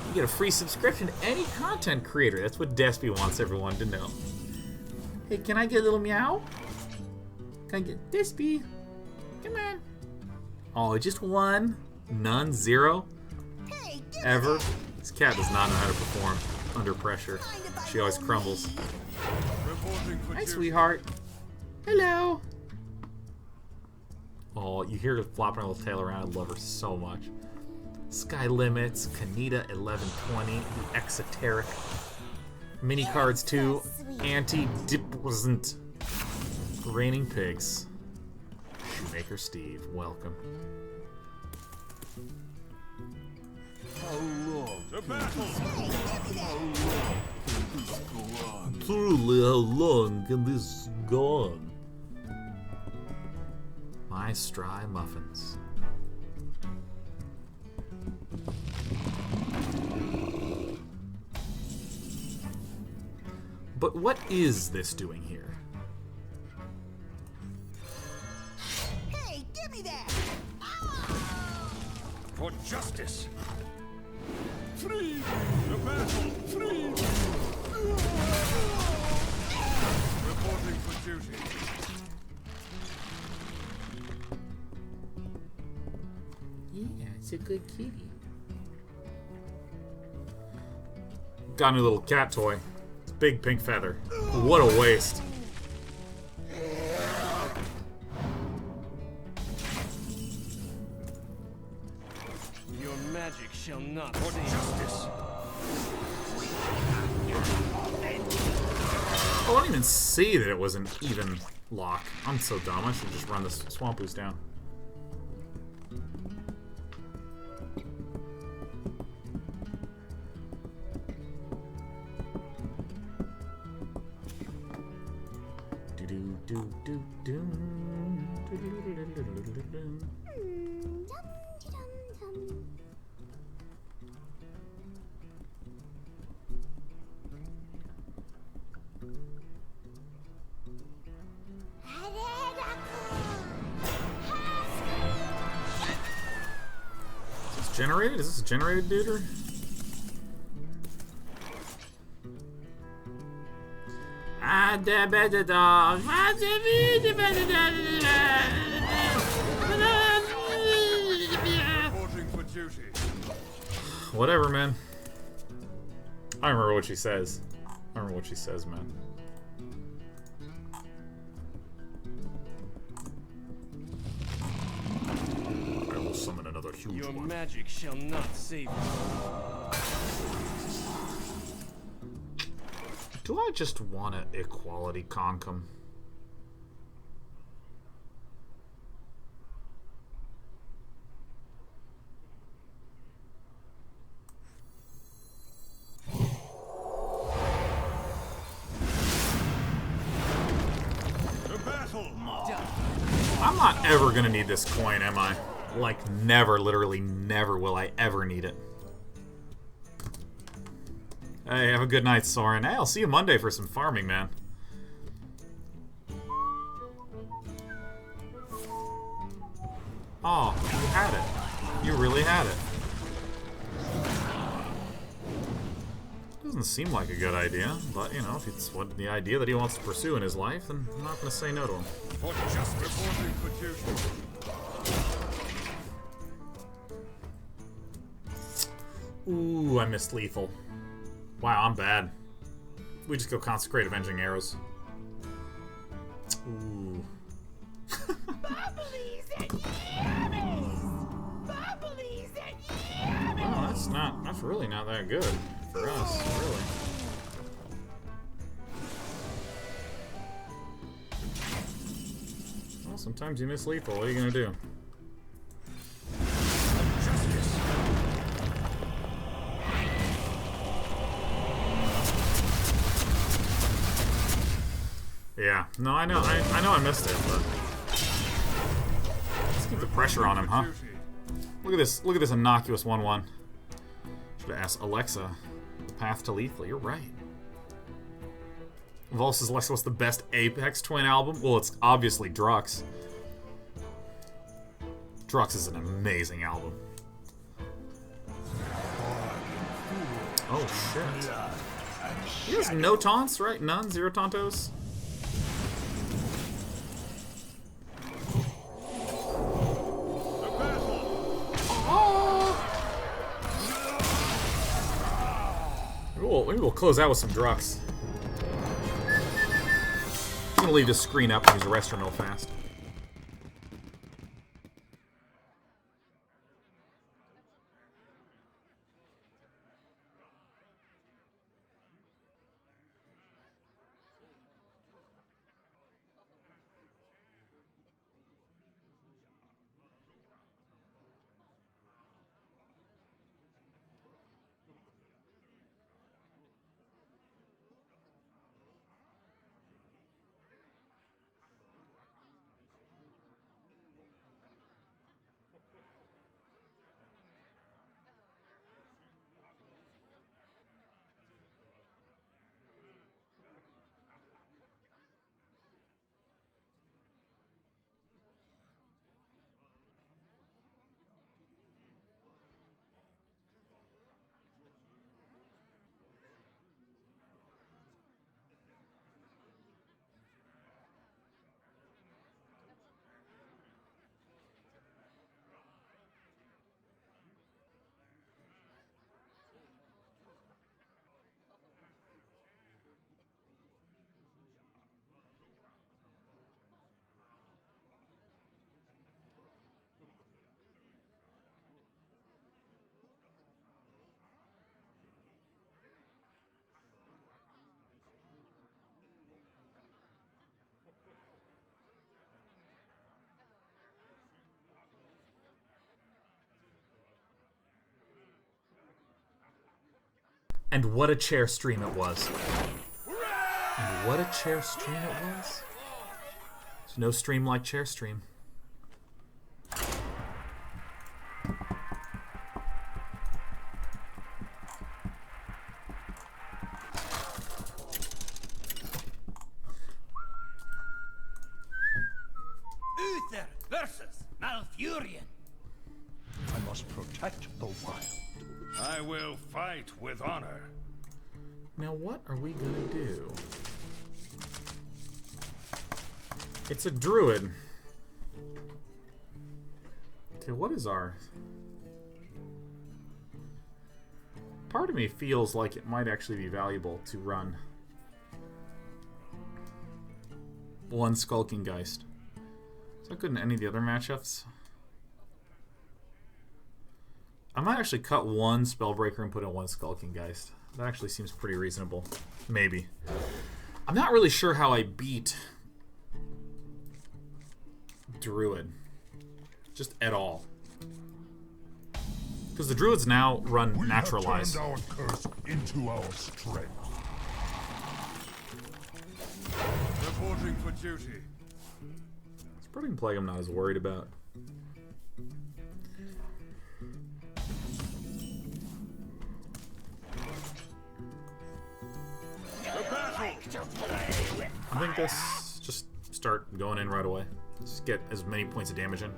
you get a free subscription to any content creator. That's what Despy wants everyone to know. Hey, can I get a little meow? Can I get Despy? Come on. Oh, just one? None? Zero? Ever? This cat does not know how to perform under pressure. She always crumbles. Reporting for Hi, duty. sweetheart. Hello. Oh, you hear her flopping her little tail around. I love her so much. Sky Limits, Kanita 1120, the Exoteric. Mini cards too. Anti-Dipresent. Raining Pigs. Shoemaker Steve, welcome. How long To battle. can this go on? Truly, how long can this go on? My Stry Muffins. But what is this doing here? Hey, give me that! For justice. Free me! To battle. Free me! Reporting for duty. Yeah, it's a good kitty. Got a new little cat toy. It's a big pink feather. What a waste. Your magic shall not For save. justice. Oh, I didn't even see that it was an even lock. I'm so dumb. I should just run this swamp boost down. Is this generated? Is this a generated duder? Reporting for duty. Whatever, man. I don't remember what she says. I don't remember what she says, man. I will summon another huge Your one. magic shall not save you. Do I just want an equality concom? To battle. I'm not ever gonna need this coin, am I? Like, never, literally never will I ever need it. Hey, have a good night, Soren. Hey, I'll see you Monday for some farming, man. Oh, you had it. You really had it. Doesn't seem like a good idea, but you know, if it's what the idea that he wants to pursue in his life, then I'm not gonna say no to him. For just reporting for duty. Ooh, I missed lethal. Wow, I'm bad. We just go consecrate avenging arrows. Ooh. Bubblies and yammies! Bubblies and yammies! Well, that's really not that good for us, really. Well, sometimes you miss lethal. What are you gonna do? Yeah, no, I know I missed it, but let's keep the pressure on him, huh? Look at this innocuous 1/1. Should have asked Alexa, the path to lethal. You're right. Vol says, Alexa, what's the best Apex Twin album? Well, it's obviously Drux. Drux is an amazing album. Oh shit. He has no taunts, right? None? Zero tauntos? Maybe we'll close out with some Drux. I'm gonna leave this screen up and use the restroom real fast. And what a chair stream it was. And what a chair stream it was. There's no stream like chair stream. Uther versus Malfurion. I must protect the wild. I will fight with honor. Now what are we gonna do? It's a druid. Okay, what is our... Part of me feels like it might actually be valuable to run one Skulking Geist. Is that good in any of the other matchups? I might actually cut one Spellbreaker and put in one Skulking Geist. That actually seems pretty reasonable. Maybe. I'm not really sure how I beat Druid. Just at all. Because the Druids now run Naturalize. We have turned our curse into our strength. Reporting for duty. Spreading Plague I'm not as worried about. I think this just start going in right away. Just get as many points of damage in.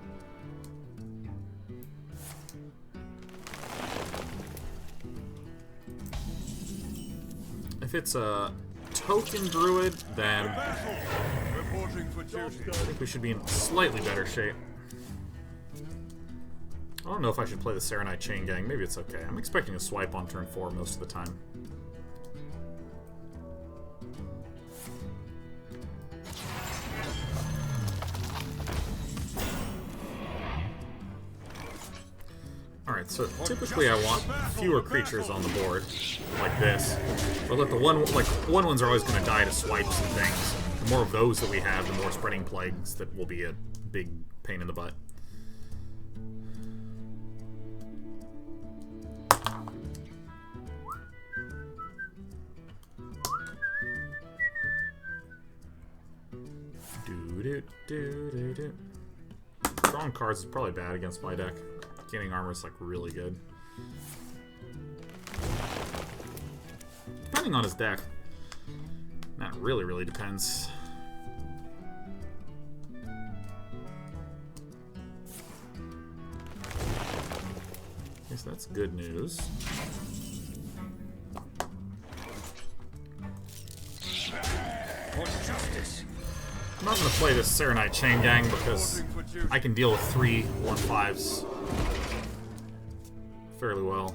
If it's a token druid, then Reporting for duty. I think we should be in slightly better shape. I don't know if I should play the Serenite Chain Gang. Maybe it's okay. I'm expecting a swipe on turn 4 most of the time. Alright, so typically I want fewer creatures on the board, like this. But let the one-ones are always going to die to swipes and things. The more of those that we have, the more spreading plagues that will be a big pain in the butt. Drawing cards is probably bad against my deck. Gaining armor is like really good. Depending on his deck. That really depends. Okay, so that's good news. For justice. I'm not going to play this Serenite Chain Gang because I can deal with 3 1/5s fairly well.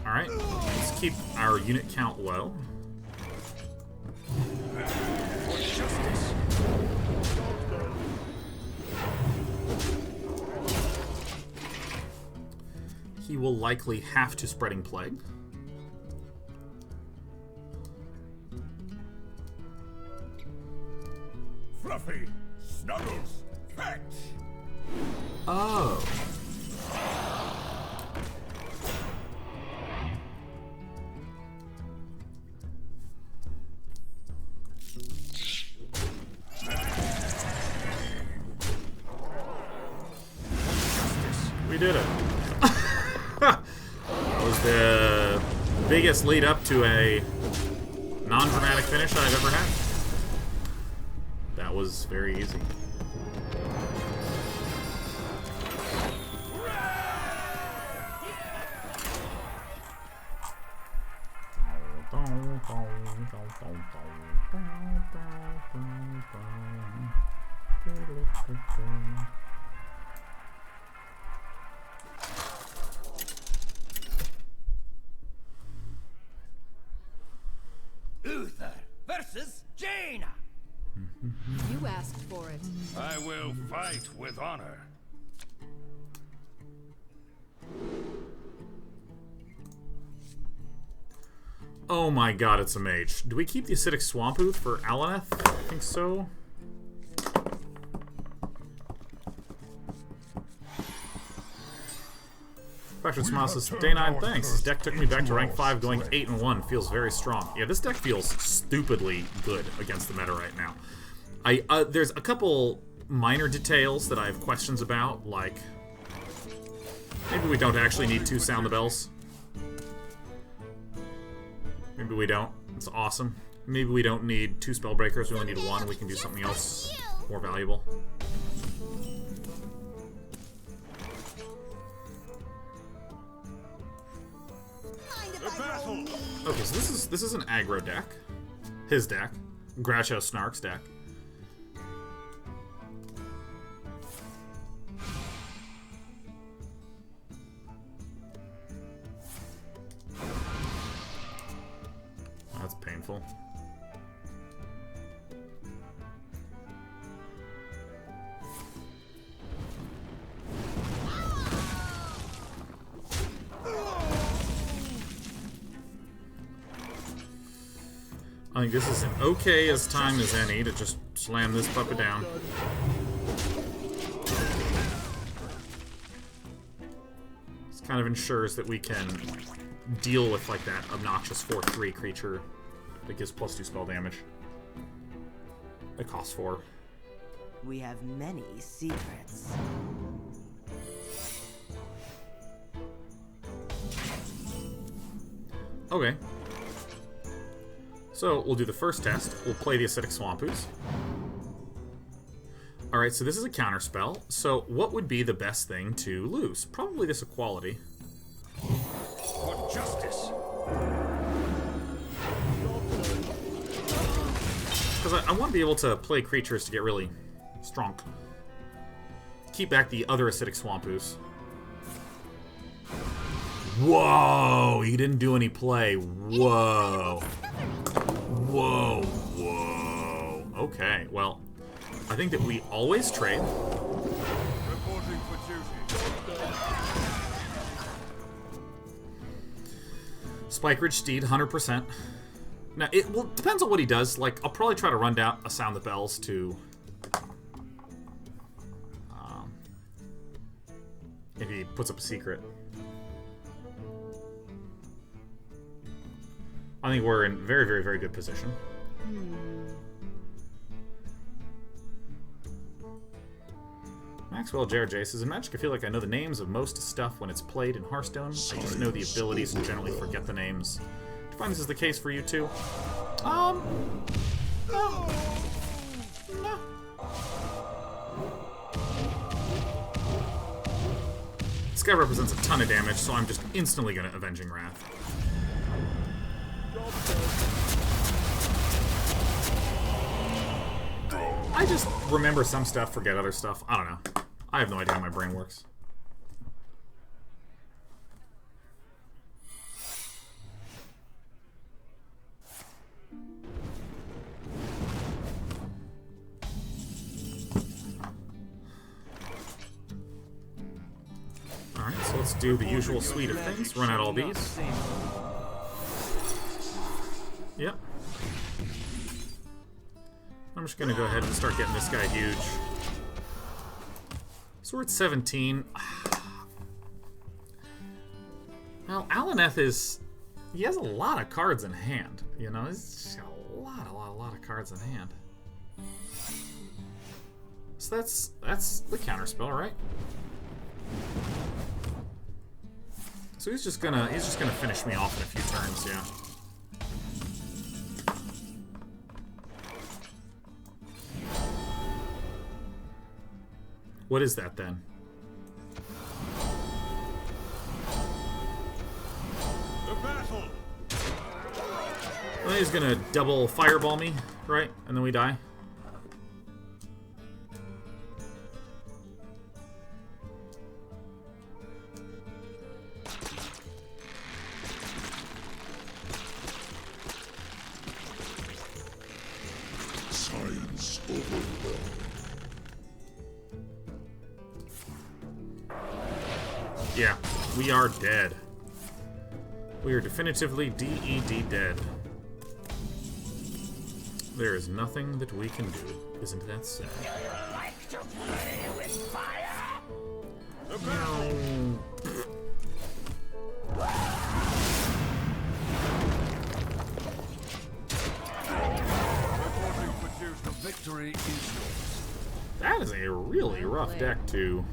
Alright, let's keep our unit count low. He will likely have to Spreading Plague. Fluffy, Snuggles, fetch. Oh. We did it. That was the biggest lead up to a non-dramatic finish I've ever had. That was very easy. Uther versus Jaina. You asked for it. I will fight with honor. Oh my god, it's a mage. Do we keep the Acidic Swamp Ooth for Alaneth? I think so. Patrick Smiles says, Day 9, thanks. This deck took me back to rank 5, going 8-1. Feels very strong. Yeah, this deck feels stupidly good against the meta right now. There's a couple minor details that I have questions about, like maybe we don't actually need 2 Sound the Bells. Maybe we don't. It's awesome. Maybe we don't need 2 Spellbreakers. We only need 1. We can do something else more valuable. Okay, so this is an aggro deck. His deck. Groucho Snark's deck. That's painful. I think this is an okay as time as any to just slam this puppet down. This kind of ensures that we can deal with like that obnoxious 4/3 creature that gives +2 spell damage. It costs 4. We have many secrets. Okay. So, we'll do the first test. We'll play the Acidic Swampoos. Alright, so this is a counterspell. So, what would be the best thing to lose? Probably this Equality. For justice. Because I want to be able to play creatures to get really strong. Keep back the other Acidic Swampoos. Whoa! He didn't do any play. Whoa. Whoa. Whoa. Okay, well, I think that we always trade. Reporting for duty. Spike Ridge Steed, 100%. Now, it depends on what he does. Like, I'll probably try to run down a Sound the Bells to... if he puts up a secret. I think we're in very, very, very good position. Maxwell JRJ says, in Magic, I feel like I know the names of most stuff when it's played in Hearthstone. I just know the abilities and generally forget the names. Do you find this is the case for you too? No. No. This guy represents a ton of damage, so I'm just instantly going to Avenging Wrath. I just remember some stuff, forget other stuff. I don't know. I have no idea how my brain works. Alright, so let's do the usual suite of things. Run out all these. Yep. I'm just gonna go ahead and start getting this guy huge. So we're at 17. Well, Alaneth is... he has a lot of cards in hand. You know, he's just got a lot of cards in hand. So that's the counterspell, right? So he's just gonna finish me off in a few turns, yeah. What is that then? The battle. Well, he's gonna double fireball me, right? And then we die. Science overwhelmed. Yeah, we are dead. We are definitively DED dead. There is nothing that we can do. Isn't that sad? Like to play with fire? No. Reporting for duty. The victory is yours. That is a really rough deck to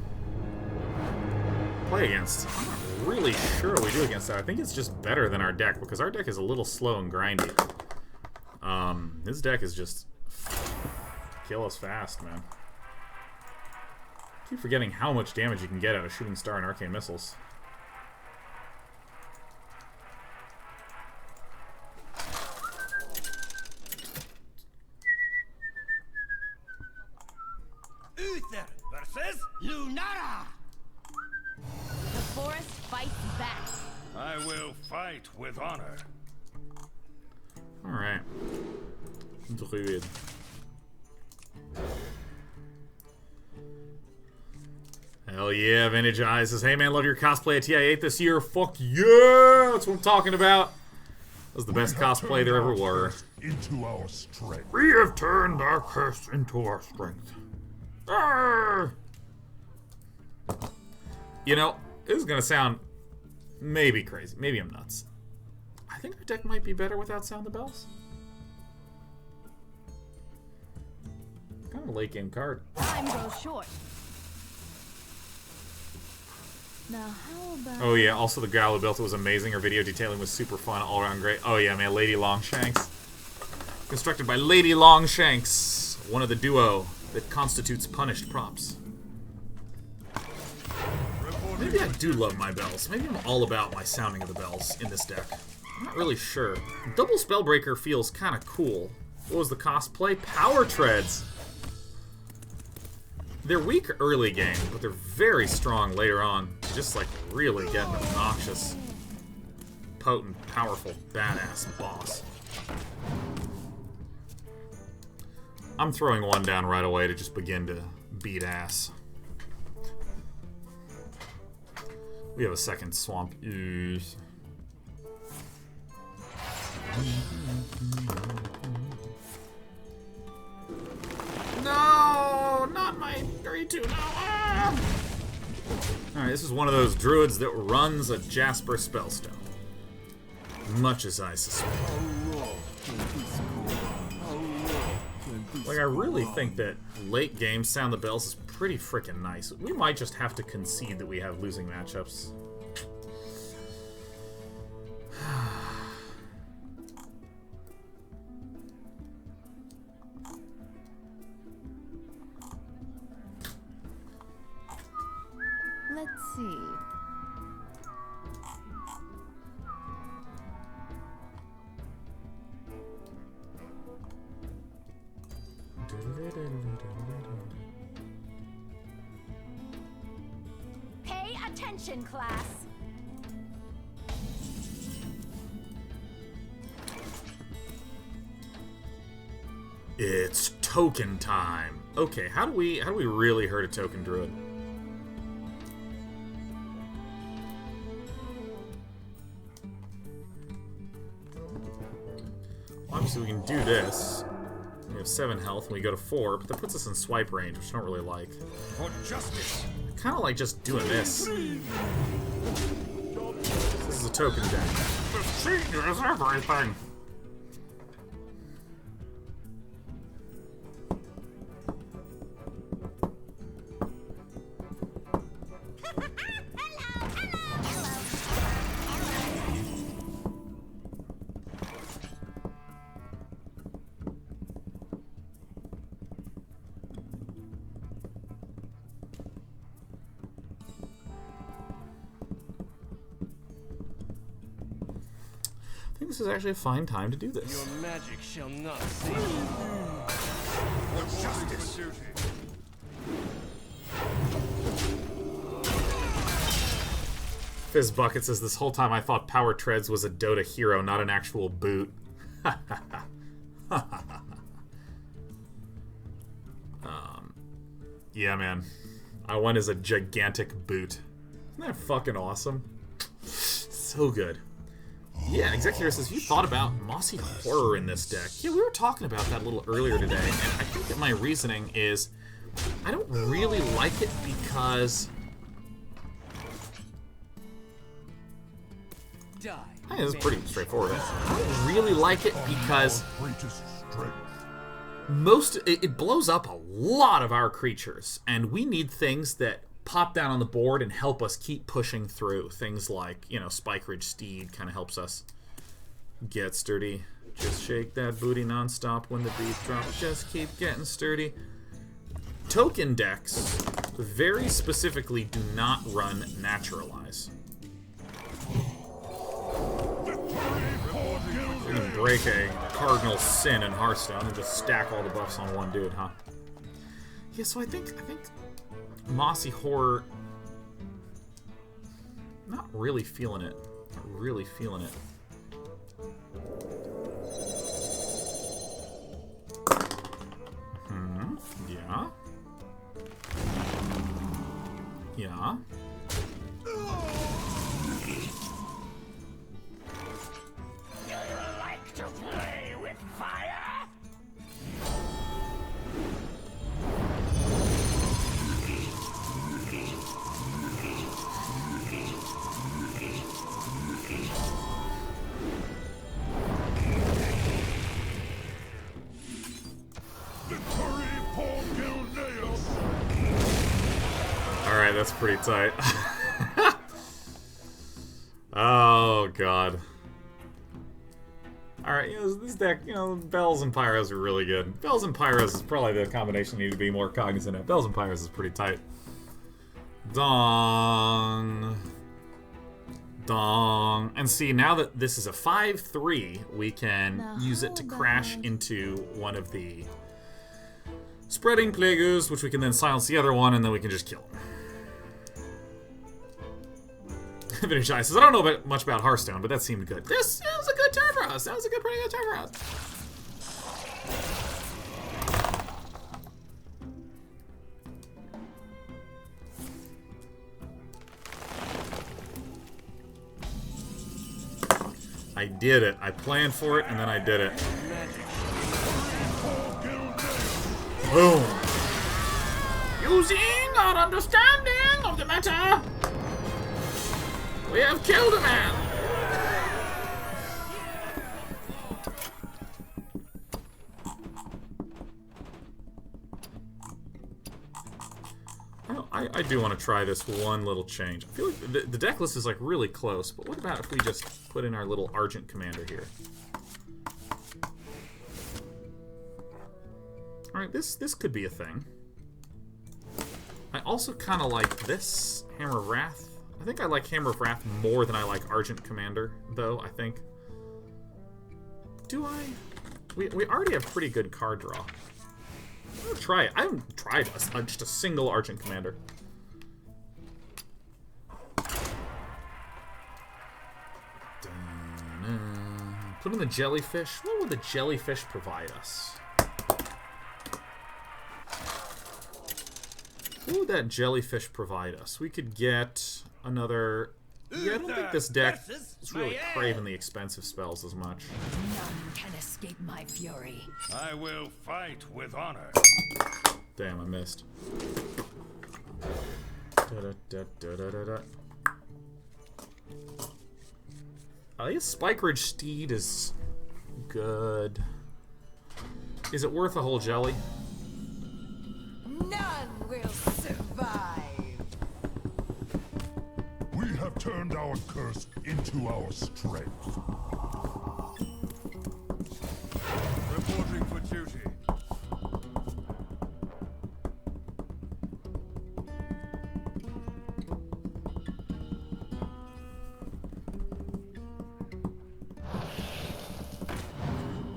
play against. I'm not really sure what we do against that. I think it's just better than our deck, because our deck is a little slow and grindy. This deck is just kill us fast, man. I keep forgetting how much damage you can get out of Shooting Star and Arcane Missiles. Uther versus Lunara! The forest fights back. I will fight with honor. Alright. Druid. Hell yeah, Vintage Eyes says, hey man, love your cosplay at TI8 this year. Fuck yeah! That's what I'm talking about. That was the best cosplay there ever were. Into our strength. We have turned our curse into our strength. Arr! You know, this is gonna sound maybe crazy. Maybe I'm nuts. I think our deck might be better without Sound the Bells. kind of a late game card. Time goes short. Now how about... Oh yeah, also the gal who built it was amazing. Her video detailing was super fun, all around great. Oh yeah, man, Lady Longshanks. Constructed by Lady Longshanks, one of the duo that constitutes punished props. Maybe I do love my bells. Maybe I'm all about my sounding of the bells in this deck. I'm not really sure. Double Spellbreaker feels kind of cool. What was the cosplay? Power Treads! They're weak early game, but they're very strong later on. They just like really get an obnoxious, potent, powerful, badass boss. I'm throwing one down right away to just begin to beat ass. We have a second swamp. No, not my 3-2. No. Ah! All right, this is one of those druids that runs a Jasper Spellstone. Much as I suspect. Like, I really think that late game Sound the Bells is pretty freaking nice. We might just have to concede that we have losing matchups. Let's see. Pay attention, class. It's token time. Okay, how do we really hurt a token druid? Obviously we can do this. We have 7 health and we go to 4, but that puts us in swipe range, which I don't really like. For justice. I kind of like just doing this. This is a token deck. This changes everything. I think this is actually a fine time to do this. Your magic shall not save you. For justice. Fizz Bucket says, this whole time I thought Power Treads was a Dota hero, not an actual boot. Yeah, man. I went as a gigantic boot. Isn't that fucking awesome? So good. Yeah, Executor says, you thought about Mossy Horror in this deck. Yeah, we were talking about that a little earlier today, and I think that my reasoning is I don't really like it because... Die. I think this is pretty straightforward. I don't really like it because Greatest strength. it blows up a lot of our creatures, and we need things that pop down on the board and help us keep pushing through. Things like, you know, Spike Ridge Steed kind of helps us get sturdy. Just shake that booty nonstop when the beat drops. Just keep getting sturdy. Token decks very specifically do not run Naturalize. You can break a cardinal sin in Hearthstone and just stack all the buffs on one dude, huh? Yeah, so I think Mossy Horror, not really feeling it. Not really feeling it. Yeah. Yeah. Do you like to play with fire? pretty tight. Oh, God. Alright, you know, this deck, you know, Bells and Pyros are really good. Bells and Pyros is probably the combination you need to be more cognizant of. Bells and Pyros is pretty tight. Dong. Dong. And see, now that this is a 5-3, we can use it to crash into one of the Spreading Plagueis, which we can then silence the other one, and then we can just kill him. Vinny Shy says, I don't know much about Hearthstone, but that seemed good. This was a good turn for us. That was a pretty good turn for us. I did it. I planned for it, and then I did it. Boom. Using our understanding of the meta, we have killed a man! I do want to try this one little change. I feel like the deck list is like really close, but what about if we just put in our little Argent Commander here? Alright, this could be a thing. I also kind of like this Hammer of Wrath. I think I like Hammer of Wrath more than I like Argent Commander, though, I think. Do I? We already have pretty good card draw. I'm gonna try it. I haven't tried just a single Argent Commander. Put in the Jellyfish. What would the Jellyfish provide us? What would that Jellyfish provide us? We could get another... Yeah, I don't think this deck is really craving the expensive spells as much. None can escape my fury. I will fight with honor. Damn, I missed. I guess Spike Ridge Steed is good. Is it worth a whole jelly? None will survive. We have turned our curse into our strength. Reporting for duty.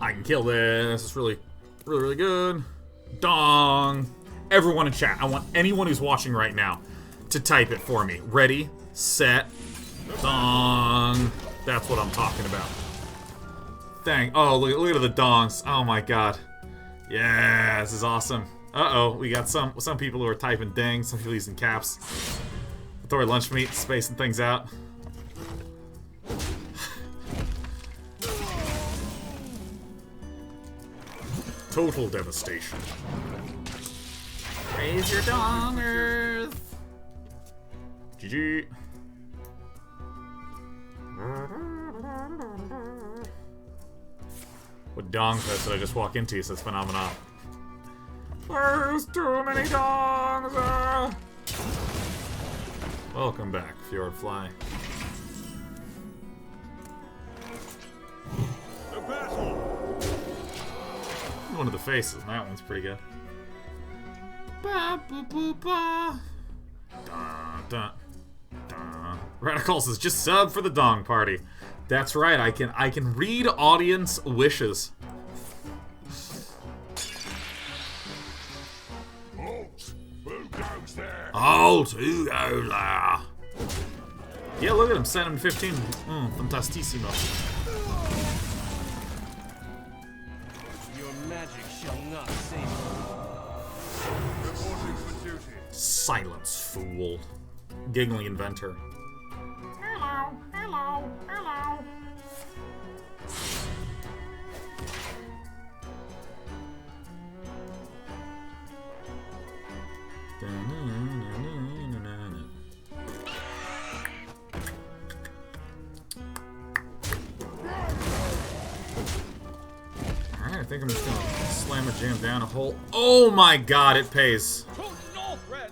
I can kill this. It's really, really, really good. Dong. Everyone in chat, I want anyone who's watching right now to type it for me. Ready, set, dong. That's what I'm talking about. Oh, look at the dongs. Oh my god. Yeah, this is awesome. Uh-oh, we got some people who are typing ding, some people using caps. Thor lunch meat, spacing things out. Total devastation. Raise your dongers. GG. What dong fest did I just walk into? Says Phenomenon. There's too many dongs. Welcome back, Fjord Fly. The battle. One of the faces. That one's pretty good. Ba, ba, ba, ba. Da, da, da. Radical says just sub for the dong party. That's right. I can read audience wishes. Halt! Who goes there? Halt! Who goes there? Yeah, look at him. Sent him 15. Fantastissimo. Your magic shall not save you. Reporting for duty. Silence, fool. Giggling inventor. Hello, hello, hello. Alright, I think I'm just gonna slam a jam down a hole. Oh my god, it pays. To Northrend,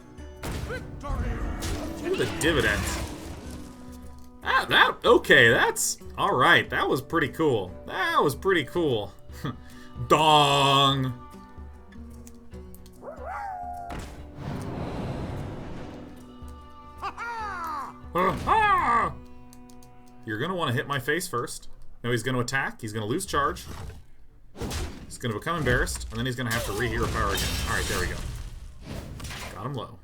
victory! dividends. Okay, that's alright. That was pretty cool. That was pretty cool. Dong! You're gonna want to hit my face first. No, he's gonna attack. He's gonna lose charge. He's gonna become embarrassed, and then he's gonna have to re-hero power again. Alright, there we go. Got him low.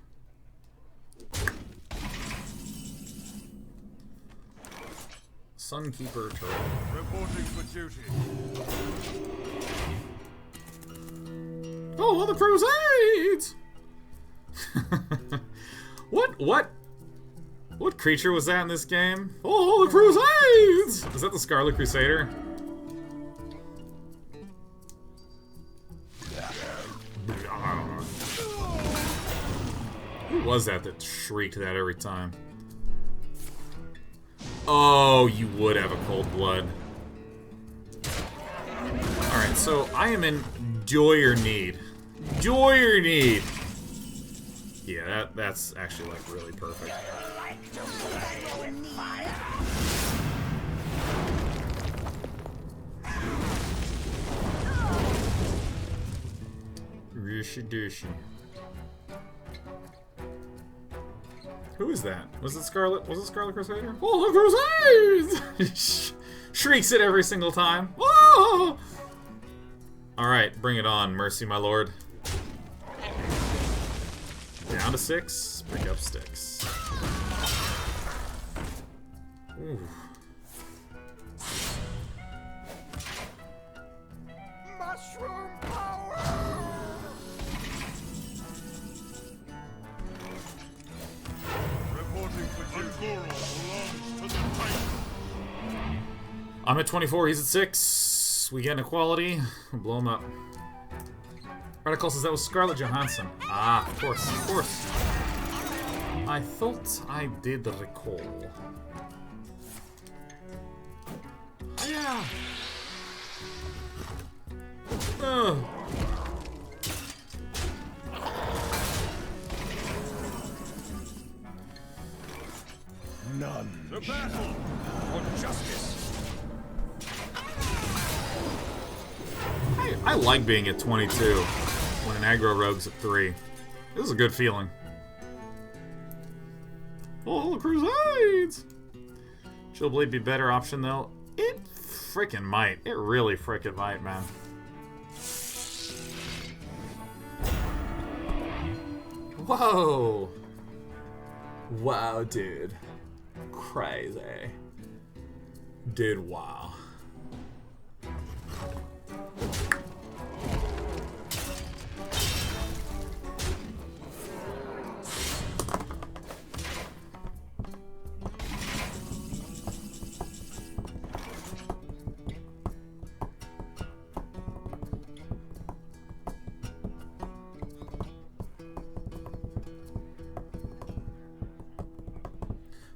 Sunkeeper turret. Reporting for duty. Oh, the Crusades! What creature was that in this game? Oh, the Crusades! Is that the Scarlet Crusader? Who was that shrieked that every time? Oh, you would have a cold blood. Alright, so I am in dire need. Dire need! Yeah, that's actually, like, really perfect. Rishi-dishi. Who is that? Was it Scarlet Crusader? Oh, the Crusades! Shrieks it every single time. Oh! Alright, bring it on, mercy, my lord. Down to 6, pick up sticks. Ooh. Mushroom power! Reporting for duty. Belongs to the Titan. I'm at 24, he's at 6. We get an equality. We'll blow him up. Article says that was Scarlett Johansson. Ah, of course, of course. I thought I did recall. Yeah. None. The battle for justice. I like being at 22 when an aggro rogue's at 3. This is a good feeling. Oh, the Crusades! Chillblade be a better option though. It frickin' might. It really frickin' might, man. Whoa! Wow, dude. Crazy. Dude, wow.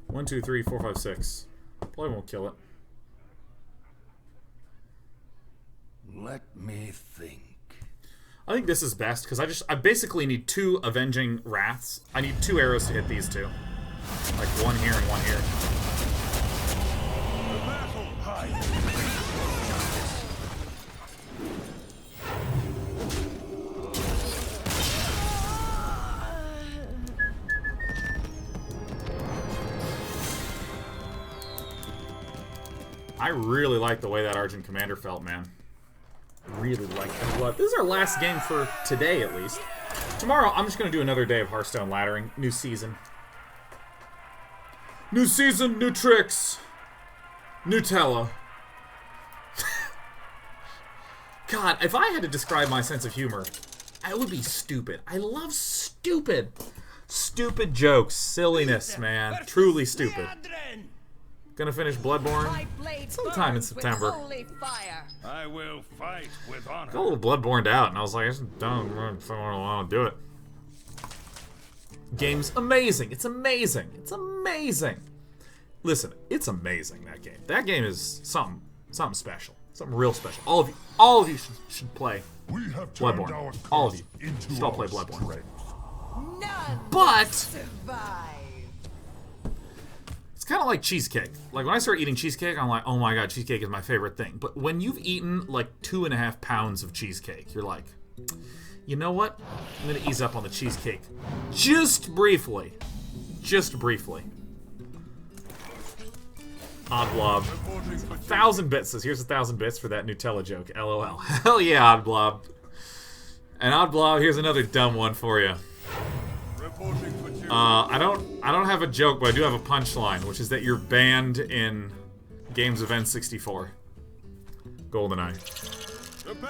One, two, three, four, five, six. Probably won't kill it. Let me think. I think this is best because I basically need 2 avenging wraths. I need 2 arrows to hit these 2. Like 1 here and 1 here. The battle high. I really like the way that Argent Commander felt, man. Really like that. What? This is our last game for today, at least. Tomorrow, I'm just going to do another day of Hearthstone laddering. New season. New season, new tricks. Nutella. God, if I had to describe my sense of humor, it would be stupid. I love stupid. Stupid jokes. Silliness, man. Truly stupid. Gonna finish Bloodborne sometime in September. I will fight with honor. Got a little Bloodborne'd out, and I was like, I just don't want to do it. Game's amazing. It's amazing. It's amazing. Listen, it's amazing, that game. That game is something special. Something real special. All of you should play We have turned our Bloodborne. All of you into should all play our Bloodborne. strength. None But survive. It's kind of like cheesecake. Like, when I start eating cheesecake, I'm like, oh my god, cheesecake is my favorite thing. But when you've eaten, like, 2.5 pounds of cheesecake, you're like, you know what? I'm gonna ease up on the cheesecake. Just briefly. Just briefly. Odd Blob. 1,000 bits says, here's 1,000 bits for that Nutella joke. LOL. Hell yeah, Odd Blob. And Odd Blob, here's another dumb one for you. I don't have a joke, but I do have a punchline, which is that you're banned in games of N64. GoldenEye.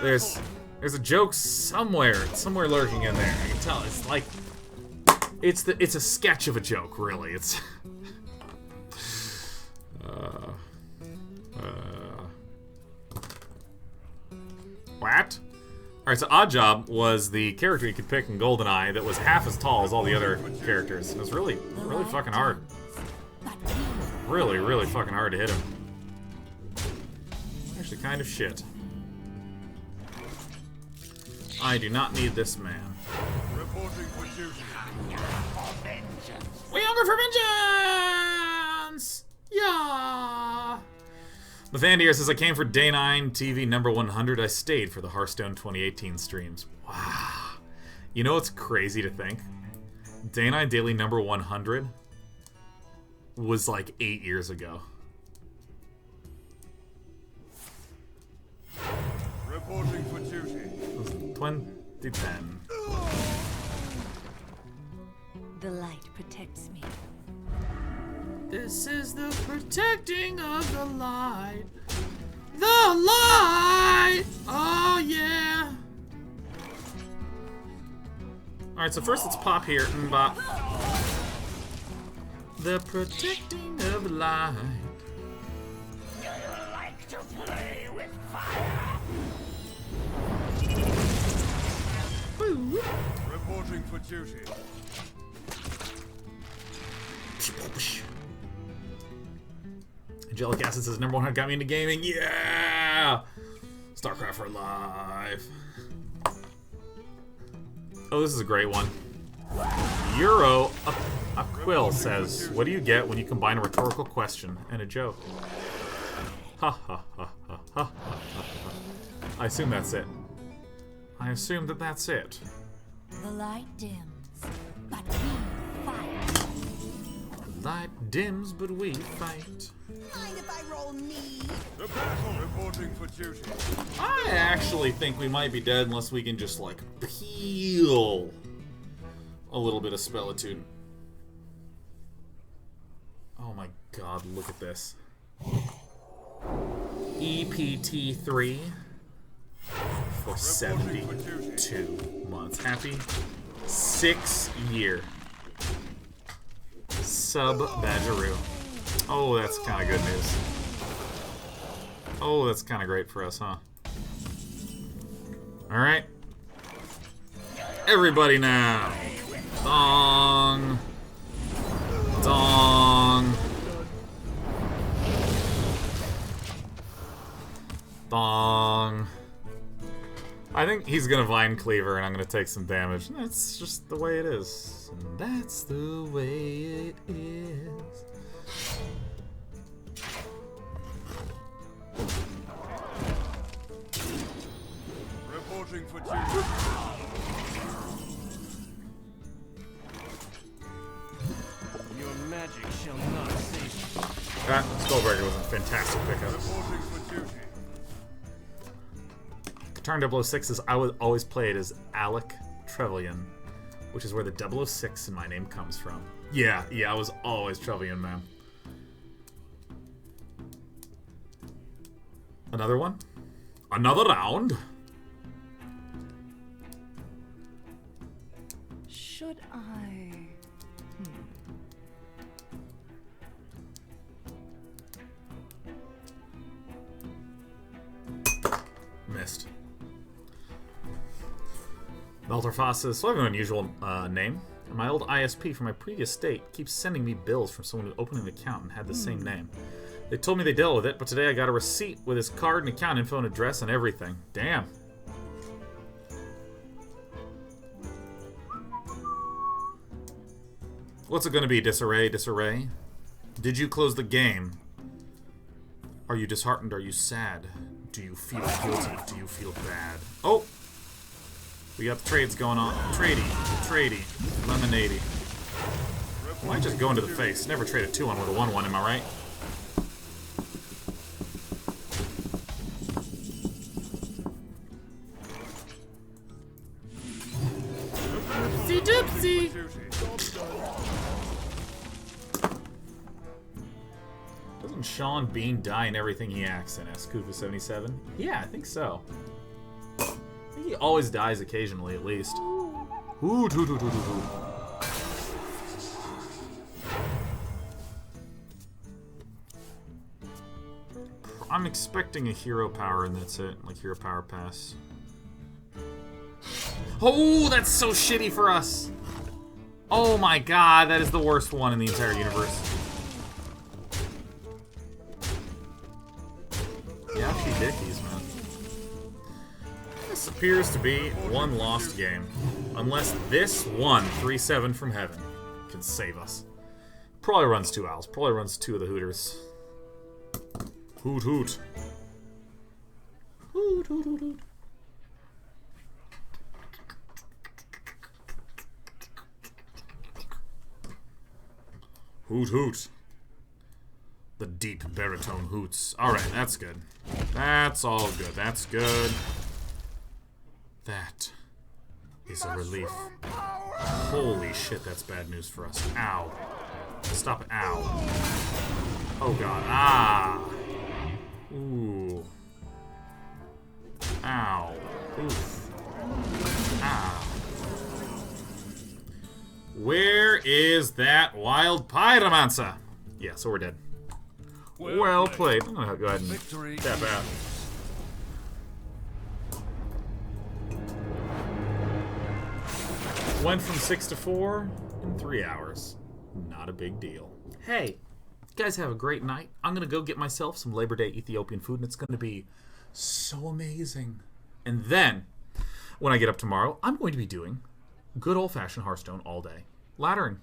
There's a joke somewhere lurking in there. I can tell. It's like it's a sketch of a joke, really. It's what? Alright, so Oddjob was the character you could pick in GoldenEye that was half as tall as all the other characters. It was really fucking hard. Really fucking hard to hit him. Actually, kind of shit. I do not need this man. We hunger for vengeance! Yeah! Lathandier says, I came for Day 9 TV number 100. I stayed for the Hearthstone 2018 streams. Wow. You know what's crazy to think? Day 9 Daily number 100 was like 8 years ago. Reporting for duty. It was 2010. The light protects me. This is the protecting of the light. The light! Oh, yeah! Alright, so first let's pop here. Mbop. The protecting of the light. Do you like to play with fire? Woo. Reporting for duty. Angelic Acid says, number 100 got me into gaming. Yeah! StarCraft for life. Oh, this is a great one. Euro Aquil says, what do you get when you combine a rhetorical question and a joke? Ha ha ha ha ha ha ha. I assume that's it. I assume that that's it. The light dims, but we fight. The light dims, but we fight. Mind if I roll knee? The battle reporting for duty. I actually think we might be dead unless we can just, like, peel a little bit of Spellitude. Oh my god, look at this. EPT3 for 72 months. Happy 6-year sub Badgeroo. Oh, that's kind of good news. Oh, that's kind of great for us, huh? Alright. Everybody now. Dong. Dong. Dong. I think he's gonna Vine Cleaver and I'm gonna take some damage. That's just the way it is. And that's the way it is. Reporting for duty. Your magic shall not save you. That Skullbreaker was a fantastic pickup. Reporting for duty. Katarn 006 says, I would always play it as Alec Trevelyan, which is where the 006 in my name comes from. Yeah, I was always Trevelyan, man. Another one? Another round? Should I? Missed. Belter Foss says, so I have an unusual name. My old ISP from my previous state keeps sending me bills from someone who opened an account and had the same name. They told me they dealt with it, but today I got a receipt with his card and account info and address and everything. Damn. What's it gonna be? Disarray? Disarray? Did you close the game? Are you disheartened? Are you sad? Do you feel guilty? Do you feel bad? Oh! We got the trades going on. Tradey, lemonade. Might just go into the face. Never trade a 2-1 with a 1-1, am I right? Doopsie. Doesn't Sean Bean die in everything he acts in? Kufa77? Yeah, I think so. I think he always dies occasionally, at least. Hoot, hoot, hoot, hoot, hoot. I'm expecting a hero power, and that's it. Like, hero power pass. Oh, that's so shitty for us. Oh my god, that is the worst one in the entire universe. Yeah, she dickies, man. This appears to be one lost game. Unless this one 3-7 from heaven can save us. Probably runs 2 owls. Probably runs 2 of the Hooters. Hoot hoot. Hoot hoot hoot hoot. Hoot hoot. The deep baritone hoots. Alright, that's good. That's all good. That's good. That is a relief. Holy shit, that's bad news for us. Ow. Stop it. Ow. Oh god. Ah. Ooh. Ow. Oof. Ah. Where is that wild pyromancer? Yeah, so we're dead. Well played. I'm gonna go ahead and tap out. Went from 6 to 4 in 3 hours. Not a big deal. Hey, you guys have a great night. I'm gonna go get myself some Labor Day Ethiopian food, and it's gonna be so amazing. And then, when I get up tomorrow, I'm going to be doing good old-fashioned Hearthstone all day. Laddering.